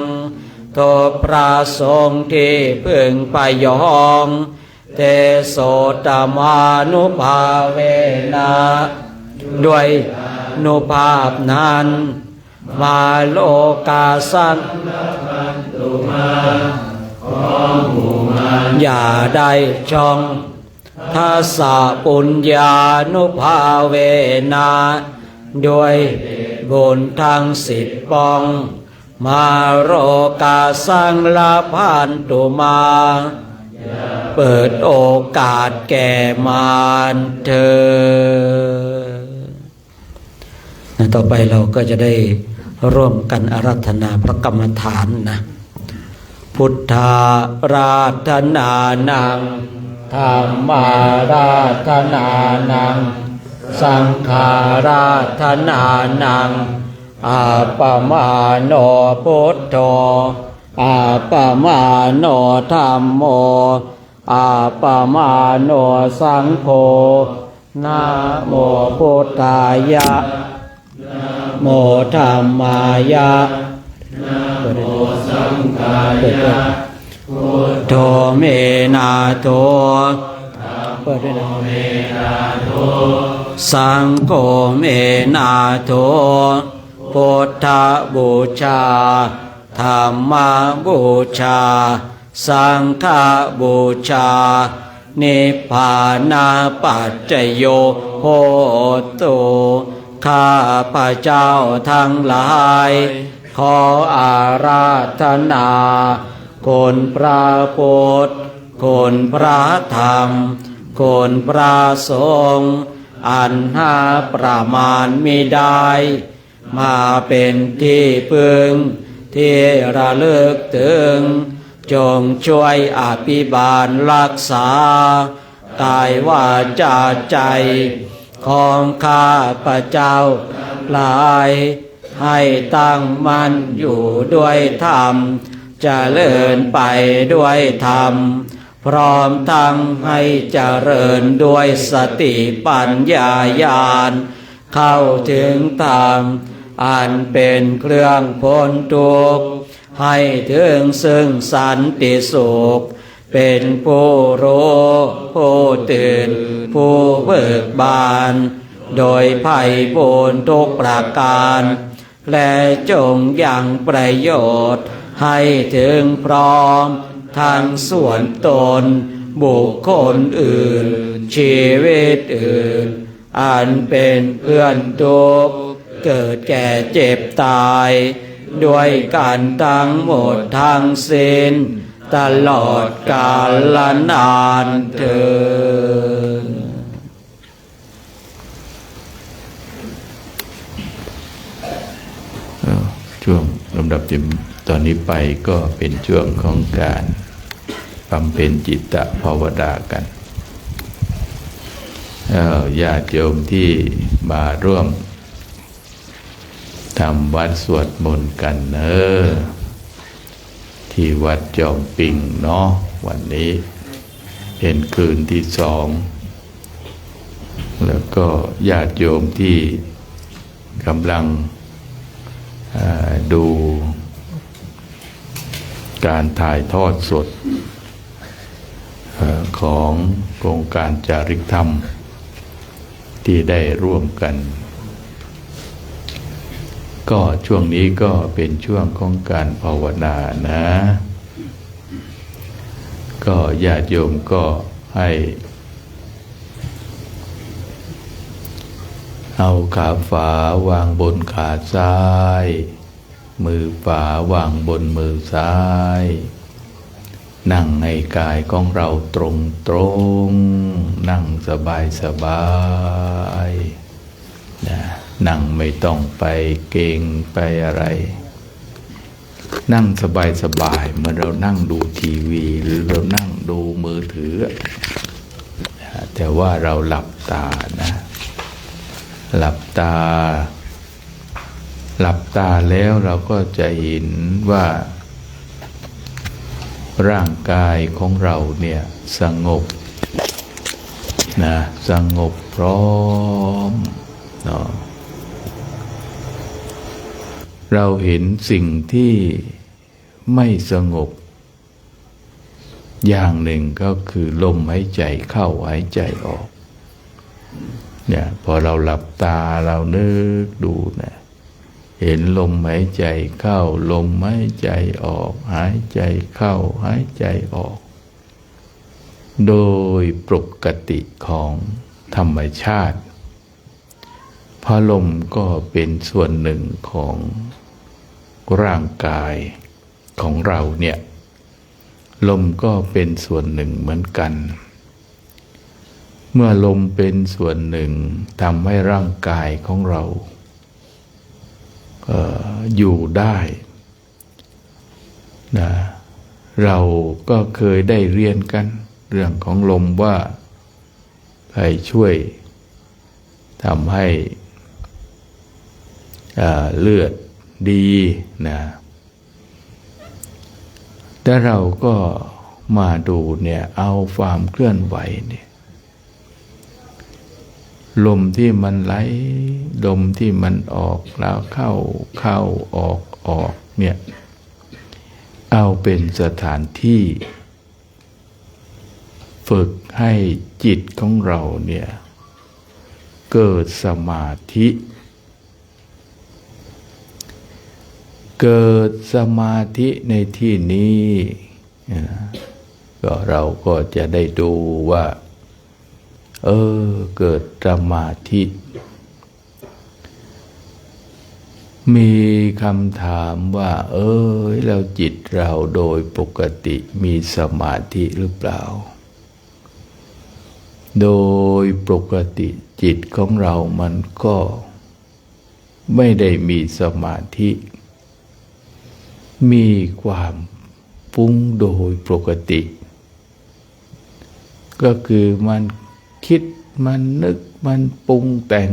โทพระสงฆ์ที่พึงไปยองเตโสตมานุภาเวนะด้วยนุภาพนั้นมาโลกาสันอย่าได้ช่องทัสสะปุญญานุภาเวนะด้วยบุญทั้ง10 ปองมาโรกาสังลาพันตุมาเปิดโอกาสแก่มารเธอต่อไปเราก็จะได้ร่วมกันอาราธนาพระกรรมฐานนะพุทธาราธนานังธรรมาราธนานังสังฆาราธนานังอาปมาโนพุทโธอาปมาโนธัมโมอาปมาโนสังโฆนะโมพุทธายะนะโมธัมมายะนะโมสังฆายะพุทโธเมนะโธธัม เปิดด้วยนะสังโฆเมนาโถพุทธบูชาธรรมบูชาสังฆบูชานิพพานาปัจจโยโหตุข้าพระเจ้าทั้งหลายขออาราธนาคุณพระพุทธคุณพระธรรมคุณพระสงฆ์อันหาประมาณมิได้มาเป็นที่พึ่งที่ระลึกถึงจงช่วยอภิบาลรักษากายวาจาใจของข้าพระเจ้าหลายให้ตั้งมั่นอยู่ด้วยธรรมเจริญไปด้วยธรรมพร้อมทั้งให้เจริญด้วยสติปัญญาญาณเข้าถึงธรรมอันเป็นเครื่องพ้นทุกข์ให้ถึงซึ่งสันติสุขเป็นผู้รู้ผู้ตื่นผู้เบิกบานโดยไผ่บูรณ์ทุกประการและจงยังประโยชน์ให้ถึงพร้อมทั้งส่วนตนบุคคลอื่นชีวิตอื่นอันเป็นเพื่อนทุกข์เกิดแก่เจ็บตายด้วยกันทั้งหมดทั้งสิ้นตลอดกาลนานเทอญช่วงลำดับตอนนี้ไปก็เป็นช่วงของการบำเพ็ญจิตตภาวนากันญาติโยมที่มาร่วมทำวัดสวดมนต์กันที่วัดจอมปิงเนาะวันนี้เป็นคืนที่2แล้วก็ญาติโยมที่กำลังดูการถ่ายทอดสดของโครงการจาริกธรรมที่ได้ร่วมกันก็ช่วงนี้ก็เป็นช่วงของการภาวนานะก็ญาติโยมก็ให้เอาขาฝาวางบนขาซ้ายมือฝาวางบนมือซ้ายนั่งให้กายของเราตรงนั่งสบายนะนั่งไม่ต้องไปเกรงไปอะไรนั่งสบายเหมือนเรานั่งดูทีวีหรือเรานั่งดูมือถือแต่ว่าเราหลับตานะหลับตาแล้วเราก็จะเห็นว่าร่างกายของเราเนี่ยสงบนะสงบพร้อมเนาะเราเห็นสิ่งที่ไม่สงบอย่างหนึ่งก็คือลมหายใจเข้าหายใจออกเนี่ยพอเราหลับตาเรานึกดูนะเห็นลมหายใจเข้าลมหายใจออกหายใจเข้าหายใจออกโดยปกติของธรรมชาติเพราะลมก็เป็นส่วนหนึ่งของร่างกายของเราเนี่ยลมก็เป็นส่วนหนึ่งเหมือนกันเมื่อลมเป็นส่วนหนึ่งทำให้ร่างกายของเราอยู่ได้นะเราก็เคยได้เรียนกันเรื่องของลมว่าให้ช่วยทำให้เลือดดีนะแต่เราก็มาดูเนี่ยเอาความเคลื่อนไหวเนี่ยลมที่มันไหลลมที่มันออกแล้วเข้าออกเนี่ยเอาเป็นสถานที่ ฝึกให้จิตของเราเนี่ยเกิดสมาธิเกิดสมาธิในที่นี้ก็เราก็จะได้ดูว่าเกิดสมาธิมีคำถามว่าแล้วจิตเราโดยปกติมีสมาธิหรือเปล่าโดยปกติจิตของเรามันก็ไม่ได้มีสมาธิมีความฟุ้งโดยปกติก็คือมันคิดมันนึกมันปรุงแต่ง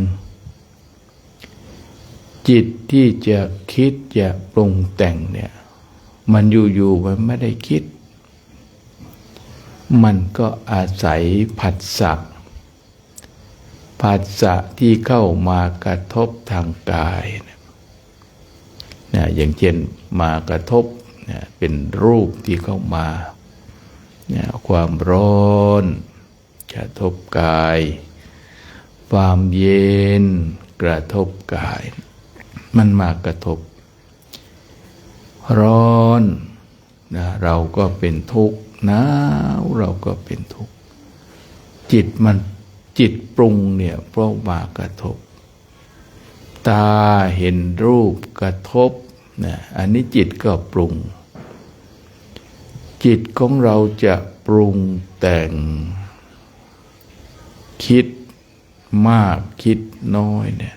จิตที่จะคิดจะปรุงแต่งเนี่ยมันอยู่ๆมันไม่ได้คิดมันก็อาศัยผัสสะที่เข้ามากระทบทางกายเนี่ยอย่างเช่นมากระทบเนี่ยเป็นรูปที่เข้ามาเนี่ยความร้อนกระทบกายความเย็นกระทบกายมันมากระทบร้อนนะเราก็เป็นทุกข์หนาวเราก็เป็นทุกข์จิตปรุงเนี่ยเพราะมากระทบตาเห็นรูปกระทบนะอันนี้จิตก็ปรุงจิตของเราจะปรุงแต่งคิดมากคิดน้อยเนี่ย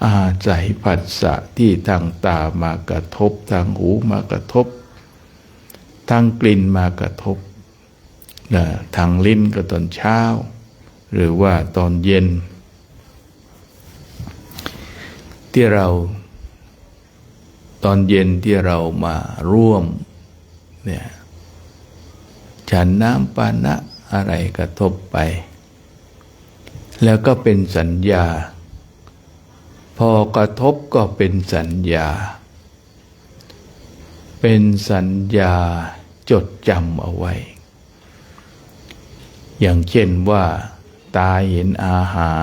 อาศัยผัสสะที่ทางตามากระทบทางหูมากระทบทางกลิ่นมากระทบทางลิ้นก็ตอนเช้าหรือว่าตอนเย็นที่เราตอนเย็นที่เรามาร่วมเนี่ยฉันน้ำปานะอะไรกระทบไปแล้วก็เป็นสัญญาพอกระทบก็เป็นสัญญาจดจำเอาไว้อย่างเช่นว่าตาเห็นอาหา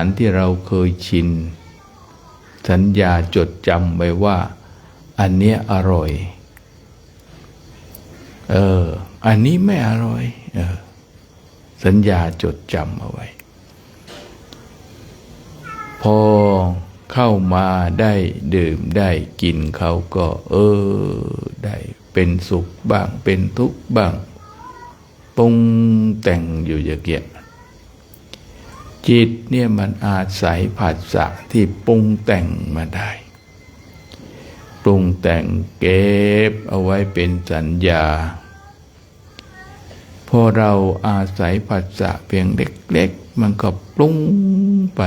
รที่เราเคยชินสัญญาจดจำไว้ว่าอันเนี้ยอร่อยอันนี้ไม่อร่อยสัญญาจดจำเอาไว้พอเข้ามาได้ดื่มได้กินเขาก็ได้เป็นสุขบ้างเป็นทุกข์บ้างปรุงแต่งอยู่อย่างเงี้ยจิตเนี่ยมันอาศัยผัสสะที่ปรุงแต่งมาได้ปรุงแต่งเก็บเอาไว้เป็นสัญญาพอเราอาศัยผัสสะเพียงเล็กๆมันก็ปรุงไป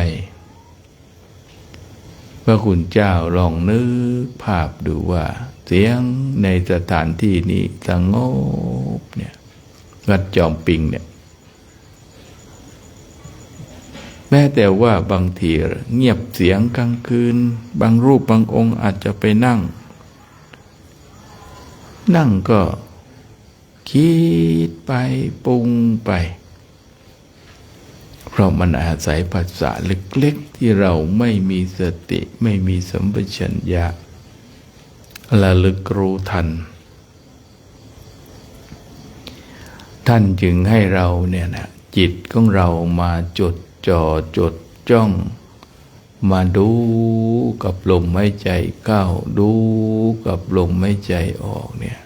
พระคุณเจ้าลองนึกภาพดูว่าเสียงในสถานที่นี้สงบเนี่ยวัดจอมปิงเนี่ยแม้แต่ว่าบางทีเงียบเสียงกลางคืนบางรูปบางองค์อาจจะไปนั่งก็คิดไปปรุงไปเพราะมันอาศัยภาษาเล็กๆที่เราไม่มีสติไม่มีสัมปชัญญะระลึกรู้ทันท่านจึงให้เราเนี่ยนะจิตของเรามาจดจ่อจดจ้องมาดูกับลมหายใจเข้าดูกับลมหายใจออกเนี่ย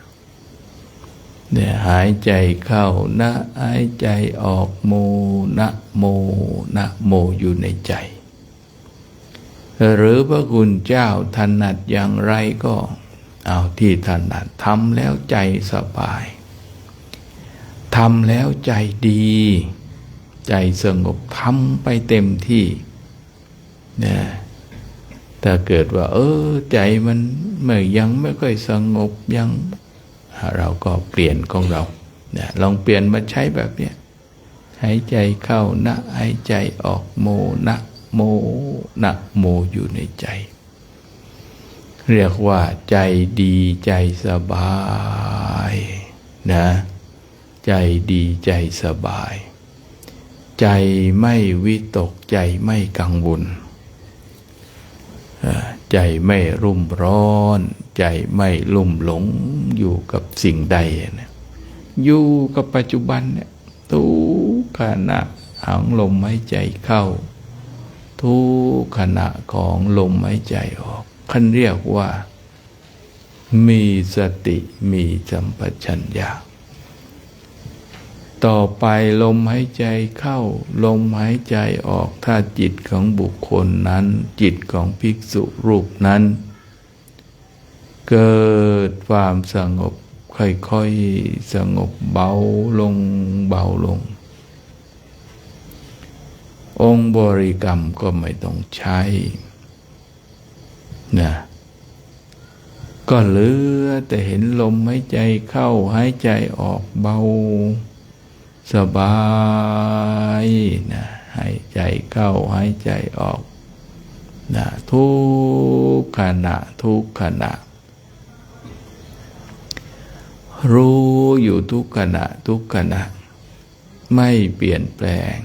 หายใจเข้านะหายใจออกโมนะโมนะโมอยู่ในใจหรือพระคุณเจ้าถนัดอย่างไรก็เอาที่ถนัดทำแล้วใจสบายทำแล้วใจดีใจสงบทำไปเต็มที่นะถ้าเกิดว่าใจมันยังไม่ค่อยสงบยังเราก็เปลี่ยนของเราเนี่ยลองเปลี่ยนมาใช้แบบเนี้ยหายใจเข้านะหายใจออกโมนะโมนะโมอยู่ในใจเรียกว่าใจดีใจสบายนะ ใจดีใจสบาย ใจไม่วิตกใจไม่กังวลใจไม่รุ่มร้อนใจไม่ลุ่มหลงอยู่กับสิ่งใดนะอยู่กับปัจจุบันเนี่ยทุกขณะของลมหายใจเข้าทุกขณะของลมหายใจออกท่านเรียกว่ามีสติมีสัมปชัญญะต่อไปลมหายใจเข้าลมหายใจออกถ้าจิตของบุคคลนั้นจิตของภิกษุรูปนั้นเกิดความสงบค่อยๆสงบเบาลงเบาลงองค์บริกรรมก็ไม่ต้องใช้นะก็เหลือแต่เห็นลมหายใจเข้าหายใจออกเบาสบายนะหายใจเข้าหายใจออกนะทุกขณะทุกขณะรู้อยู่ทุกขณะทุกขณะไม่เปลี่ยนแปลง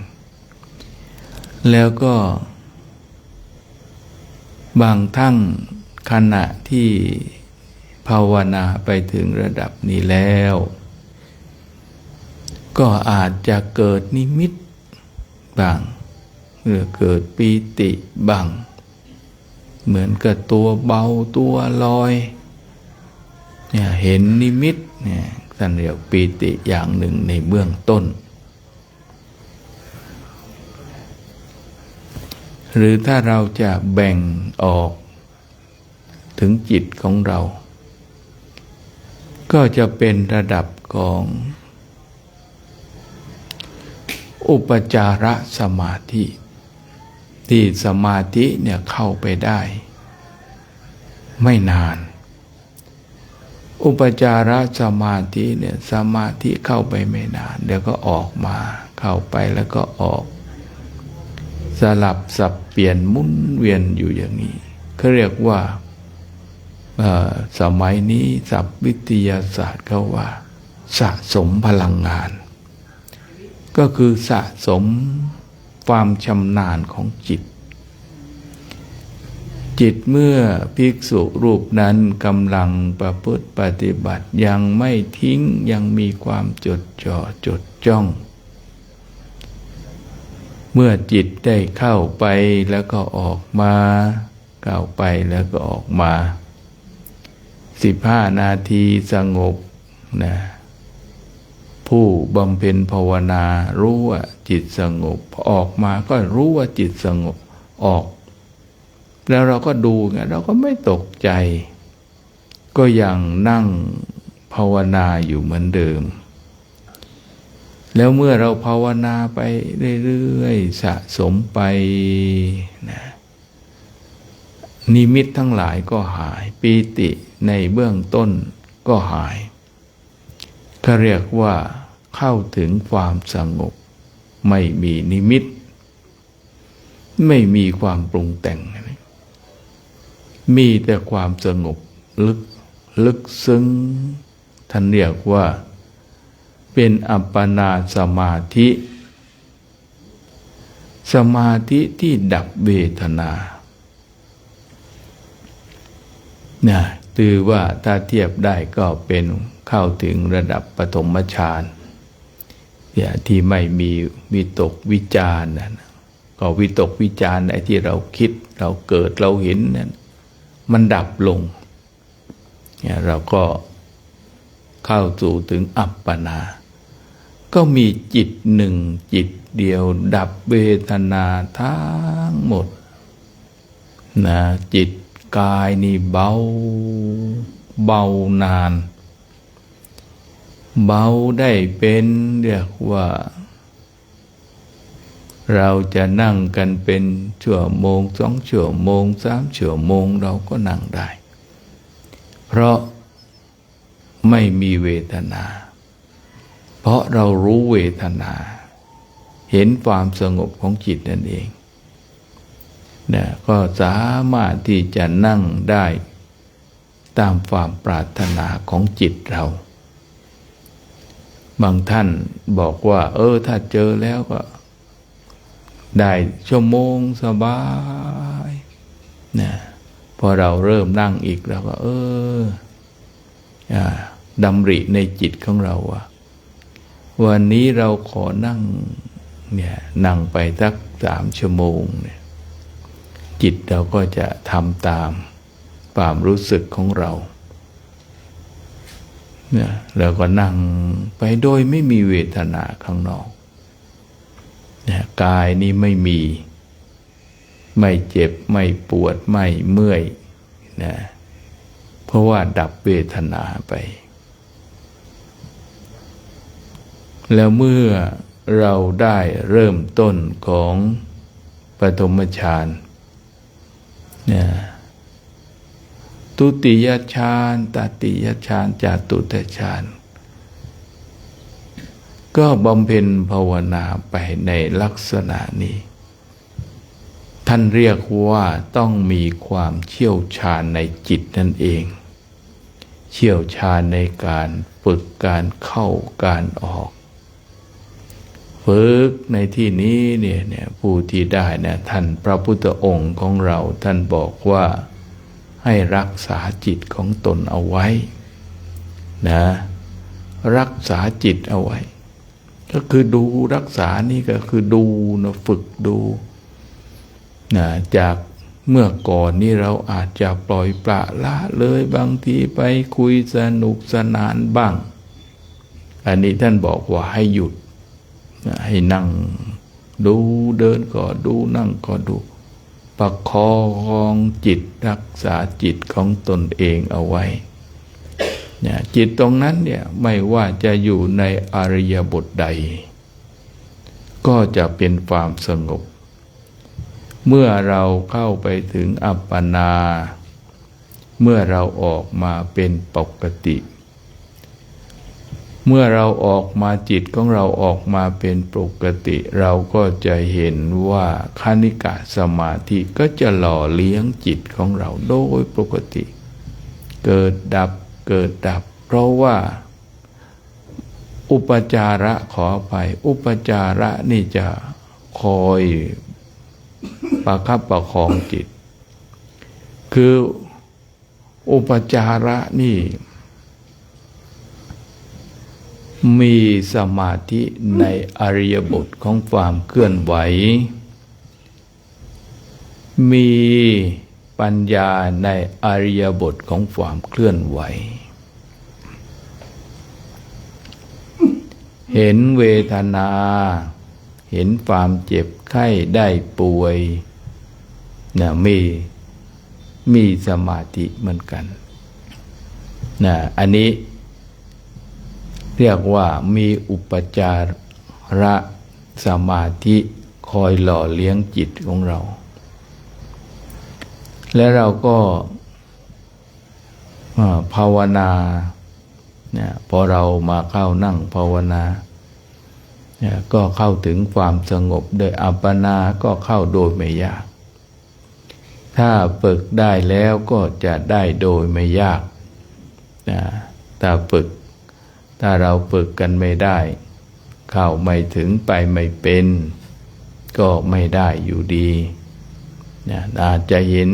แล้วก็บางทั้งขณะที่ภาวนาไปถึงระดับนี้แล้วก็อาจจะเกิดนิมิตบ้างหรือเกิดปีติบ้างเหมือนกับตัวเบาตัวลอยเนี่ยเห็นนิมิตเนี่ยท่านเรียกปีติอย่างหนึ่งในเบื้องต้นหรือถ้าเราจะแบ่งออกถึงจิตของเราก็จะเป็นระดับของอุปจารสมาธิที่สมาธิเนี่ยเข้าไปได้ไม่นานอุปจารสมาธิเนี่ยสมาธิเข้าไปไม่นานเดี๋ยวก็ออกมาเข้าไปแล้วก็ออกสลับสับเปลี่ยนหมุนเวียนอยู่อย่างนี้เขาเรียกว่าสมัยนี้ศัพท์วิทยาศาสตร์เขาว่าสะสมพลังงานก็คือสะสมความชำนาญของจิตเมื่อภิกษุรูปนั้นกำลังประพฤติปฏิบัติยังไม่ทิ้งยังมีความจดจ่อจดจ้องเมื่อจิตได้เข้าไปแล้วก็ออกมาเข้าไปแล้วก็ออกมา15 นาทีสงบนะผู้บำเพ็ญภาวนารู้ว่าจิตสงบออกมาก็รู้ว่าจิตสงบออกแล้วเราก็ดูไงเราก็ไม่ตกใจก็ยังนั่งภาวนาอยู่เหมือนเดิมแล้วเมื่อเราภาวนาไปเรื่อยๆสะสมไปนะนิมิตทั้งหลายก็หายปีติในเบื้องต้นก็หายเขาเรียกว่าเข้าถึงความสงบไม่มีนิมิตไม่มีความปรุงแต่งมีแต่ความสงบลึกซึ้งท่านเรียกว่าเป็นอัปปนาสมาธิสมาธิที่ดับเวทนานะถือว่าถ้าเทียบได้ก็เป็นเข้าถึงระดับปฐมฌานที่ไม่มีวิตกวิจารนะก็วิตกวิจารไอ้ที่เราคิดเราเกิดเราเห็นนั้นมันดับลงเนี่ยเราก็เข้าสู่ถึงอัปปนาก็มีจิตหนึ่งจิตเดียวดับเวทนาทั้งหมดนะจิตกายนี่เบานานเบาได้เป็นเรียกว่าเราจะนั่งกันเป็นชั่วโมง2 ชั่วโมง3 ชั่วโมงเราก็นั่งได้เพราะไม่มีเวทนาเพราะเรารู้เวทนาเห็นความสงบของจิตนั่นเองนะก็สามารถที่จะนั่งได้ตามความปรารถนาของจิตเรา บางท่านบอกว่าถ้าเจอแล้วก็ได้ชั่วโมงสบายนะพอเราเริ่มนั่งอีกแล้วก็ดำริในจิตของเราว่าวันนี้เราขอนั่งนั่งไปสัก3 ชั่วโมงเนี่ยจิตเราก็จะทำตามความรู้สึกของเราเนี่ยเราก็นั่งไปโดยไม่มีเวทนาข้างนอกเนี่ยกายนี้ไม่เจ็บไม่ปวดไม่เมื่อยนะเพราะว่าดับเวทนาไปแล้วเมื่อเราได้เริ่มต้นของปฐมฌานเนี่ยทุติยฌานตติยฌานจตุตฌานก็บำเพ็ญภาวนาไปในลักษณะนี้ท่านเรียกว่าต้องมีความเชี่ยวชาญในจิตนั่นเองเชี่ยวชาญในการฝึกการเข้าการออกฝึกในที่นี้เนี่ยผู้ที่ได้เนี่ยท่านพระพุทธองค์ของเราท่านบอกว่าให้รักษาจิตของตนเอาไว้นะรักษาจิตเอาไว้ก็คือดูรักษานี่ก็คือดูนะฝึกดูนะจากเมื่อก่อนนี่เราอาจจะปล่อยปละละเลยบางทีไปคุยสนุกสนานบ้างอันนี้ท่านบอกว่าให้หยุดให้นั่งดูเดินก็ดูนั่งก็ดูประคองจิตรักษาจิตของตนเองเอาไว้เนี่ยจิตตรงนั้นเนี่ยไม่ว่าจะอยู่ในอริยบทใดก็จะเป็นความสงบเมื่อเราเข้าไปถึงอัปปนาเมื่อเราออกมาเป็นปกติเมื่อเราออกมาจิตของเราออกมาเป็นปกติเราก็จะเห็นว่าคณิกะสมาธิก็จะหล่อเลี้ยงจิตของเราโดยปกติเกิดดับเกิดดับเพราะว่าอุปจาระขอไปอุปจาระนี่จะคอยประคับประคองจิตคืออุปจาระนี่มีสมาธิในอริยบทของความเคลื่อนไหวมีปัญญาในอริยบทของความเคลื่อนไหวเห็นเวทนาเห็นความเจ็บไข้ได้ป่วยนะมีสมาธิเหมือนกันนะอันนี้เรียกว่ามีอุปจาระสมาธิคอยหล่อเลี้ยงจิตของเราและเราก็ภาวนาเนี่ยพอเรามาเข้านั่งภาวนาเนี่ยก็เข้าถึงความสงบโดยอัปปนาก็เข้าโดยไม่ยากถ้าฝึกได้แล้วก็จะได้โดยไม่ยากนะถ้าเราฝึกกันไม่ได้เข้าไม่ถึงไปไม่เป็นก็ไม่ได้อยู่ดีนะอาจจะเห็น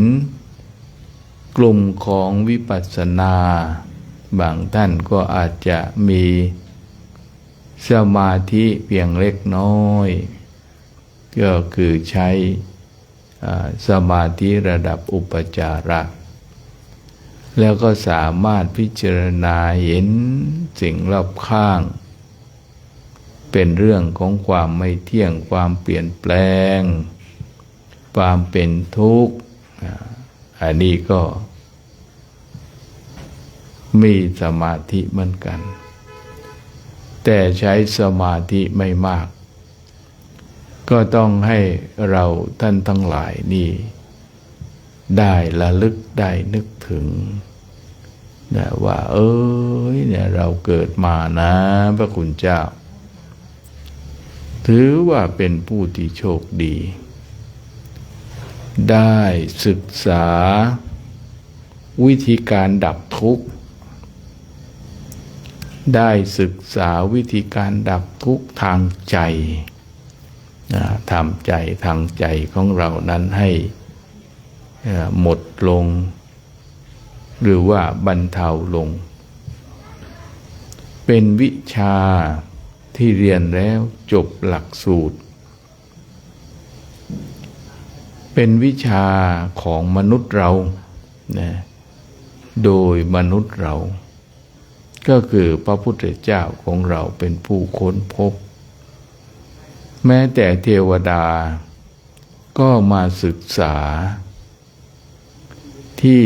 กลุ่มของวิปัสสนาบางท่านก็อาจจะมีสมาธิเพียงเล็กน้อยก็คือใช้สมาธิระดับอุปจาระแล้วก็สามารถพิจารณาเห็นสิ่งรอบข้างเป็นเรื่องของความไม่เที่ยงความเปลี่ยนแปลงความเป็นทุกข์อันนี้ก็มีสมาธิเหมือนกันแต่ใช้สมาธิไม่มากก็ต้องให้เราท่านทั้งหลายนี่ได้ระลึกได้นึกถึงนะว่าเนี่ยเราเกิดมานะพระคุณเจ้าถือว่าเป็นผู้ที่โชคดีได้ศึกษาวิธีการดับทุกข์ ได้ศึกษาวิธีการดับทุกข์ทางใจทำใจทางใจของเรานั้นให้หมดลงหรือว่าบรรเทาลงเป็นวิชาที่เรียนแล้วจบหลักสูตรเป็นวิชาของมนุษย์เรานะโดยมนุษย์เราก็คือพระพุทธเจ้าของเราเป็นผู้ค้นพบแม้แต่เทวดาก็มาศึกษาที่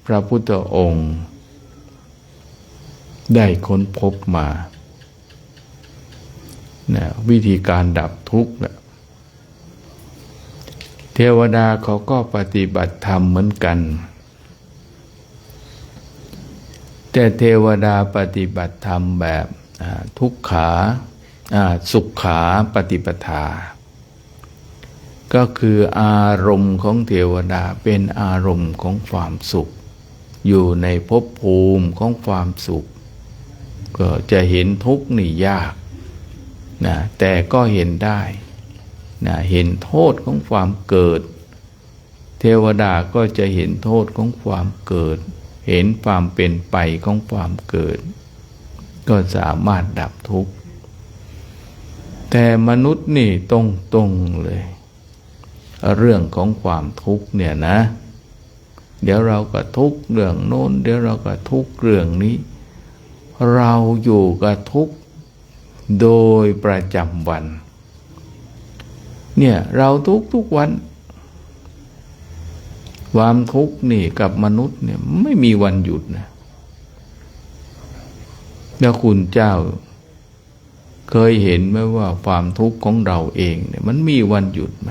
พระพุทธองค์ได้ค้นพบมาวิธีการดับทุกข์เทวดาเขาก็ปฏิบัติธรรมเหมือนกันแต่เทวดาปฏิบัติธรรมแบบทุกขาสุขขาปฏิปทาก็คืออารมณ์ของเทวดาเป็นอารมณ์ของความสุขอยู่ในภพภูมิของความสุขก็จะเห็นทุกข์นี่ยากนะแต่ก็เห็นได้นะเห็นโทษของความเกิดเทวดาก็จะเห็นโทษของความเกิดเห็นความเป็นไปของความเกิดก็สามารถดับทุกข์แต่มนุษย์นี่ตรงเลยเรื่องของความทุกข์เนี่ยนะเดี๋ยวเราก็ทุกข์เรื่องโน้นเดี๋ยวเราก็ทุกข์เรื่องนี้เราอยู่กับทุกข์โดยประจำวันเนี่ยเราทุกวันความทุกข์นี่กับมนุษย์เนี่ยไม่มีวันหยุดนะแล้วคุณเจ้าเคยเห็นไหมว่าความทุกข์ของเราเองเนี่ยมันมีวันหยุดไหม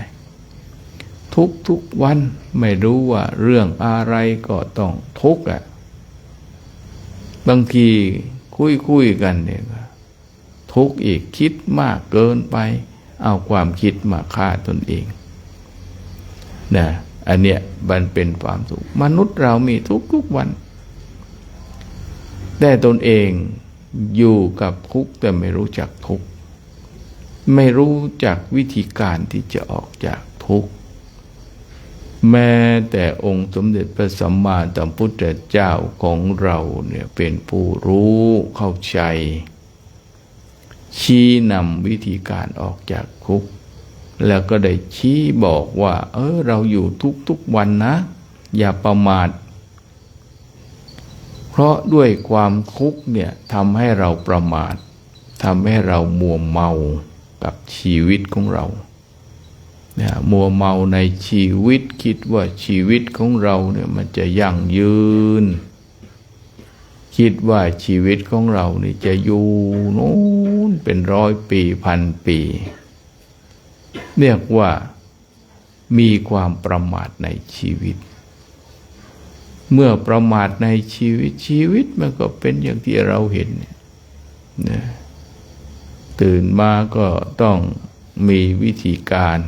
ทุกวันไม่รู้ว่าเรื่องอะไรก็ต้องทุกข์อ่ะบางทีคุยกันเนี่ยทุกข์อีกคิดมากเกินไปเอาความคิดมาฆ่าตนเองนะอันเนี้ยมันเป็นความทุกข์มนุษย์เรามีทุกวันแต่ตนเองอยู่กับทุกข์แต่ไม่รู้จักทุกข์ไม่รู้จักวิธีการที่จะออกจากทุกข์แม้แต่องค์สมเด็จพระสัมมาสัมพุทธเจ้าของเราเนี่ยเป็นผู้รู้เข้าใจชี้นำวิธีการออกจากทุกข์แล้วก็ได้ชี้บอกว่าเราอยู่ทุกวันนะอย่าประมาทเพราะด้วยความทุกข์เนี่ยทำให้เราประมาททำให้เรามัวเมากับชีวิตของเราเนี่ยมัวเมาในชีวิตคิดว่าชีวิตของเราเนี่ยมันจะยั่งยืนคิดว่าชีวิตของเรานี่จะอยู่โน้นเป็น100 ปี1,000 ปีเรียกว่ามีความประมาทในชีวิตเมื่อประมาทในชีวิตมันก็เป็นอย่างที่เราเห็นนะตื่นมาก็ต้องมีวิธีการ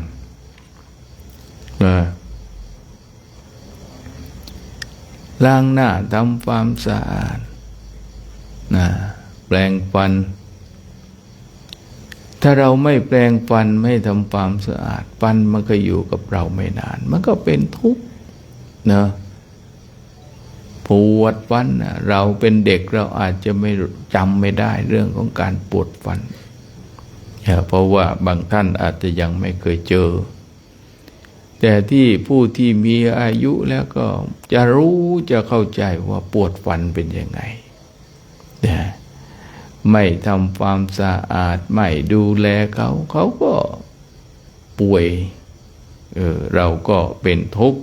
ล้างหน้าทำความสะอาดแปรงฟันถ้าเราไม่แปรงฟันไม่ทำความสะอาดฟันมันก็อยู่กับเราไม่นานมันก็เป็นทุกข์นะปวดฟันเราเป็นเด็กเราอาจจะไม่จำไม่ได้เรื่องของการปวดฟันเพราะว่าบางท่านอาจจะยังไม่เคยเจอแต่ที่ผู้ที่มีอายุแล้วก็จะรู้จะเข้าใจว่าปวดฟันเป็นยังไงไม่ทำความสะอาดไม่ดูแลเขาก็ป่วยเราก็เป็นทุกข์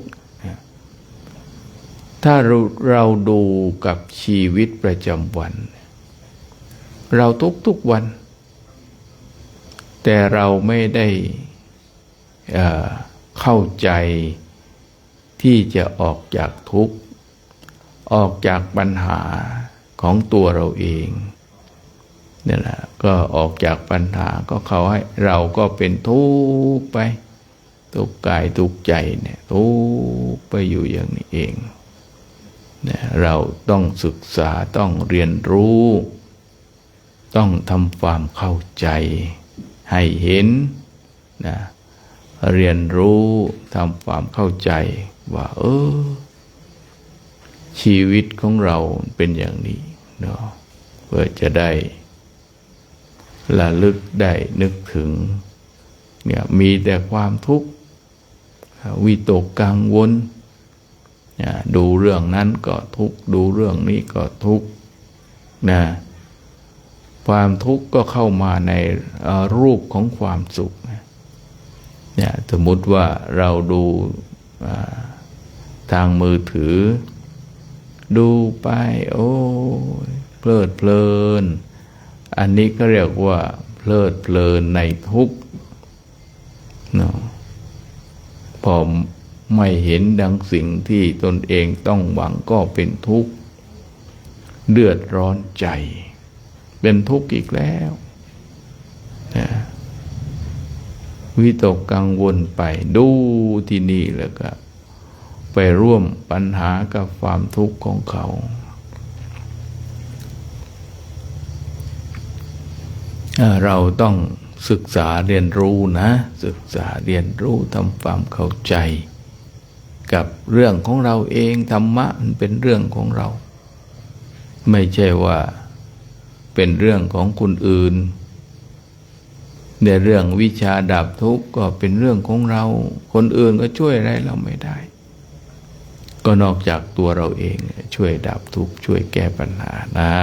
ถ้าเราดูกับชีวิตประจำวันเราทุกวันแต่เราไม่ได้เข้าใจที่จะออกจากทุกข์ออกจากปัญหาของตัวเราเองนี่แหละก็ออกจากปัญหาก็เขาให้เราก็เป็นทุกข์ไปทุกข์กายทุกข์ใจเนี่ยทุกข์ไปอยู่อย่างนี้เองเนี่ยเราต้องศึกษาต้องเรียนรู้ ต้องทำความเข้าใจให้เห็นนะเรียนรู้ทำความเข้าใจว่าชีวิตของเราเป็นอย่างนี้เนาะเพื่อจะได้ระลึกได้นึกถึงเนี่ยมีแต่ความทุกข์วิตกกังวลดูเรื่องนั้นก็ทุกข์ดูเรื่องนี้ก็ทุกข์นะความทุกข์ก็เข้ามาในรูปของความสุขเนี่ยสมมุติว่าเราดูทางมือถือดูไปโอ้เพลิดเพลินอันนี้ก็เรียกว่าเพลิดเพลินในทุกข์เนาะพอไม่เห็นดังสิ่งที่ตนเองต้องหวังก็เป็นทุกข์เดือดร้อนใจเป็นทุกข์อีกแล้วนะวิตกกังวลไปดูที่นี่แล้วก็ไปร่วมปัญหากับความทุกข์ของเขาเราต้องศึกษาเรียนรู้นะศึกษาเรียนรู้ทำความเข้าใจกับเรื่องของเราเองธรรมะมันเป็นเรื่องของเราไม่ใช่ว่าเป็นเรื่องของคนอื่นในเรื่องวิชาดับทุกข์ก็เป็นเรื่องของเราคนอื่นก็ช่วยอะไรเราไม่ได้ก็นอกจากตัวเราเองช่วยดับทุกข์ช่วยแก้ปัญหานะ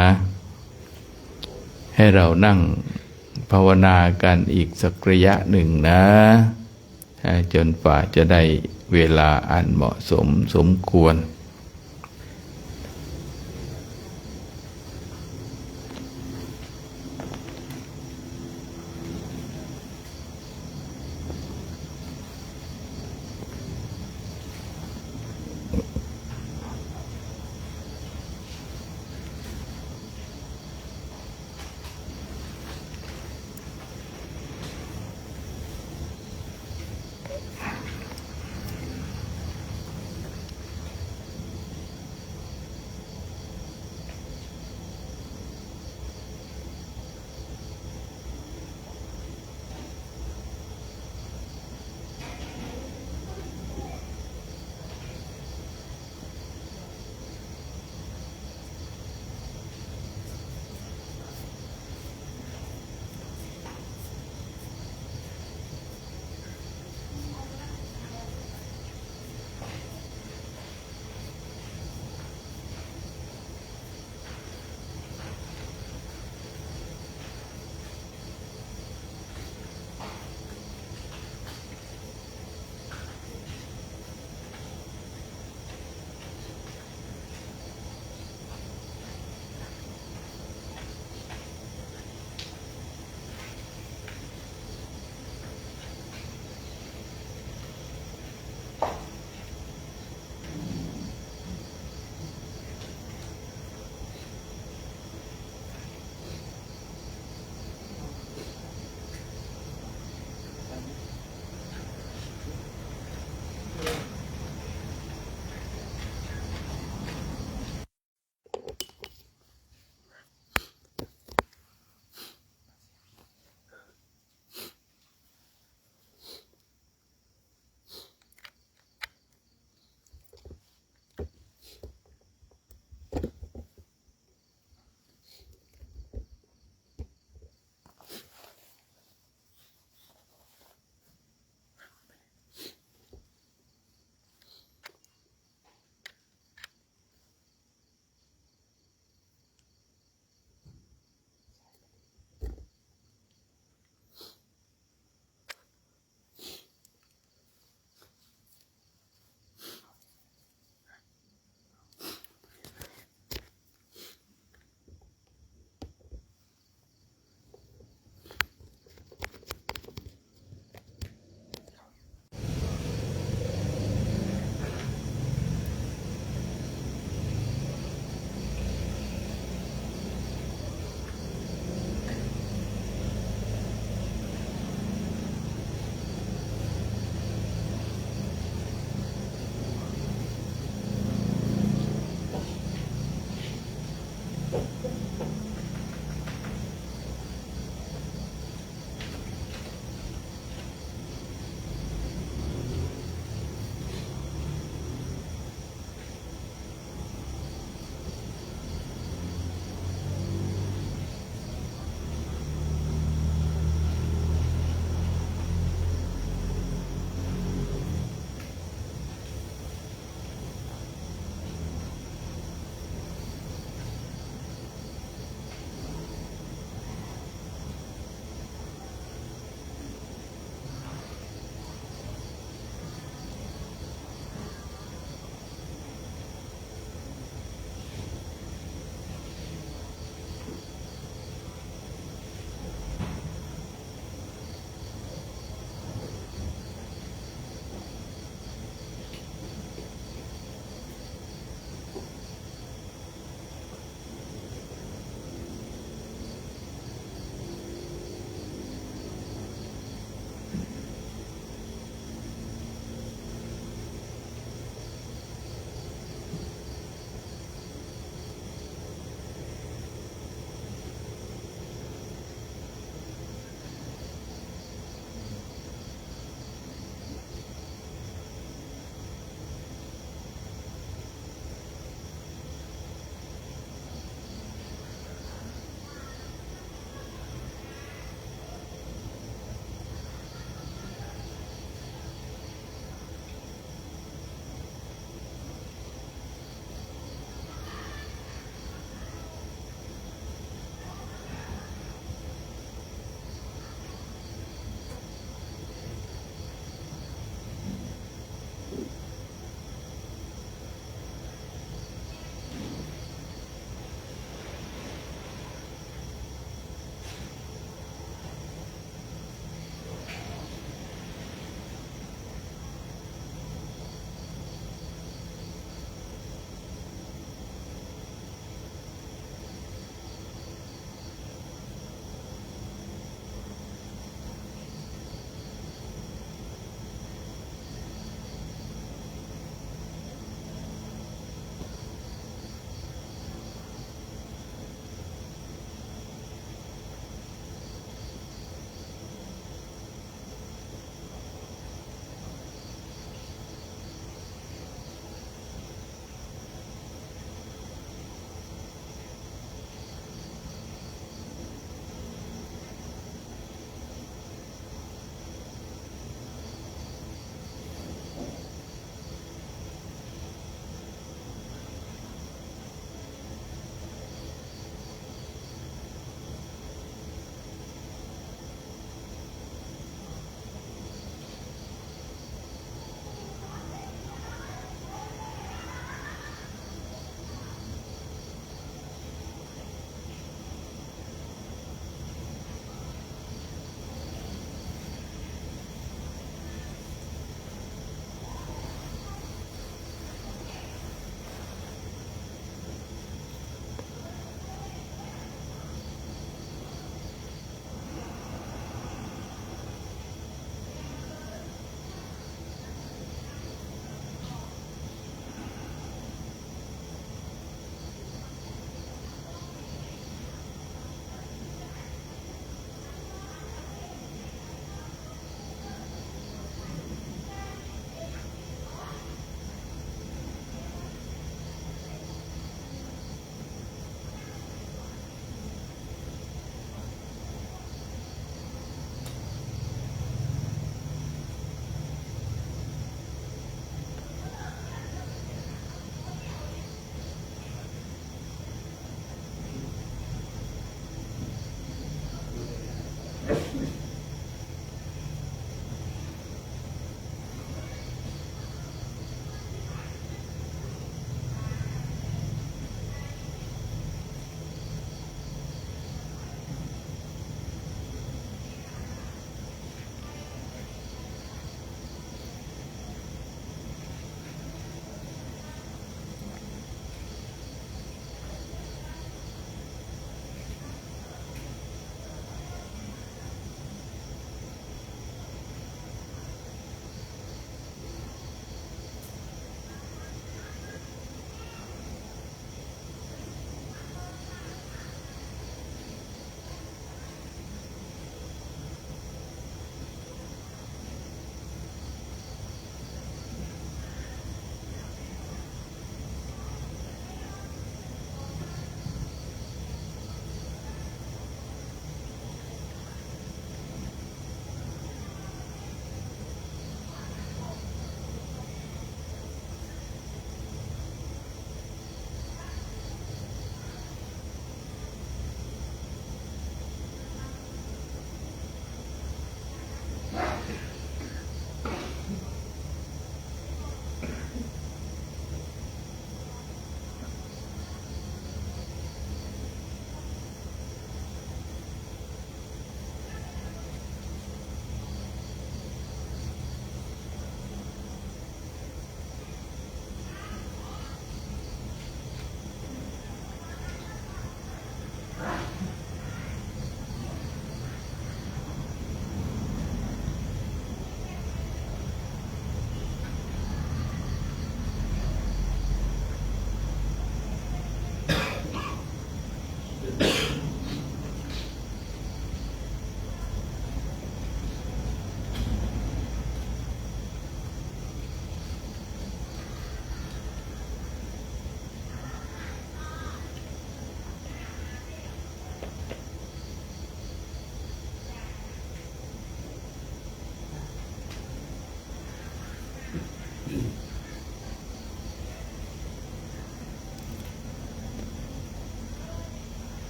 ให้เรานั่งภาวนากันอีกสักระยะหนึ่งนะจนฝ่าจะได้เวลาอันเหมาะสมสมควร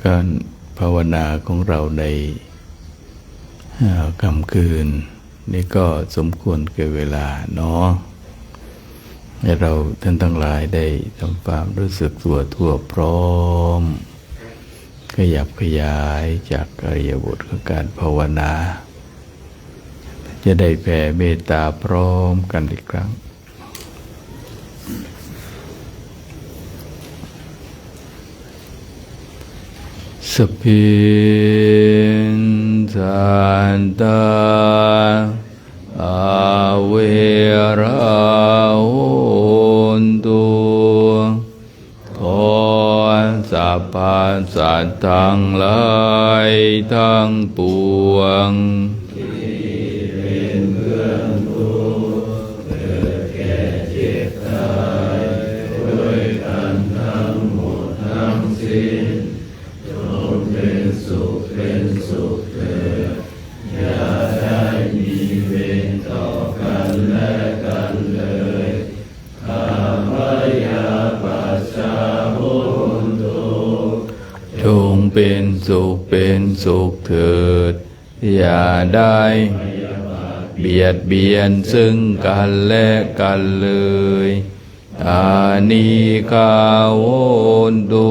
การภาวนาของเราในค่ำคืนนี่ก็สมควรแก่เวลาเนาะให้เราท่านทั้งหลายได้ทำความรู้สึกตัวทั่วพร้อมขยับขยายจากอริยบทของการภาวนาจะได้แผ่เมตตาพร้อมกันอีกครั้งสัพพิสันตาอาเวราโหนตุขอสัพพสัตว์ทั้งหลายทั้งปวงจงเป็นสุขเถิดอย่าได้เบียดเบียนซึ่งกันและกันเลยอานิคาโวนตุ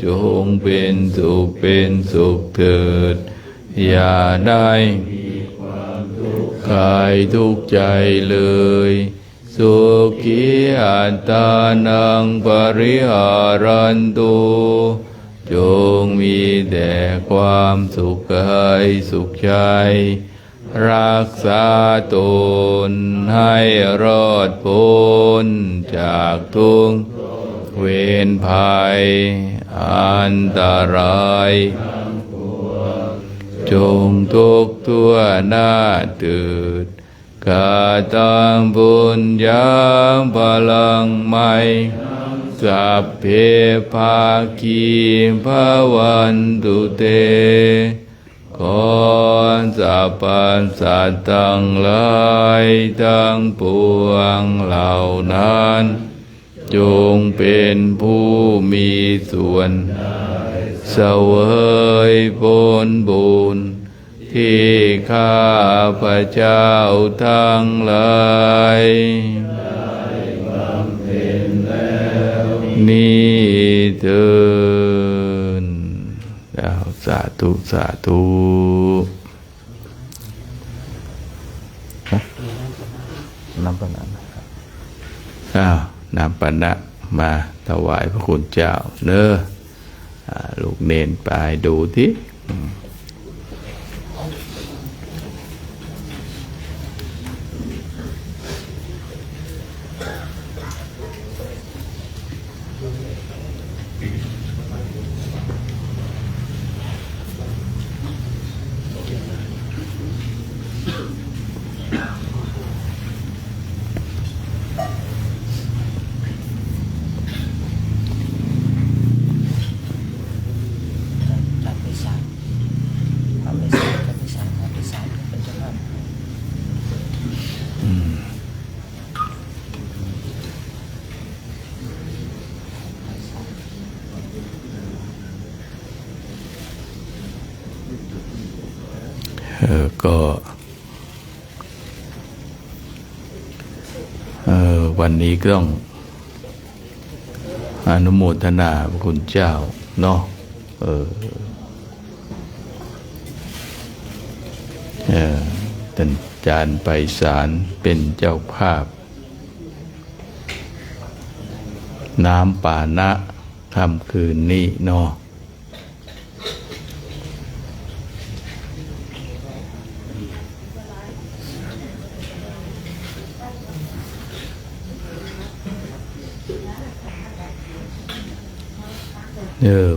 จงเป็นสุขเถิดอย่าได้กายทุกข์ใจเลยสุขีอัตตานังปริหารันตุจงมีแต่ความสุขกายสุขใจรักษาตนให้รอดพ้นจากทุกข์เวรภัยอันตรายจงทุกข์ทั่วหน้าเถิดกาตังบุญญาพลังไม่สัพเพภาคีภวันตุเตขอสัพพสัตว์ทั้งหลายทั้งปวงเหล่านั้นจงเป็นผู้มีส่วนเสวยผลบุญที่ข้าพเจ้าทั้งหลายนี้เถิดสาธุสาธุน้ำปนะน้ำปนะมาถวายพระคุณเจ้าเนอะลูกเนนไปดูที่ก็วันนี้ก็ต้องอนุโมทนาพระคุณเจ้าเนาะท่านอาจารย์ไพศาลเป็นเจ้าภาพน้ำปานะค่ำคืนนี้เนาะ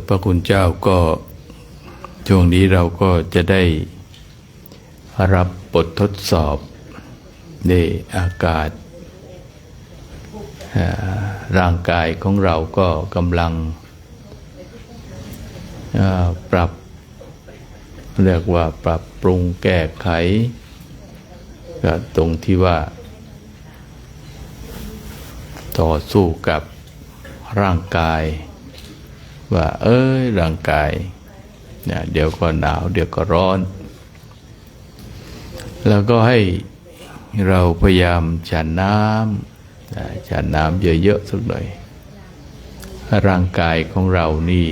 พระคุณเจ้าก็ช่วงนี้เราก็จะได้รับบททดสอบในอากาศร่างกายของเราก็กำลังปรับเรียกว่าปรับปรุงแก้ไขก็ตรงที่ว่าต่อสู้กับร่างกาย ว่าร่างกายเนี่ยเดี๋ยวก็หนาวเดี๋ยวก็ร้อน แล้วก็ให้เราพยายามฉันน้ำเยอะๆสักหน่อยร่างกายของเรานี่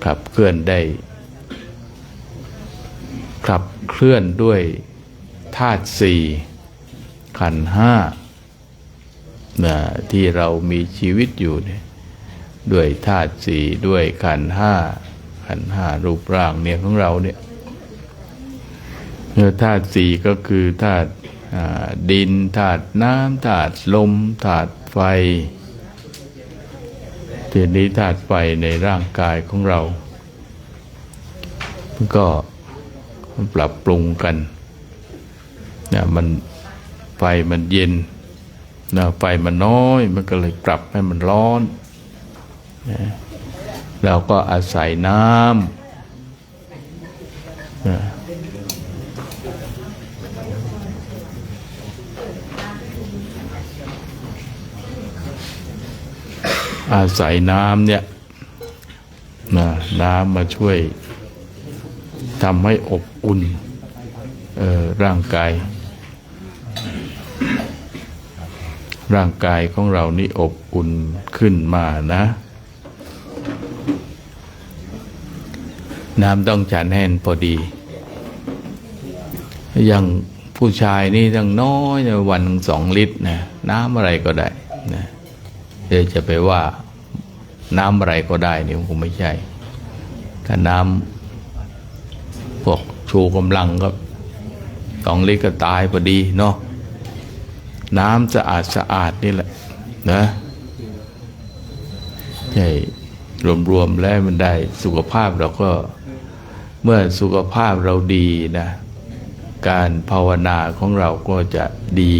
ขับเคลื่อนด้วยธาตุสี่ขันธ์ห้าที่เรามีชีวิตอยู่เนี่ยด้วยธาตุสี่ด้วยขันธ์ห้ารูปร่างเนี่ยของเราเนี่ยธาตุสี่ก็คือธาตุดินธาตุน้ำธาตุลมธาตุไฟทีนี้ธาตุไฟในร่างกายของเราก็ปรับปรุงกันมันไฟมันเย็นไฟมันน้อยมันก็เลยปรับให้มันร้อนเราก็อาศัยน้ำเนี่ยน้ำมาช่วยทำให้อบอุ่นร่างกายของเรานี่อบอุ่นขึ้นมานะน้ำต้องฉันแห้งพอดีอย่างผู้ชายนี่ต้องน้อยวัน2 ลิตรนะน้ำอะไรก็ได้นะเดี๋ยวจะไปว่าน้ำอะไรก็ได้นี่คงไม่ใช่ถ้าน้ำพวกชูกำลังก็2 ลิตรก็ตายพอดีเนาะน้ำสะอาดนี่แหละนะใช่รวมๆแล้วมันได้สุขภาพเราก็เมื่อสุขภาพเราดีนะการภาวนาของเราก็จะดี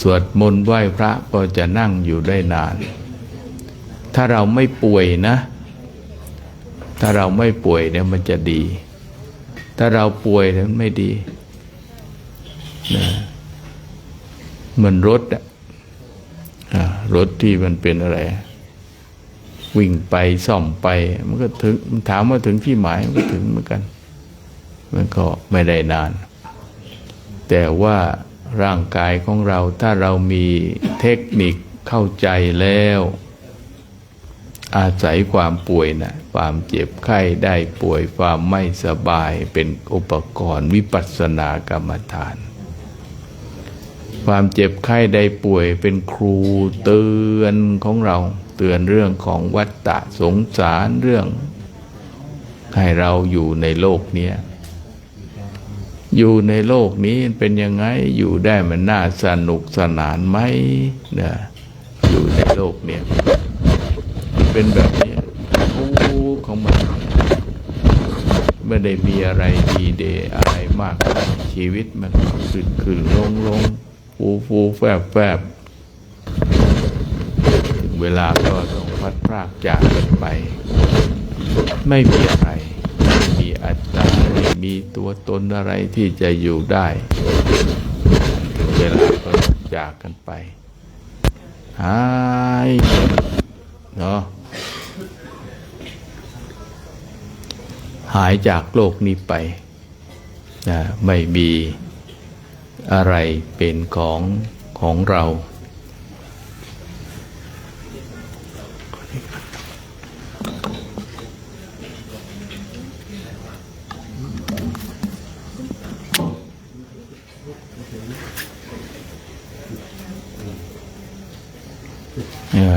สวดมนต์ไหว้พระก็จะนั่งอยู่ได้นานถ้าเราไม่ป่วยนะถ้าเราไม่ป่วยเนี่ยมันจะดีถ้าเราป่วยเนี่ยมันไม่ดีนะเหมือนรถรถที่มันเป็นอะไรวิ่งไปซ่อมไปมันก็ถึงมันถามว่าถึงที่หมายมันก็ถึงเหมือนกันมันก็ไม่ได้นานแต่ว่าร่างกายของเราถ้าเรามีเทคนิคเข้าใจแล้วอาศัยความป่วยนะความเจ็บไข้ได้ป่วยความไม่สบายเป็นอุปกรณ์วิปัสสนากรรมฐานความเจ็บไข้ได้ป่วยเป็นครูเตือนของเราเตือนเรื่องของวัฏฏะสงสารเรื่องให้เราอยู่ในโลกนี้อยู่ในโลกนี้เป็นยังไงอยู่ได้มันน่าสนุกสนานไหมเนี่ยอยู่ในโลกนี้เป็นแบบนี้ของมันไม่ได้มีอะไรดีเดอะไรมากชีวิตมันขึ้นลงฟูแฟบถึงเวลาก็ต้องพัดพรากจากกันไปไม่มีอะไรไม่มีอัตตาไม่มีตัวตนอะไรที่จะอยู่ได้ถึงเวลาก็จากกันไปหายเนาะหายจากโลกนี้ไปไม่มีอะไรเป็นของเรา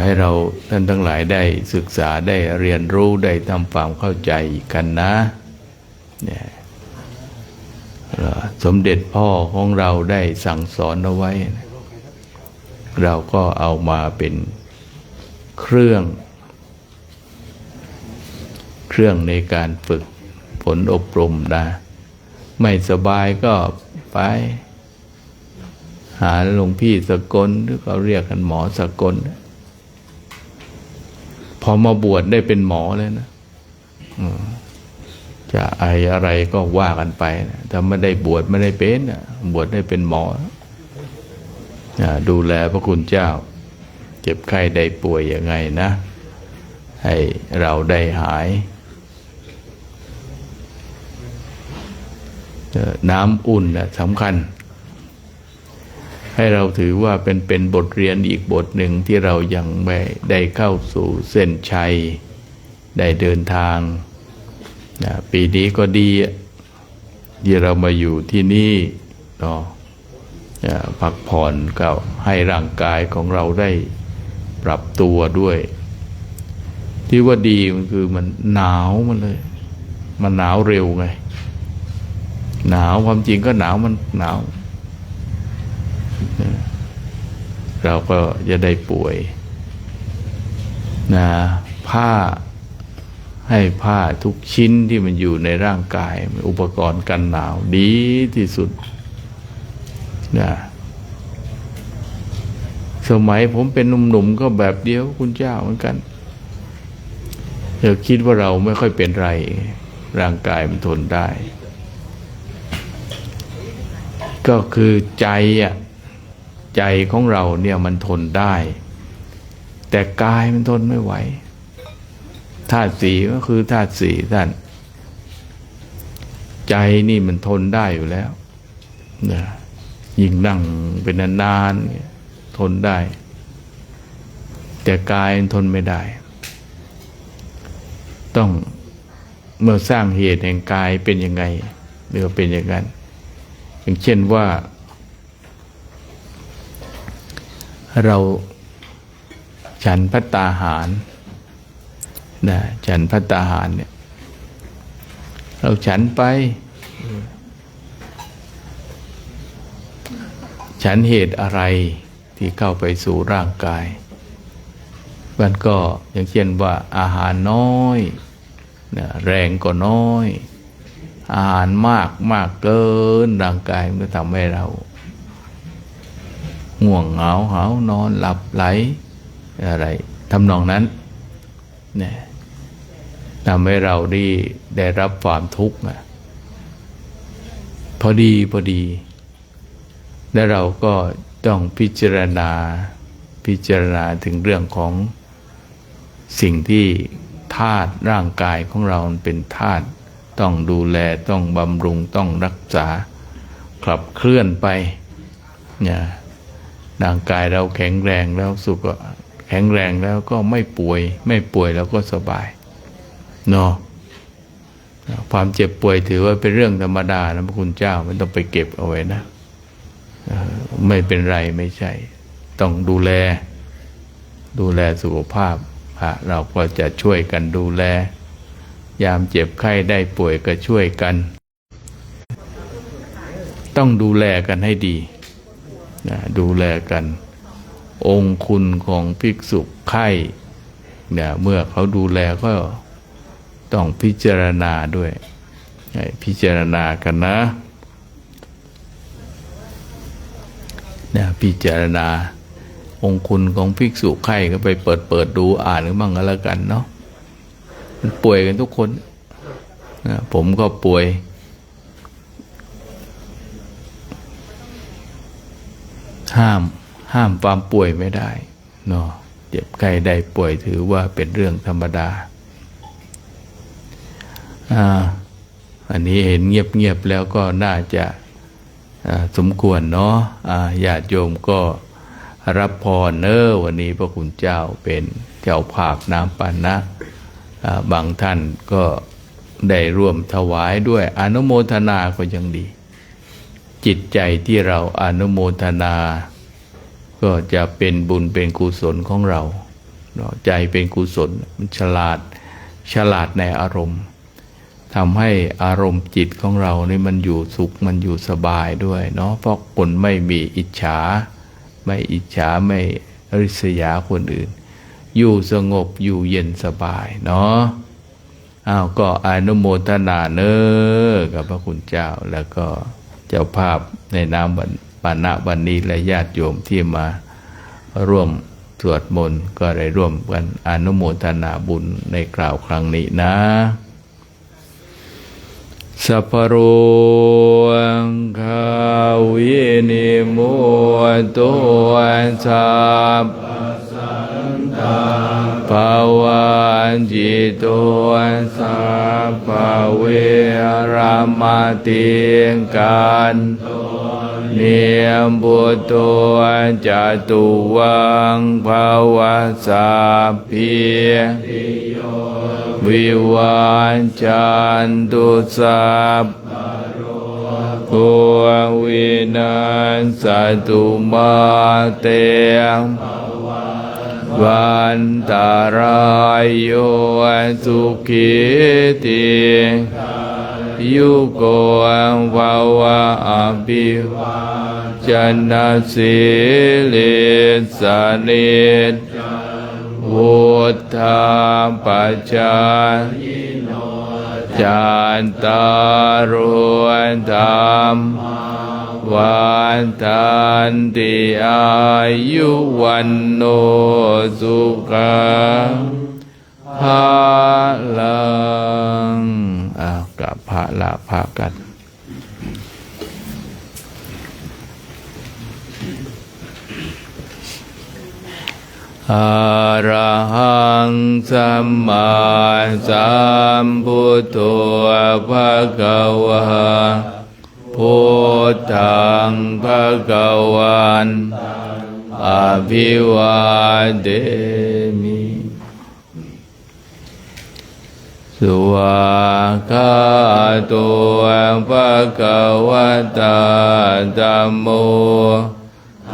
ให้เราท่านทั้งหลายได้ศึกษาได้เรียนรู้ได้ทำความเข้าใจกันนะเนี่ยสมเด็จพ่อของเราได้สั่งสอนเอาไว้เราก็เอามาเป็นเครื่องในการฝึกฝนอบรมนะไม่สบายก็ไปหาหลวงพี่สกลหรือเขาเรียกกันหมอสกลพอมาบวชได้เป็นหมอเลยนะจะอะไรก็ว่ากันไปนะถ้าไม่ได้บวชไม่ได้เป็นบวชได้เป็นหมอดูแลพระคุณเจ้า เจ็บไข้ได้ป่วยยังไงนะให้เราได้หายน้ำอุ่นนะสำคัญให้เราถือว่าเป็นบทเรียนอีกบทหนึ่งที่เรายังไม่ได้เข้าสู่เส้นชัยได้เดินทางนะปีนี้ก็ดีที่เรามาอยู่ที่นี่เนาะพักผ่อนก็ให้ร่างกายของเราได้ปรับตัวด้วยที่ว่าดีมันคือมันหนาวมันเลยมันหนาวเร็วไงหนาวความจริงก็หนาวมันหนาวเราก็จะได้ป่วยนะผ้าให้ผ้าทุกชิ้นที่มันอยู่ในร่างกายอุปกรณ์กันหนาวดีที่สุดนะสมัยผมเป็นหนุ่มๆก็แบบเดียวคุณเจ้าเหมือนกันเราคิดว่าเราไม่ค่อยเป็นไรร่างกายมันทนได้ก็คือใจใจของเราเนี่ยมันทนได้แต่กายมันทนไม่ไหวธาตุสี่ก็คือธาตุสี่ท่านใจนี่มันทนได้อยู่แล้วนะยิ่งนั่งเป็นนานๆทนได้แต่กายมันทนไม่ได้ต้องเมื่อสร้างเหตุแห่งกายเป็นยังไงหรือเป็นอย่างนั้นอย่างเช่นว่าเราฉันภัตตาหารนะฉันภัตตาหารเนี่ยเราฉันไปฉันเหตุอะไรที่เข้าไปสู่ร่างกายมันก็อย่างเช่นว่าอาหารน้อยนะแรงก็น้อยอาหารมากเกินร่างกายมันก็ทำให้เราง่วงเหงาหาวนอนหลับไหลอะไรทำนองนั้นเนี่ยทำให้เราได้รับความทุกข์พอดีแล้วเราก็ต้องพิจารณาถึงเรื่องของสิ่งที่ธาตุร่างกายของเราเป็นธาตุต้องดูแลต้องบำรุงต้องรักษาขับเคลื่อนไปเนี่ยร่างกายเราแข็งแรงแล้วสุขแข็งแรงแล้วก็ไม่ป่วยแล้วก็สบายเนาะความเจ็บป่วยถือว่าเป็นเรื่องธรรมดานะพระคุณเจ้าไม่ต้องไปเก็บเอาไว้นะไม่เป็นไรไม่ใช่ต้องดูแลสุขภาพเราก็จะช่วยกันดูแลยามเจ็บไข้ได้ป่วยก็ช่วยกันต้องดูแลกันให้ดีนะดูแลกันองค์คุณของภิกษุไข้เนี่ยเมื่อเขาดูแลก็ต้องพิจารณาด้วยให้พิจารณากันนะพิจารณาองค์คุณของภิกษุไข้ก็ไปเปิดดูอ่านกันบ้างก็แล้วกันเนาะมันป่วยกันทุกคนนะผมก็ป่วยห้ามความป่วยไม่ได้เนาะเจ็บไข้ได้ป่วยถือว่าเป็นเรื่องธรรมดาอันนี้เห็นเงียบแล้วก็น่าจะสมควรเนาะญาติโยมก็รับพรวันนี้พระคุณเจ้าเป็นเจ้าภาพน้ำปานะบางท่านก็ได้ร่วมถวายด้วยอนุโมทนาก็ยังดีจิตใจที่เราอนุโมทนาก็จะเป็นบุญเป็นกุศลของเราใจเป็นกุศลมันฉลาดในอารมณ์ทำให้อารมณ์จิตของเรานี่มันอยู่สุขมันอยู่สบายด้วยเนาะเพราะคนไม่มีอิจฉาไม่ริษยาคนอื่นอยู่สงบอยู่เย็นสบายเนาะก็อนุโมทนากับพระคุณเจ้าแล้วก็เจ้าภาพในนามปานะวันนี้และญาติโยมที่มาร่วมสวดมนต์ก็ได้ร่วมกันอนุโมทนาบุญในคราวครั้งนี้นะสัพพโรคาวินิโมตุสัพพ ภวันจิโตสัพพเวรามาติกันเนียมบุตโตจตุวังภวสัพพิวิวันจันตุสัพโควินัสสตุมาเตวันตารายโยสุขิติยุโกภวะอภิจันสิลิสนิจวุฒาปัจจาจันตารุธรรมวันตันติอายุวันโนสุขังภาลังกับพระละพากันอะระหังสัมมาสัมพุทโธภะคะวะพุทธังภะคะวันอภิวาเทมิสุวากาโตภะคะวะตาธัมโม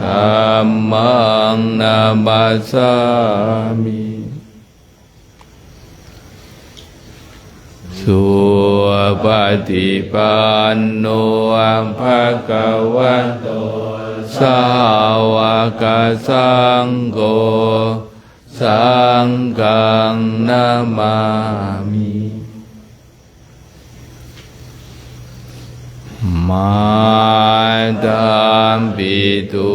ธัมมังนามัสสามิสุปฏิปันโนภะคะวะโตสาวกสังโฆสังฆังนามามิมาตามปิตุ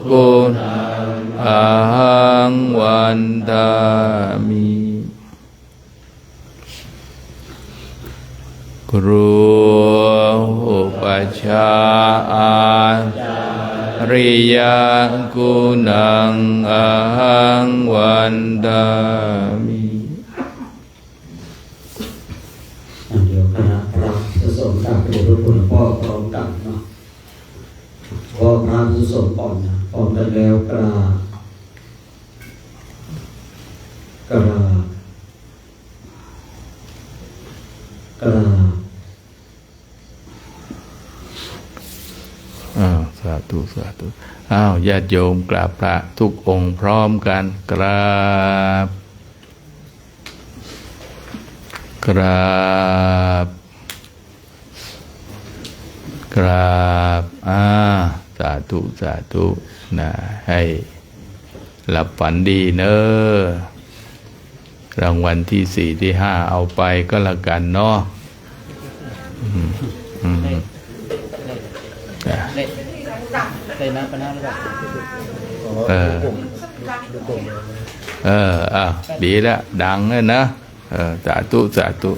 ปุณหังวันตามิครูอุปัชฌาย์ริยกุณังอะหังวันตามิเดี๋ยวคณะพระสงฆ์จากพระคุณพ่อพร้อมกันเนาะพ่อพระสงฆ์ก่อนนะพร้อมกันแล้วกราบสาธุสาธุญาติโยมกราบพระทุกองค์พร้อมกันกราบสาธุสาธุนะให้หลับฝันดีเนอะรางวัลที่สี่ที่ห้าเอาไปก็แล้วกันเนาะดีแล้วดังเลยนะสาธุสาธุ